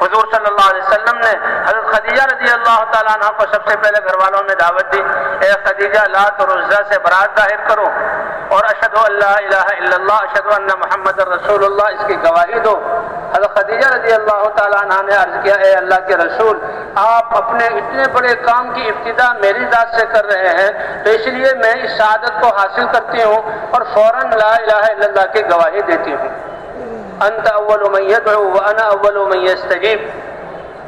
حضور صلی اللہ علیہ وسلم نے حضرت خدیجہ رضی اللہ تعالیٰ عنہ کو سب سے پہلے گھر والوں میں دعوت دی، اے خدیجہ لات اور عزیٰ سے برات ظاہر کرو، اور اشہد ان لا الہ الا اللہ اشہد ان محمد رسول اللہ اس کی گواہی دو۔ حضرت خدیجہ رضی اللہ تعالیٰ عنہ نے عرض کیا، اے اللہ کے رسول، آپ اپنے اتنے بڑے کام کی ابتدا میری ذات سے کر رہے ہیں، تو اس لیے میں اس سعادت کو حاصل کرتی ہوں اور فوراً لا الہ الا اللہ کی گواہی دیتی ہوں۔ انت اول من يدعو وانا اول من يستجيب،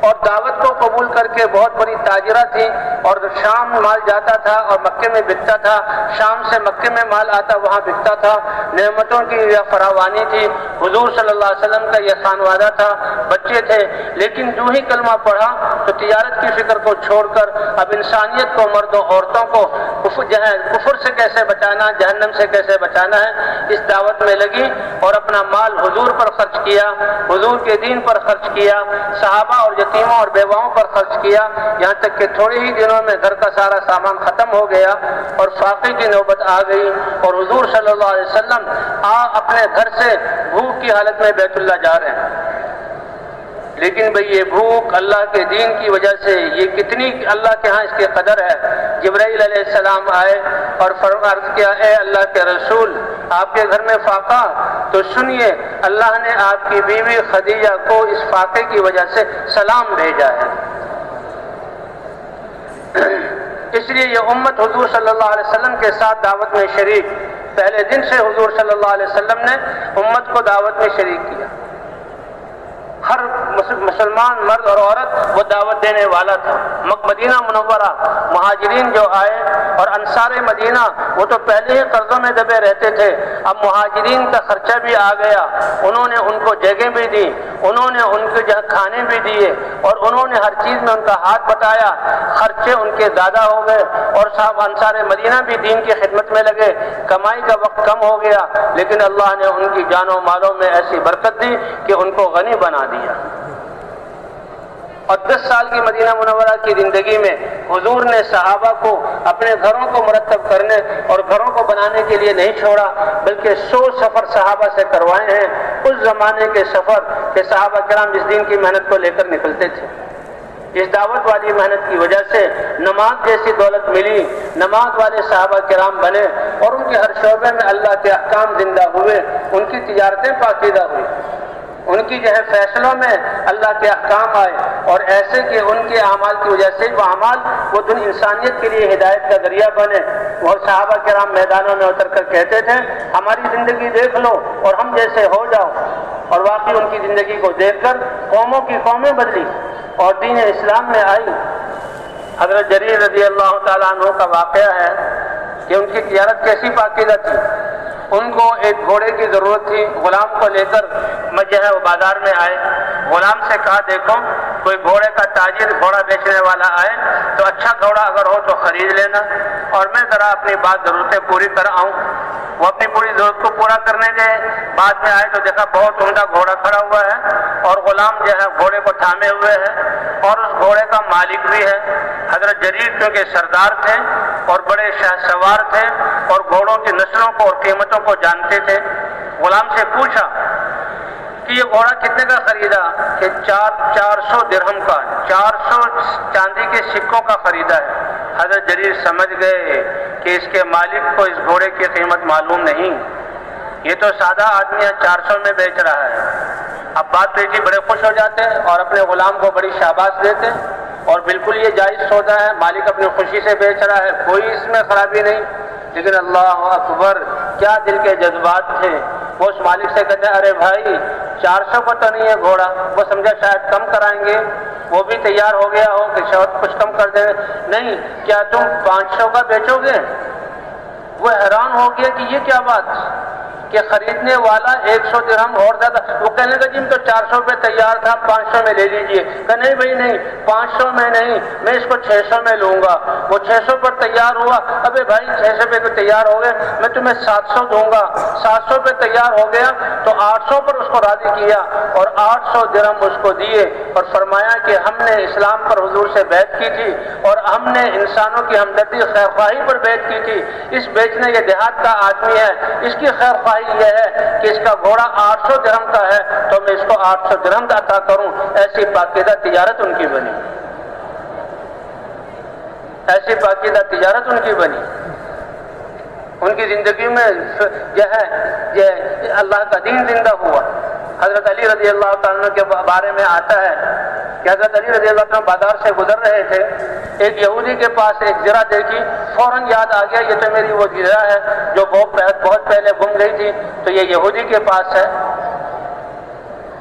اور دعوت کو قبول کر کے بہت بڑی تاجرہ تھی، اور شام مال جاتا تھا اور مکے میں بکتا تھا، شام سے مکے میں مال آتا وہاں بکتا تھا، نعمتوں کی یہ فراوانی تھی۔ حضور صلی اللہ علیہ وسلم کا یہ خانوادہ تھا، بچے تھے، لیکن جو ہی کلمہ پڑھا تو تجارت کی فکر کو چھوڑ کر اب انسانیت کو، مردوں عورتوں کو کفر سے کیسے بچانا، جہنم سے کیسے بچانا ہے، اس دعوت میں لگی، اور اپنا مال حضور پر خرچ کیا، حضور کے دین پر خرچ کیا، صحابہ اور یتیموں اور بیواؤں پر خرچ کیا، یہاں تک کہ تھوڑے ہی دنوں میں گھر کا سارا سامان ختم ہو گیا اور فاقے کی نوبت آ گئی، اور حضور صلی اللہ علیہ وسلم اپنے گھر سے بھوک کی حالت میں بیت اللہ جا رہے ہیں۔ لیکن بھئی یہ بھوک اللہ کے دین کی وجہ سے یہ کتنی اللہ کے ہاں اس کی قدر ہے۔ جبرائیل علیہ السلام آئے اور عرض کیا، اے اللہ کے رسول، آپ کے گھر میں فاقہ، تو سنیے اللہ نے آپ کی بیوی خدیجہ کو اس فاقے کی وجہ سے سلام بھیجا ہے۔ اس لیے یہ امت حضور صلی اللہ علیہ وسلم کے ساتھ دعوت میں شریک، پہلے دن سے حضور صلی اللہ علیہ وسلم نے امت کو دعوت میں شریک کیا۔ ہر مسلمان مرد اور عورت وہ دعوت دینے والا تھا۔ مدینہ منورہ مہاجرین جو آئے اور انصار مدینہ وہ تو پہلے ہی قرضوں میں دبے رہتے تھے، اب مہاجرین کا خرچہ بھی آ گیا، انہوں نے ان کو جگہیں بھی دی، انہوں نے ان کے جہاں کھانے بھی دیے، اور انہوں نے ہر چیز میں ان کا ہاتھ بٹایا، خرچے ان کے زیادہ ہو گئے، اور صاحب انصار مدینہ بھی دین کی خدمت میں لگے، کمائی کا وقت کم ہو گیا، لیکن اللہ نے ان کی جانوں مالوں میں ایسی برکت دی کہ ان کو غنی بنا دیا۔ اور 10 سال کی مدینہ منورہ کی زندگی میں حضور نے صحابہ کو اپنے گھروں کو مرتب کرنے اور گھروں کو بنانے کے لیے نہیں چھوڑا، بلکہ 100 سفر صحابہ سے کروائے ہیں، اس زمانے کے سفر کہ صحابہ کرام اس دین کی محنت کو لے کر نکلتے تھے۔ اس دعوت والی محنت کی وجہ سے نماز جیسی دولت ملی، نماز والے صحابہ کرام بنے، اور ان کے ہر شعبے میں اللہ کے احکام زندہ ہوئے، ان کی تجارتیں پاکیزہ ہوئی، ان کی جو ہے فیصلوں میں اللہ کے احکام آئے، اور ایسے کہ ان کے اعمال کی وجہ سے وہ اعمال وہ دنیا انسانیت کے لیے ہدایت کا ذریعہ بنے۔ وہ صحابہ کرام میدانوں میں اتر کر کہتے تھے ہماری زندگی دیکھ لو اور ہم جیسے ہو جاؤ، اور واقعی ان کی زندگی کو دیکھ کر قوموں کی قومیں بدلی اور دین اسلام میں آئی۔ حضرت جریر رضی اللہ تعالیٰ عنہ کا واقعہ ہے کہ ان کی تجارت کیسی پاکیزہ تھی۔ ان کو ایک گھوڑے کی ضرورت تھی، غلام کو لے کر جو ہے وہ بازار میں آئے، غلام سے کہا دیکھو کوئی گھوڑے کا تاجر گھوڑا بیچنے والا آئے تو اچھا گھوڑا اگر ہو تو خرید لینا، اور میں ذرا اپنی ضرورتیں پوری کر آؤں۔ وہ اپنی پوری ضرورت کو پورا کرنے گئے، بعد میں آئے تو دیکھا بہت عمدہ گھوڑا کھڑا ہوا ہے، اور غلام جو ہے گھوڑے کو تھامے ہوئے ہے، اور اس گھوڑے کا مالک بھی ہے۔ حضرت جریر کیونکہ سردار تھے اور بڑے شاہ سوار تھے اور گھوڑوں کی نسلوں کو اور قیمتوں کو جانتے تھے، غلام سے پوچھا کہ یہ گھوڑا کتنے کا خریدا؟ کہ 400 درہم کا، 400 چاندی کے سکوں کا خریدا ہے۔ حضرت جریر سمجھ گئے کہ اس کے مالک کو اس گھوڑے کی قیمت معلوم نہیں، یہ تو سادہ آدمی ہے 400 میں بیچ رہا ہے۔ اب بات دیکھی بڑے خوش ہو جاتے اور اپنے غلام کو بڑی شاباش دیتے، اور بالکل یہ جائز سودا ہے، مالک اپنی خوشی سے بیچ رہا ہے، کوئی اس میں خرابی نہیں۔ لیکن اللہ اکبر کیا دل کے جذبات تھے، وہ اس مالک سے کہتے ہیں ارے بھائی 400 کا تو نہیں ہے گھوڑا، وہ سمجھا شاید کم کرائیں گے، وہ بھی تیار ہو گیا ہو کہ شاید کچھ کم کر دیں، نہیں کیا تم 500 کا بیچو گے؟ وہ حیران ہو گیا کہ یہ کیا بات کہ خریدنے والا 100 درہم اور زیادہ، وہ کہنے لگا جی تو 400 پہ تیار تھا، 500 میں لے لیجئے۔ کہ نہیں بھائی نہیں، 500 میں نہیں، میں اس کو 600 میں لوں گا۔ وہ 600 پر تیار ہوا، ابے بھائی 600 پہ تو تیار ہو گئے، میں تمہیں 700 دوں گا۔ 700 پہ تیار ہو گیا تو 800 پر اس کو راضی کیا، اور 800 درہم اس کو دیے، اور فرمایا کہ ہم نے اسلام پر حضور سے بیعت کی تھی، اور ہم نے انسانوں کی ہمدردی خیر خواہی پر بیعت کی تھی، اس بیچنے یہ دیہات کا آدمی ہے، اس کی خیر خواہی یہ ہے کہ اس کا گھوڑا 800 درہم کا ہے تو میں اس کو 800 درہم عطا کروں۔ ایسی پاکیزہ تجارت ان کی بنی، ایسی پاکیزہ تجارت ان کی بنی۔ ان کی زندگی میں جو ہے یہ اللہ کا دین زندہ ہوا۔ حضرت علی رضی اللہ تعالیٰ کے بارے میں آتا ہے کہ حضرت علی رضی اللہ تعالیٰ بازار سے گزر رہے تھے، ایک یہودی کے پاس ایک زرہ دیکھی، فوراً یاد آ گیا یہ تو میری وہ زرہ ہے جو بہت پہلے گم گئی تھی، تو یہ یہودی کے پاس ہے،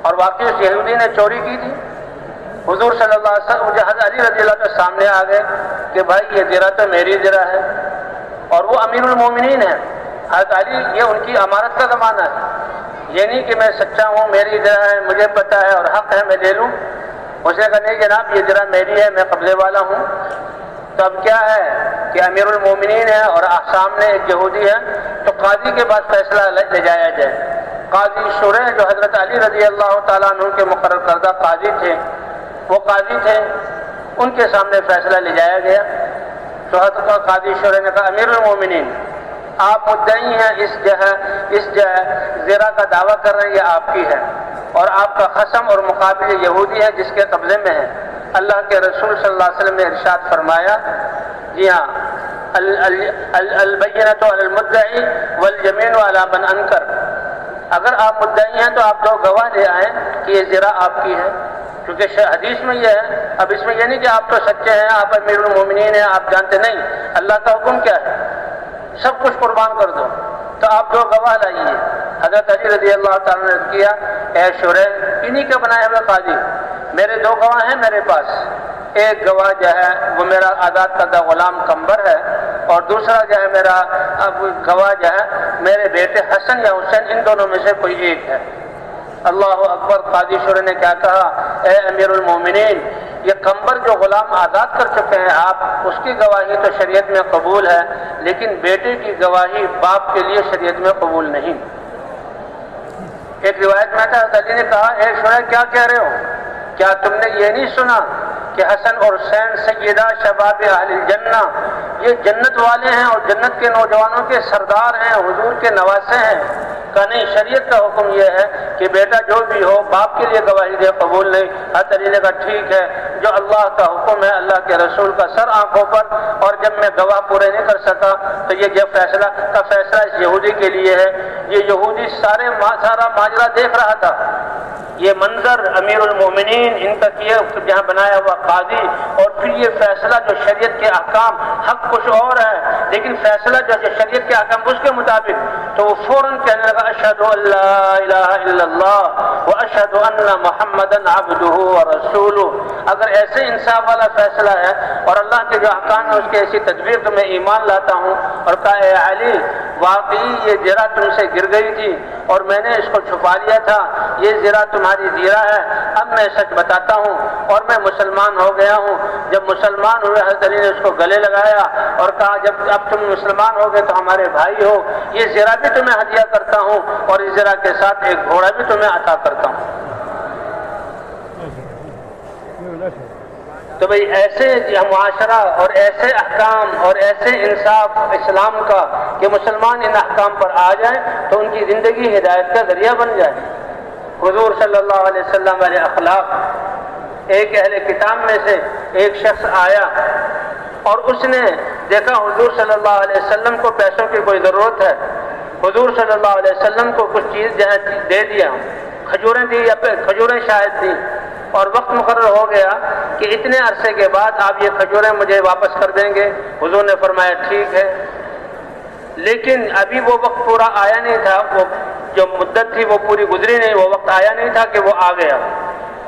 اور واقعی اس یہودی نے چوری کی تھی۔ حضور صلی اللہ علیہ وسلم حضرت علی رضی اللہ کے سامنے آ گئے کہ بھائی یہ زرہ تو میری زرہ ہے، اور وہ امیر المومنین ہے حضرت علی، یہ ان کی امارت کا زمانہ ہے، یہ نہیں کہ میں سچا ہوں میری زرہ ہے مجھے پتہ ہے اور حق ہے میں لے لوں۔ اس نے کہا نہیں جناب یہ زرہ میری ہے، میں قبضے والا ہوں۔ تو اب کیا ہے کہ امیر المومنین ہے اور سامنے ایک یہودی ہے، تو قاضی کے پاس فیصلہ لے جایا جائے۔ قاضی شریح جو حضرت علی رضی اللہ تعالیٰ عنہ کے مقرر کردہ قاضی تھے، وہ قاضی تھے، ان کے سامنے فیصلہ لے جایا گیا۔ تو حضرت قاضی شریح نے کہا امیر المومنین آپ مدعی ہیں، اس زرہ کا دعویٰ کر رہے ہیں یہ آپ کی ہے، اور آپ کا خصم اور مقابل یہودی ہے جس کے قبضے میں ہے۔ اللہ کے رسول صلی اللہ علیہ وسلم نے ارشاد فرمایا، جی ہاں البینۃ علی المدعی والیمین علی من انکر، اگر آپ مدعی ہیں تو آپ 2 گواہ لے آئیں کہ یہ زرہ آپ کی ہے، کیونکہ حدیث میں یہ ہے۔ اب اس میں یہ نہیں کہ آپ تو سچے ہیں، آپ امیر المومنین ہیں، آپ جانتے نہیں، اللہ کا حکم کیا ہے سب کچھ قربان کر دو، تو آپ 2 گواہ لائیے۔ حضرت علی رضی اللہ تعالیٰ نے کیا اے شریح انہی کا بنایا ہوا قاضی، میرے دو گواہ ہیں میرے پاس، ایک گواہ جو ہے وہ میرا آزاد کردہ غلام قمبر ہے، اور دوسرا جو ہے میرا گواہ جو ہے میرے بیٹے حسن یا حسین، ان دونوں میں سے کوئی ایک ہے۔ اللہ اکبر۔ قاضی شورا نے کیا کہا، اے امیر المومنین، یہ قمبر جو غلام آزاد کر چکے ہیں آپ، اس کی گواہی تو شریعت میں قبول ہے، لیکن بیٹے کی گواہی باپ کے لیے شریعت میں قبول نہیں۔ ایک روایت میں تھا، علی نے کہا، اے شورا کیا کہہ رہے ہو؟ کیا تم نے یہ نہیں سنا کہ حسن اور حسین سیدہ شباب اہل الجنہ، یہ جنت والے ہیں اور جنت کے نوجوانوں کے سردار ہیں، حضور کے نواسے ہیں؟ کہ نہیں، شریعت کا حکم یہ ہے کہ بیٹا جو بھی ہو باپ کے لیے گواہی دے، قبول نہیں۔ حضرت علی نے کہا ٹھیک ہے، جو اللہ کا حکم ہے، اللہ کے رسول کا سر آنکھوں پر، اور جب میں گواہ پورے نہیں کر سکا تو یہ جو فیصلہ اس یہودی کے لیے ہے۔ یہ یہودی سارا ماجرا دیکھ رہا تھا، یہ منظر امیر المومنین ان کا کیا جہاں بنایا ہوا قاضی، اور پھر یہ فیصلہ جو شریعت کے احکام، حق کچھ اور ہے لیکن فیصلہ جو شریعت کے احکام اس کے مطابق، تو وہ فوراً کہنے لگا اشہد ان لا الہ الا اللہ واشہد ان محمدا عبدہ ورسولہ۔ اگر ایسے انصاف والا فیصلہ ہے اور اللہ کے جو احکام ہے اس کی ایسی تدبیر تو میں ایمان لاتا ہوں۔ اور کہا اے علی، واقعی یہ زرہ تم سے گر گئی تھی اور میں نے اس کو چھپا لیا تھا، یہ زرہ تمہاری زرہ ہے، اب میں سچ بتاتا ہوں اور میں مسلمان ہو گیا ہوں۔ جب مسلمان ہوئے حضرت علی نے اس کو گلے لگایا اور کہا جب اب تم مسلمان ہو گئے تو ہمارے بھائی ہو، یہ زرہ بھی تمہیں ہدیہ کرتا ہوں اور اس زرہ کے ساتھ ایک گھوڑا بھی تمہیں عطا کرتا ہوں۔ تو بھئی ایسے معاشرہ اور ایسے احکام اور ایسے انصاف اسلام کا کہ مسلمان ان احکام پر آ جائیں تو ان کی زندگی ہدایت کا ذریعہ بن جائے۔ حضور صلی اللہ علیہ وسلم والے اخلاق۔ ایک اہل کتاب میں سے ایک شخص آیا اور اس نے دیکھا حضور صلی اللہ علیہ وسلم کو پیسوں کی کوئی ضرورت ہے، حضور صلی اللہ علیہ وسلم کو کچھ چیز دے دیا، کھجوریں دی یا کھجوریں شاید دی، اور وقت مقرر ہو گیا کہ اتنے عرصے کے بعد آپ یہ کھجوریں مجھے واپس کر دیں گے۔ حضور نے فرمایا ٹھیک ہے، لیکن ابھی وہ وقت پورا آیا نہیں تھا، وہ جو مدت تھی وہ پوری گزری نہیں، وہ وقت آیا نہیں تھا کہ وہ آ گیا،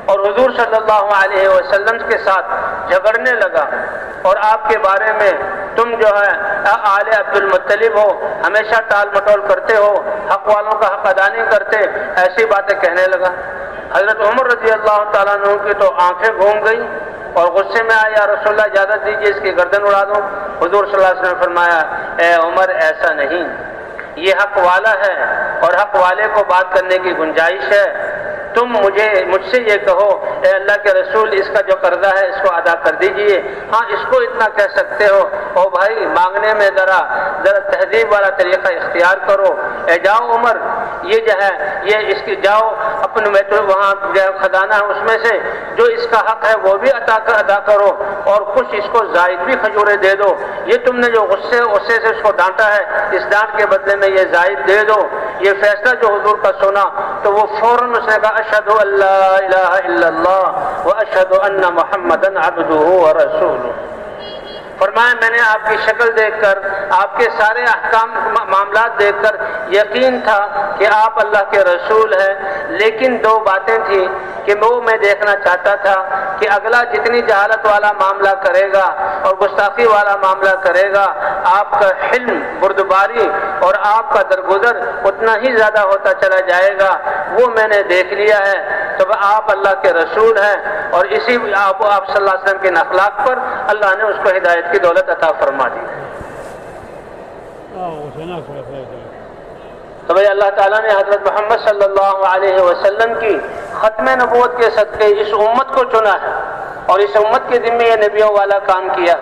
اور حضور صلی اللہ علیہ وسلم کے ساتھ جھگڑنے لگا اور آپ کے بارے میں تم جو ہے آل عبد المطلب ہو، ہمیشہ ٹال مٹول کرتے ہو، حق والوں کا حق ادا نہیں کرتے، ایسی باتیں کہنے لگا۔ حضرت عمر رضی اللہ تعالیٰ عنہ کی تو آنکھیں گھوم گئی اور غصے میں آیا، یا رسول اللہ اجازت دیجیے اس کی گردن اڑا دوں۔ حضور صلی اللہ علیہ وسلم نے فرمایا اے عمر ایسا نہیں، یہ حق والا ہے اور حق والے کو بات کرنے کی گنجائش ہے، تم مجھ سے یہ کہو اے اللہ کے رسول اس کا جو قرضہ ہے اس کو ادا کر دیجئے۔ ہاں اس کو اتنا کہہ سکتے ہو او بھائی مانگنے میں ذرا تہذیب والا طریقہ اختیار کرو، اے جاؤ عمر یہ جو ہے یہ اس کی جاؤ اپنے وہاں خزانہ ہے اس میں سے جو اس کا حق ہے وہ بھی ادا کرو، اور کچھ اس کو زائد بھی کھجوریں دے دو، یہ تم نے جو غصے سے اس کو ڈانٹا ہے اس ڈانٹ کے بدلے میں یہ زائد دے دو۔ یہ فیصلہ جو حضور کا سنا تو وہ فوراً اس نے کہا اشہد ان لا الہ الا اللہ واشہد ان محمدا عبدہ ورسولہ۔ فرمایا میں نے آپ کی شکل دیکھ کر، آپ کے سارے احکام معاملات دیکھ کر یقین تھا کہ آپ اللہ کے رسول ہیں، لیکن دو باتیں تھیں کہ وہ میں دیکھنا چاہتا تھا کہ اگلا جتنی جہالت والا معاملہ کرے گا اور گستاخی والا معاملہ کرے گا، آپ کا حلم بردباری اور آپ کا درگزر اتنا ہی زیادہ ہوتا چلا جائے گا، وہ میں نے دیکھ لیا ہے۔ تو آپ اللہ کے رسول ہیں اور اسی آپ صلی اللہ علیہ وسلم کے اخلاق پر اللہ نے اس کو ہدایت کی دولت عطا فرما دی۔ تو بھئی اللہ تعالیٰ نے حضرت محمد صلی اللہ علیہ وسلم کی ختم نبوت کے صدقے اس امت کو چنا ہے اور اس امت کے ذمہ یہ نبیوں والا کام کیا۔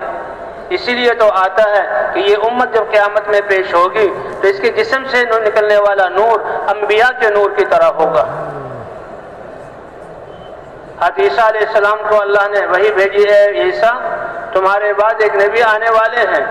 اسی لیے تو آتا ہے کہ یہ امت جب قیامت میں پیش ہوگی تو اس کے جسم سے نکلنے والا نور انبیاء کے نور کی طرح ہوگا۔ حضرت عیسیٰ علیہ السلام کو اللہ نے وحی بھیجی ہے، عیسیٰ تمہارے بعد ایک نبی آنے والے ہیں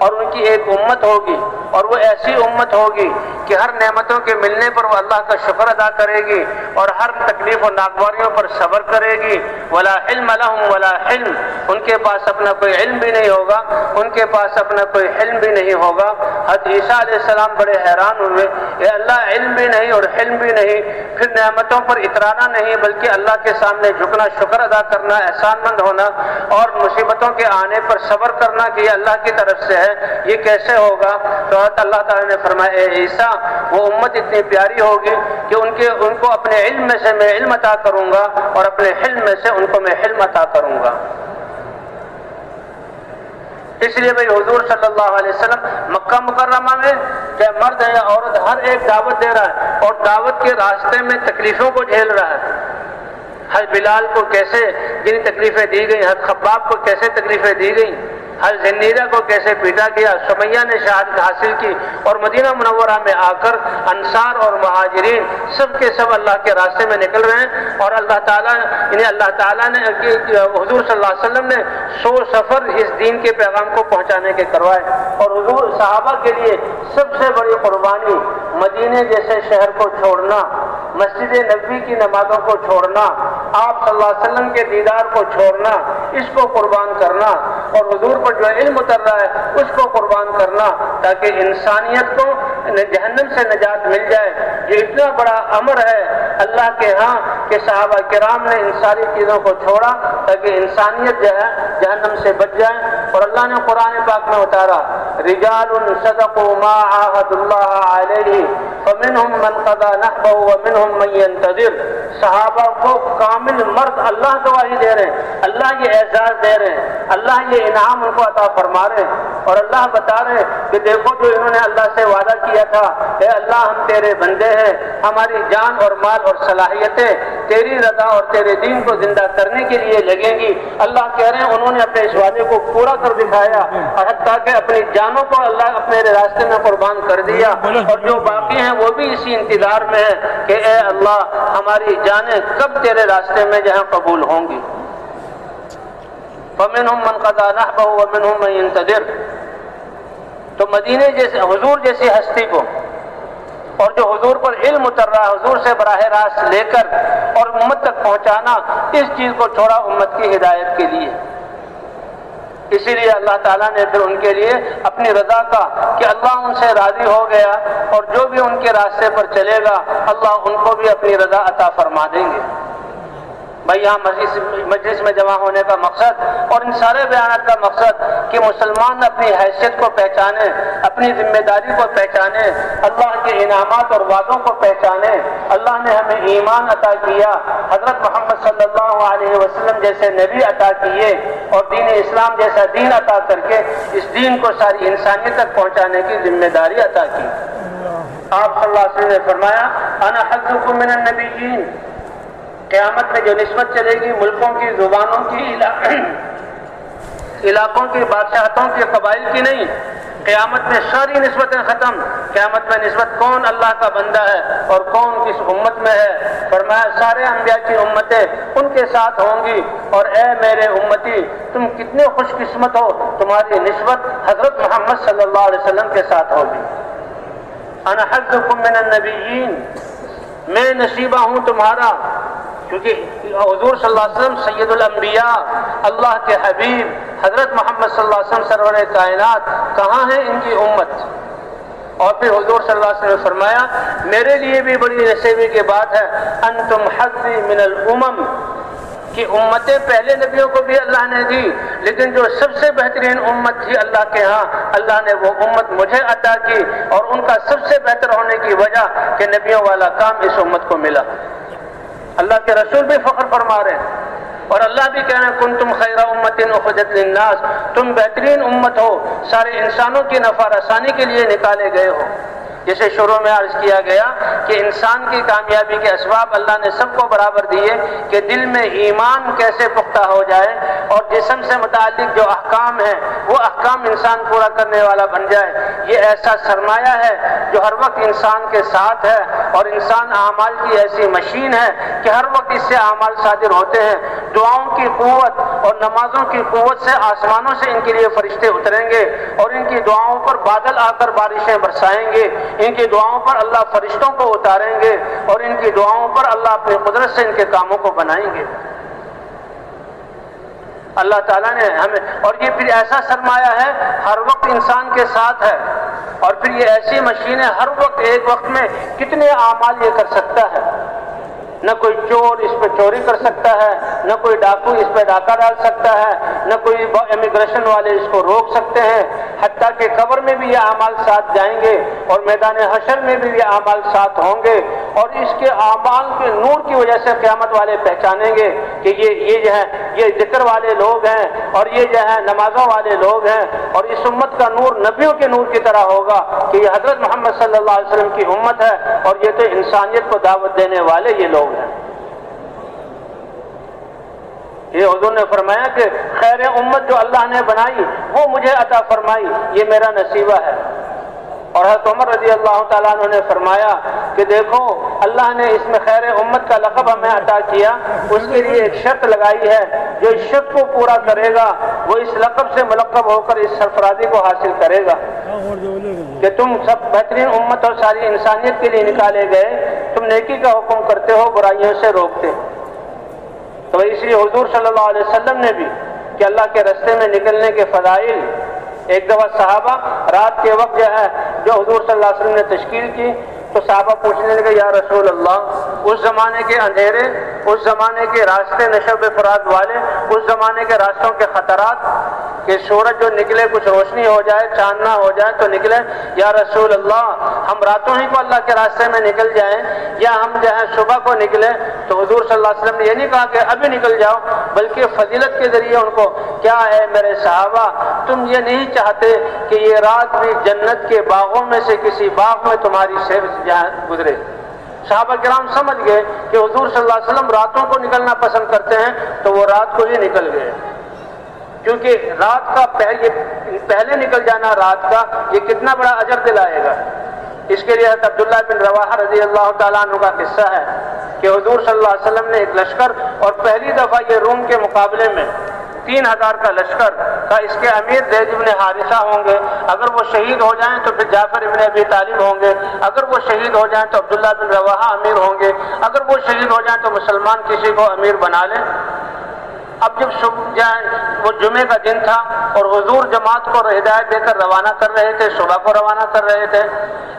اور ان کی ایک امت ہوگی، اور وہ ایسی امت ہوگی کہ ہر نعمتوں کے ملنے پر وہ اللہ کا شکر ادا کرے گی اور ہر تکلیف و ناگواریوں پر صبر کرے گی۔ ولا علم لہم ولا حلم، ان کے پاس اپنا کوئی علم بھی نہیں ہوگا، ان کے پاس اپنا کوئی حلم بھی نہیں ہوگا۔ حضرت عیسیٰ علیہ السلام بڑے حیران ہوئے، اے اللہ علم بھی نہیں اور حلم بھی نہیں، پھر نعمتوں پر اترانا نہیں بلکہ اللہ کے سامنے جھکنا، شکر ادا کرنا، احسان مند ہونا اور مصیبتوں کے آنے پر صبر کرنا کہ یہ اللہ کی طرف سے ہے، یہ کیسے ہوگا؟ تو اللہ تعالیٰ نے فرمایا اے عیسیٰ وہ امت اتنی پیاری ہوگی کہ ان کو اپنے علم میں سے میں علم عطا کروں گا اور اپنے حلم میں سے ان کو میں حلم عطا کروں گا۔ اس لیے بھائی حضور صلی اللہ علیہ وسلم مکہ مکرمہ میں چاہے مرد ہے یا عورت ہر ایک دعوت دے رہا ہے اور دعوت کے راستے میں تکلیفوں کو جھیل رہا ہے۔ حضرت بلال کو کیسے جن تکلیفیں دی گئیں، حضرت خباب کو کیسے تکلیفیں دی گئیں، حضرت زنیرہ کو کیسے پیٹا گیا، سمیہ نے شہادت حاصل کی اور مدینہ منورہ میں آ کر انصار اور مہاجرین سب کے سب اللہ کے راستے میں نکل رہے ہیں، اور اللہ تعالیٰ نے حضور صلی اللہ علیہ وسلم نے 100 سفر اس دین کے پیغام کو پہنچانے کے کروائے، اور حضور صحابہ کے لیے سب سے بڑی قربانی مدینے جیسے شہر کو چھوڑنا، مسجد نبوی کی نمازوں کو چھوڑنا، آپ صلی اللہ علیہ وسلم کے دیدار کو چھوڑنا، اس کو قربان کرنا، اور حضور پر جو علم اتر رہا ہے اس کو قربان کرنا تاکہ انسانیت کو جہنم سے نجات مل جائے۔ یہ اتنا بڑا امر ہے اللہ کے ہاں کہ صحابہ کرام نے ان ساری چیزوں کو چھوڑا تاکہ انسانیت جو ہے جہنم سے بچ جائے، اور اللہ نے قرآن پاک میں اتارا رجال صدقوا ما عاهدوا الله عليه فمنهم من قضى نحبه ومنهم من ينتظر۔ صحابہ کو کامل مرد اللہ گواہی دے رہے ہیں، اللہ یہ اعزاز دے رہے ہیں، اللہ یہ انعام ان کو عطا فرما رہے ہیں، اور اللہ بتا رہے ہیں کہ دیکھو جو انہوں نے اللہ سے وعدہ کیا تھا، اے اللہ ہم تیرے بندے ہیں، ہماری جان اور مال اور صلاحیتیں تیری رضا اور تیرے دین کو زندہ کرنے کے لیے لگیں گی۔ اللہ کہہ رہے ہیں انہوں نے اپنے اس وعدے کو پورا کر دکھایا، اور حتیٰ کہ اپنی جانوں کو اللہ اپنے راستے میں قربان کر دیا، اور جو باقی ہیں وہ بھی اسی انتظار میں ہیں کہ اے اللہ ہماری جانیں کب تیرے راستے میں جہاں قبول ہوں گی۔ فَمِنْهُمْ مَنْ قَضَى نَحْبَهُ وَمِنْهُمْ مَنْ يَنْتَظِرُ۔ تو مدینے جیسے حضور جیسی ہستی کو، اور جو حضور پر علم اتر رہا ہے حضور سے براہ راست لے کر اور امت تک پہنچانا، اس چیز کو چھوڑا امت کی ہدایت کے لیے۔ اسی لیے اللہ تعالیٰ نے پھر ان کے لیے اپنی رضا کا کہ اللہ ان سے راضی ہو گیا، اور جو بھی ان کے راستے پر چلے گا اللہ ان کو بھی اپنی رضا عطا فرما دیں گے۔ بھائی یہاں مجلس میں جمع ہونے کا مقصد اور ان سارے بیانات کا مقصد کہ مسلمان اپنی حیثیت کو پہچانے، اپنی ذمہ داری کو پہچانے، اللہ کے انعامات اور وعدوں کو پہچانے۔ اللہ نے ہمیں ایمان عطا کیا، حضرت محمد صلی اللہ علیہ وسلم جیسے نبی عطا کیے، اور دین اسلام جیسا دین عطا کر کے اس دین کو ساری انسانیت تک پہنچانے کی ذمہ داری عطا کی۔ آپ صلی اللہ علیہ وسلم نے فرمایا انا حظکم من النبیین، قیامت میں جو نسبت چلے گی ملکوں کی، زبانوں کی، علاقوں کی، بادشاہتوں کی، قبائل کی نہیں، قیامت میں ساری نسبتیں ختم۔ قیامت میں نسبت کون اللہ کا بندہ ہے اور کون کس امت میں ہے، فرمایا سارے انبیاء کی امتیں ان کے ساتھ ہوں گی، اور اے میرے امتی تم کتنے خوش قسمت ہو، تمہاری نسبت حضرت محمد صلی اللہ علیہ وسلم کے ساتھ ہوگی۔ انا حظکم من النبیین، میں نصیبہ ہوں تمہارا، کیونکہ حضور صلی اللہ علیہ وسلم سید الانبیاء، اللہ کے حبیب حضرت محمد صلی اللہ علیہ وسلم سرور کائنات، کہاں ہے ان کی امت؟ اور پھر حضور صلی اللہ علیہ وسلم نے فرمایا میرے لیے بھی بڑی نصیبی کی بات ہے، انتم حظی من الامم، کہ امتیں پہلے نبیوں کو بھی اللہ نے دی، لیکن جو سب سے بہترین امت تھی اللہ کے ہاں، اللہ نے وہ امت مجھے عطا کی، اور ان کا سب سے بہتر ہونے کی وجہ کہ نبیوں والا کام اس امت کو ملا۔ اللہ کے رسول بھی فخر فرما رہے ہیں، اور اللہ بھی کہہ رہے ہیں کنتم خیر امت اخرجت للناس، تم بہترین امت ہو، سارے انسانوں کی نفع رسانی کے لیے نکالے گئے ہو۔ جیسے شروع میں عرض کیا گیا کہ انسان کی کامیابی کے اسباب اللہ نے سب کو برابر دیے کہ دل میں ایمان کیسے پختہ ہو جائے، اور جسم سے متعلق جو احکام ہیں وہ احکام انسان پورا کرنے والا بن جائے۔ یہ ایسا سرمایہ ہے جو ہر وقت انسان کے ساتھ ہے، اور انسان اعمال کی ایسی مشین ہے کہ ہر وقت اس سے اعمال صادر ہوتے ہیں۔ دعاؤں کی قوت اور نمازوں کی قوت سے آسمانوں سے ان کے لیے فرشتے اتریں گے اور ان کی دعاؤں پر بادل آ کر بارشیں برسائیں گے، ان کی دعاؤں پر اللہ فرشتوں کو اتاریں گے اور ان کی دعاؤں پر اللہ اپنی قدرت سے ان کے کاموں کو بنائیں گے۔ اللہ تعالیٰ نے ہمیں، اور یہ پھر ایسا سرمایہ ہے ہر وقت انسان کے ساتھ ہے، اور پھر یہ ایسی مشین ہے ہر وقت ایک وقت میں کتنے اعمال یہ کر سکتا ہے۔ نہ کوئی چور اس پہ چوری کر سکتا ہے، نہ کوئی ڈاکو اس پہ ڈاکہ ڈال سکتا ہے، نہ کوئی امیگریشن والے اس کو روک سکتے ہیں، حتیٰ کہ قبر میں بھی یہ اعمال ساتھ جائیں گے اور میدان حشر میں بھی یہ اعمال ساتھ ہوں گے، اور اس کے اعمال کے نور کی وجہ سے قیامت والے پہچانیں گے کہ یہ جو ہے یہ ذکر والے لوگ ہیں اور یہ جو ہے نمازوں والے لوگ ہیں، اور اس امت کا نور نبیوں کے نور کی طرح ہوگا کہ یہ حضرت محمد صلی اللہ علیہ وسلم کی امت ہے اور یہ تو انسانیت کو دعوت دینے والے یہ لوگ ہیں۔ یہ حضور نے فرمایا کہ خیر امت جو اللہ نے بنائی وہ مجھے عطا فرمائی، یہ میرا نصیبہ ہے۔ اور حضرت عمر رضی اللہ تعالیٰ عنہ نے فرمایا کہ دیکھو اللہ نے اس میں خیر امت کا لقب ہمیں عطا کیا، اس کے لیے ایک شرط لگائی ہے، جو اس شرط کو پورا کرے گا وہ اس لقب سے ملقب ہو کر اس سرفرازی کو حاصل کرے گا کہ تم سب بہترین امت اور ساری انسانیت کے لیے نکالے گئے، تم نیکی کا حکم کرتے ہو، برائیوں سے روکتے ہو۔ تو اس لیے حضور صلی اللہ علیہ وسلم نے بھی کہ اللہ کے راستے میں نکلنے کے فضائل، ایک دفعہ صحابہ رات کے وقت جو حضور صلی اللہ علیہ وسلم نے تشکیل کی تو صحابہ پوچھنے لگے یا رسول اللہ، اس زمانے کے اندھیرے، اس زمانے کے راستے نشب فرات والے، اس زمانے کے راستوں کے خطرات کہ سورج جو نکلے کچھ روشنی ہو جائے، چاند نہ ہو جائے تو نکلے، یا رسول اللہ ہم راتوں ہی کو اللہ کے راستے میں نکل جائیں یا ہم صبح کو نکلے؟ تو حضور صلی اللہ علیہ وسلم نے یہ نہیں کہا کہ ابھی نکل جاؤ، بلکہ فضیلت کے ذریعے ان کو کیا ہے میرے صحابہ، تم یہ نہیں چاہتے کہ یہ رات بھی جنت کے باغوں میں سے کسی باغ میں تمہاری سیر گزرے؟ صحابہ کرام سمجھ گئے کہ حضور صلی اللہ علیہ وسلم راتوں کو نکلنا پسند کرتے ہیں تو وہ رات کو ہی نکل گئے، کیونکہ رات کا پہلے نکل جانا رات کا یہ کتنا بڑا اجر دلائے گا۔ اس کے لیے حضرت عبداللہ بن رواحہ رضی اللہ تعالیٰ عنہ کا قصہ ہے کہ حضور صلی اللہ علیہ وسلم نے ایک لشکر، اور پہلی دفعہ یہ روم کے مقابلے میں 3000 کا لشکر کا اس کے امیر زید بن حارثہ ہوں گے، اگر وہ شہید ہو جائیں تو پھر جعفر ابن ابی طالب ہوں گے، اگر وہ شہید ہو جائیں تو عبداللہ بن رواحہ امیر ہوں گے، اگر وہ شہید ہو جائیں تو مسلمان کسی کو امیر بنا لیں۔ اب جب وہ جمعے کا دن تھا اور حضور جماعت کو ہدایت دے کر روانہ کر رہے تھے، صبح کو روانہ کر رہے تھے،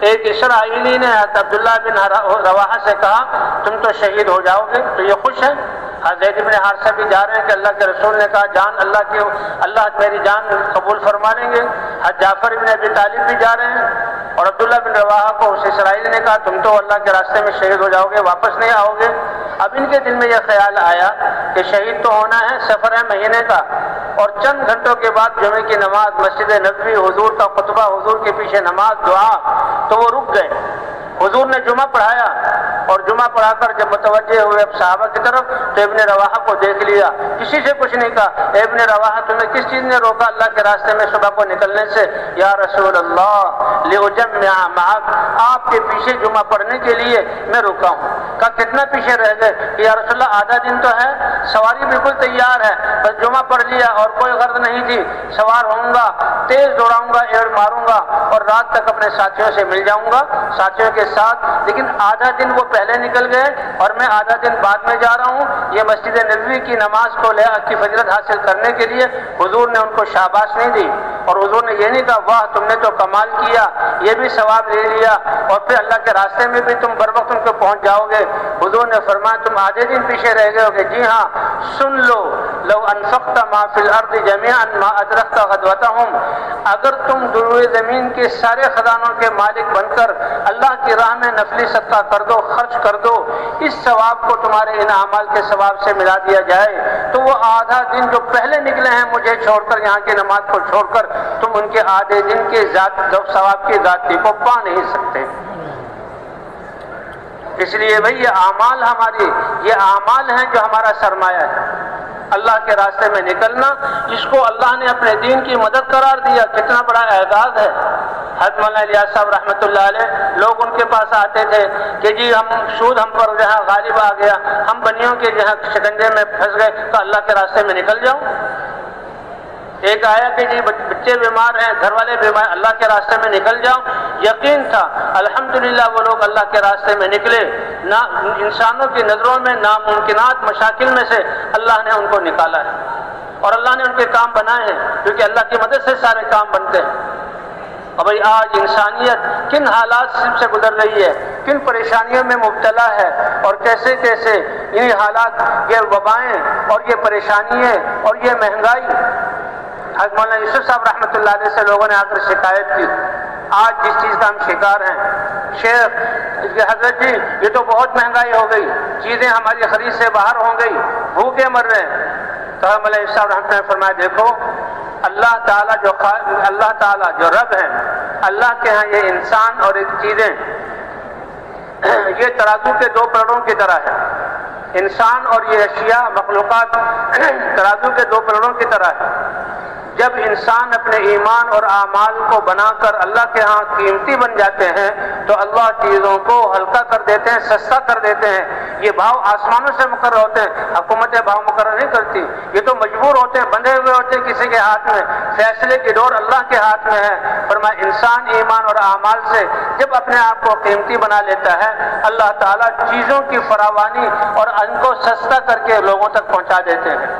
ایک اسرائیلی نے عبداللہ بن رواحہ سے کہا تم تو شہید ہو جاؤ گے، تو یہ خوش ہیں؟ زید بن حارثہ بھی جا رہے ہیں کہ اللہ کے رسول نے کہا جان اللہ میری جان قبول فرما لیں گے، جعفر بن ابی طالب بھی جا رہے ہیں، اور عبداللہ بن رواحہ کو اس اسرائیلی نے کہا تم تو اللہ کے راستے میں شہید ہو جاؤ گے، واپس نہیں آؤ گے۔ اب ان کے دل میں یہ خیال آیا کہ شہید تو ہونا ہے، سفر ہے مہینے کا، اور چند گھنٹوں کے بعد جمعے کی نماز، مسجد نبوی، حضور کا خطبہ، حضور کے پیچھے نماز، دعا، تو وہ رک گئے۔ حضور نے جمعہ پڑھایا اور جمعہ پڑھا کر جب متوجہ ہوئے اب صحابہ کی طرف تو ابن رواحہ کو دیکھ لیا، کسی سے کچھ نہیں کہا، ابن رواحہ تمہیں کس چیز نے روکا اللہ کے راستے میں صبح کو نکلنے سے؟ یا رسول اللہ لأجمع معک، آپ کے پیچھے جمعہ پڑھنے کے لیے میں رکا ہوں۔ کہا کتنا پیچھے رہ گئے؟ یا رسول اللہ آدھا دن تو ہے، سواری بالکل تیار ہے، بس جمعہ پڑھ لیا اور کوئی غرض نہیں تھی، سوار ہوں گا، تیز دوڑاؤں گا، ایڑ ماروں گا اور رات تک اپنے ساتھیوں سے مل جاؤں گا، ساتھیوں کے ساتھ، لیکن آدھا دن وہ پہلے نکل گئے اور میں آدھا دن بعد میں جا رہا ہوں۔ یہ مسجد نبوی کی نماز کو کی فضیلت حاصل کرنے کے لیے حضور نے ان کو شاباش نہیں دی، اور حضور نے یہ نہیں کہا واہ تم نے تو کمال کیا، یہ بھی ثواب لے لیا اور پھر اللہ کے راستے میں بھی تم بر وقت ان کو پہنچ جاؤ گے۔ حضور نے فرمایا تم آدھے دن پیچھے رہ گئے ہو گے، جی ہاں سن لو، لو انفقت ما فی الارض جميعا ما ادرکت غدوتهم، اگر تم روئے زمین کے سارے خزانوں کے مالک بن کر اللہ کی راہ میں نفلی صدقہ کر دو، خرچ کر دو، اس ثواب کو تمہارے ان اعمال کے ثواب سے ملا دیا جائے تو وہ آدھا دن جو پہلے نکلے ہیں مجھے چھوڑ کر، یہاں کی نماز کو چھوڑ کر، تم ان کے آدھے دن کے ثواب کی ذاتی کو پا نہیں سکتے۔ اس لیے بھئی یہ اعمال ہیں جو ہمارا سرمایہ ہے۔ اللہ کے راستے میں نکلنا، اس کو اللہ نے اپنے دین کی مدد قرار دیا۔ کتنا بڑا اعزاز ہے۔ حضرت مولانا الیاس صاحب رحمۃ اللہ علیہ، لوگ ان کے پاس آتے تھے کہ جی سود ہم پر جہاں غالب آ گیا، ہم بنیوں کے جہاں شکنجے میں پھنس گئے، تو اللہ کے راستے میں نکل جاؤ۔ ایک آیا کہ جی بچے بیمار ہیں، گھر والے بیمار، اللہ کے راستے میں نکل جاؤ۔ یقین تھا، الحمدللہ وہ لوگ اللہ کے راستے میں نکلے، نہ انسانوں کی نظروں میں ناممکنات مشاکل میں سے اللہ نے ان کو نکالا ہے، اور اللہ نے ان کے کام بنائے ہیں، کیونکہ اللہ کی مدد سے سارے کام بنتے ہیں۔ اور بھائی آج انسانیت کن حالات سے گزر رہی ہے، کن پریشانیوں میں مبتلا ہے، اور کیسے کیسے یہ حالات، یہ وبائیں اور یہ پریشانیاں اور یہ مہنگائی۔ حضرت مولانا یوسف صاحب رحمۃ اللہ علیہ سے لوگوں نے آ کر شکایت کی، آج جس چیز کا ہم شکار ہیں، شیخ حضرت جی یہ تو بہت مہنگائی ہو گئی، چیزیں ہماری خرید سے باہر ہو گئی، بھوکے مر رہے ہیں۔ تو مولانا یوسف صاحب رحمۃ اللہ نے فرمایا، دیکھو اللہ تعالیٰ جو رب ہے، اللہ کے ہاں یہ انسان اور ایک چیزیں یہ ترازو کے دو پلڑوں کی طرح ہے۔ انسان اور یہ اشیاء مخلوقات ترازو کے دو پلڑوں کی طرح ہے۔ جب انسان اپنے ایمان اور اعمال کو بنا کر اللہ کے ہاں قیمتی بن جاتے ہیں تو اللہ چیزوں کو ہلکا کر دیتے ہیں، سستا کر دیتے ہیں۔ یہ بھاؤ آسمانوں سے مقرر ہوتے ہیں، حکومتیں بھاؤ مقرر نہیں کرتی، یہ تو مجبور ہوتے ہیں، بندھے ہوئے ہوتے ہیں کسی کے ہاتھ میں، فیصلے کی ڈور اللہ کے ہاتھ میں ہے۔ فرمایا انسان ایمان اور اعمال سے جب اپنے آپ کو قیمتی بنا لیتا ہے، اللہ تعالیٰ چیزوں کی فراوانی اور ان کو سستا کر کے لوگوں تک پہنچا دیتے ہیں۔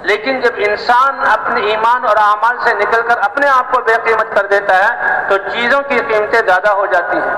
لیکن جب انسان اپنے ایمان اور اعمال سے نکل کر اپنے آپ کو بے قیمت کر دیتا ہے تو چیزوں کی قیمتیں زیادہ ہو جاتی ہیں۔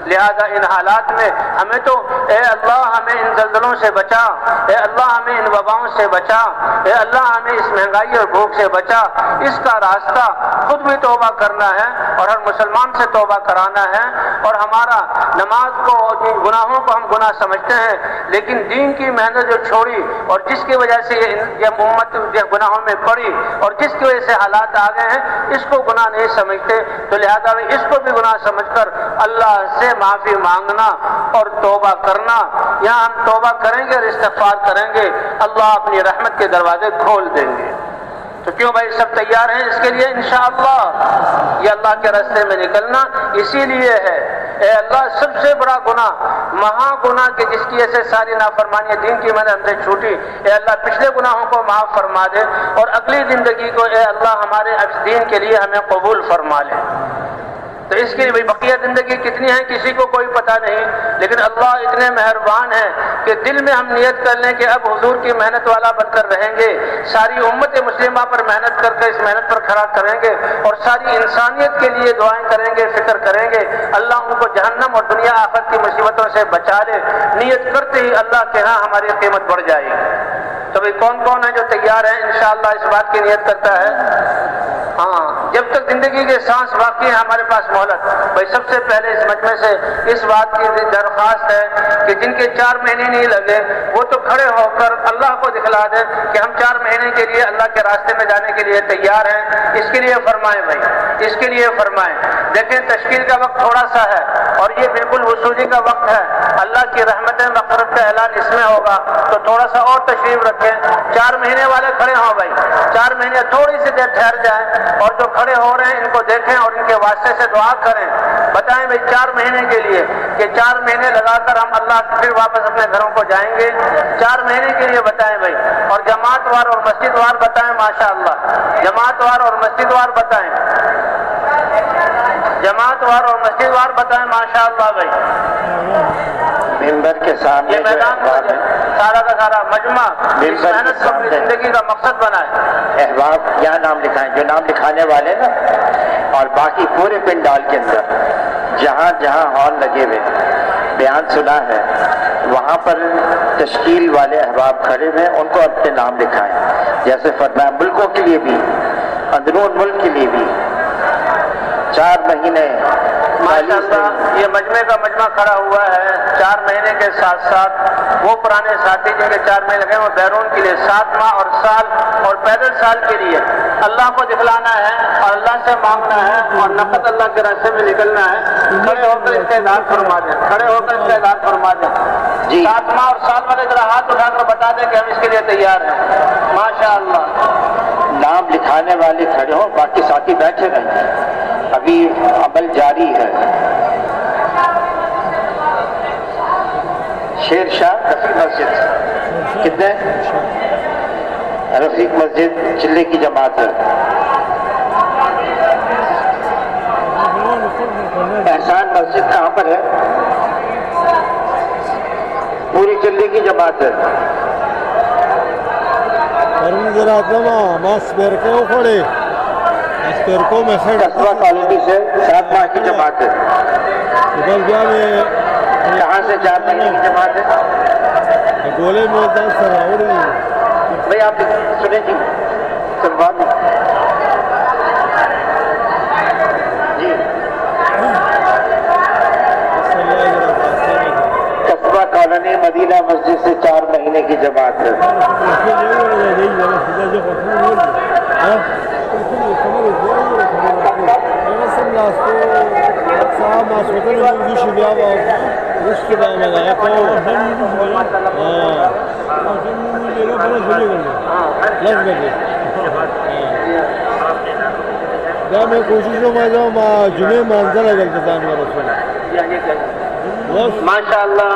لہذا ان حالات میں ہمیں تو اے اللہ ہمیں ان زلزلوں سے بچا، اے اللہ ہمیں ان وباؤں سے بچا، اے اللہ ہمیں اس مہنگائی اور بھوک سے بچا، اس کا راستہ خود بھی توبہ کرنا ہے اور ہر مسلمان سے توبہ کرانا ہے۔ اور ہمارا نماز کو اور گناہوں کو ہم گناہ سمجھتے ہیں، لیکن دین کی محنت جو چھوڑی اور جس کی وجہ سے یہ امت گناہوں میں پڑی اور جس کی وجہ سے حالات آ گئے ہیں، اس کو گناہ نہیں سمجھتے، تو لہذا اس کو بھی گناہ سمجھ کر اللہ سے معافی مانگنا اور توبہ کرنا۔ یہاں ہم توبہ کریں گے اور استغفار کریں گے، اللہ اپنی رحمت کے دروازے کھول دیں گے۔ تو کیوں بھائی سب تیار ہیں اس کے لیے انشاءاللہ؟ یہ اللہ کے راستے میں نکلنا اسی لیے ہے۔ اے اللہ سب سے بڑا گناہ، مہا گناہ کہ جس کی ایسے ساری نافرمانی دین کی مدد ہم سے چھوٹی، اے اللہ پچھلے گناہوں کو معاف فرما دے اور اگلی زندگی کو اے اللہ ہمارے دین کے لیے ہمیں قبول فرما لے۔ تو اس کی بقیہ زندگی کتنی ہے کسی کو کوئی پتہ نہیں، لیکن اللہ اتنے مہربان ہیں کہ دل میں ہم نیت کر لیں کہ اب حضور کی محنت والا بن کر رہیں گے، ساری امت مسلمہ پر محنت کر کے اس محنت پر کھڑا کریں گے اور ساری انسانیت کے لیے دعائیں کریں گے، فکر کریں گے، اللہ ان کو جہنم اور دنیا آخرت کی مصیبتوں سے بچا لے۔ نیت کرتے ہی اللہ کے ہاں ہماری قیمت بڑھ جائے گی۔ تو بھائی کون کون ہے جو تیار ہیں انشاءاللہ اس بات کی نیت کرتا ہے؟ ہاں، جب تک زندگی کے سانس باقی ہے ہمارے پاس مہلت۔ بھائی سب سے پہلے اس مجمع سے اس بات کی درخواست ہے کہ جن کے 4 مہینے نہیں لگے وہ تو کھڑے ہو کر اللہ کو دکھلا دیں کہ ہم 4 مہینے کے لیے اللہ کے راستے میں جانے کے لیے تیار ہیں۔ اس کے لیے فرمائیں بھائی، اس کے لیے فرمائیں۔ دیکھیں تشکیل کا وقت تھوڑا سا ہے اور یہ بالکل وصولی کا وقت ہے، اللہ کی رحمت مغفرت کا اعلان اس میں ہوگا، تو تھوڑا سا اور تشریف رکھیں۔ 4 مہینے والے کھڑے ہوں بھائی، 4 مہینے تھوڑی سی دیر ٹھہر جائیں اور جو کھڑے ہو رہے ہیں ان کو دیکھیں اور ان کے واسطے سے دعا کریں۔ بتائیں بھائی 4 مہینے کے لیے کہ 4 مہینے لگا کر ہم اللہ پھر واپس اپنے گھروں کو جائیں گے، 4 مہینے کے لیے بتائیں بھائی، اور جماعت وار اور مسجد وار بتائیں، ماشاءاللہ جماعت وار اور مسجد وار بتائیں، جماعت وار اور مسجد وار بتائیں ماشاءاللہ بھائی۔ ممبر کے سامنے یہ میدان سارا کا سارا مجمع اس محنت کو اپنی زندگی کا مقصد بنائے۔ احباب یہاں نام لکھائیں، جو نام لکھانے والے نا، اور باقی پورے پنڈال کے اندر جہاں جہاں ہال لگے ہوئے بیان سنا ہے وہاں پر تشکیل والے احباب کھڑے ہوئے ان کو اپنے نام لکھائیں، جیسے فرمایا ملکوں کے لیے بھی، اندرون ملک کے لیے بھی 4 مہینے ماشاءاللہ یہ مجمع کا مجمع کھڑا ہوا ہے 4 مہینے کے ساتھ ساتھ وہ پرانے ساتھی جن کے 4 مہینے لگے وہ بیرون کے لیے 7 ماہ اور سال اور پیدل سال کے لیے اللہ کو دکھلانا ہے اور اللہ سے مانگنا ہے اور نقد اللہ کے راستے میں نکلنا ہے. کھڑے ہو کر اس کا اظہار فرما دیں, کھڑے ہو کر اس کا اظہار فرما دیں. جی 7 ماہ اور سال والے ذرا ہاتھ اٹھا کر بتا دیں کہ ہم اس کے لیے تیار ہیں. ماشاءاللہ نام لکھانے والے کھڑے ہو, باقی ساتھی بیٹھے رہیں, ابھی عمل جاری ہے. شیر شاہ رفیق مسجد کتنے رفیق مسجد چلے کی جماعت ہے. احسان مسجد کہاں پر ہے؟ پوری چلے کی جماعت ہے. قصبہ کالونی سے 7 ماہ کی جماعت ہے. کہاں سے 4 مہینے کی جماعت ہے؟ گولے میں بھائی آپ سنیں جی سلوا دیں جی. قصبہ کالونی مدینہ مسجد سے 4 مہینے کی جماعت ہے. میں کوشش میں جاؤں جمعے منظر ماشاء اللہ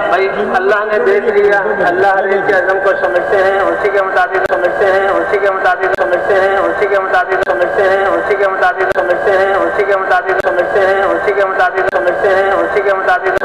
بھائی اللہ نے دیکھ لیا. اللہ ہر ایک کے عزم کو سمجھتے ہیں, اسی کے مطابق سمجھتے ہیں, اسی کے مطابق سمجھتے ہیں, اسی کے مطابق سمجھتے ہیں, اسی کے مطابق سمجھتے ہیں, اسی کے مطابق سمجھتے ہیں, اسی کے مطابق سمجھتے ہیں, اسی کے مطابق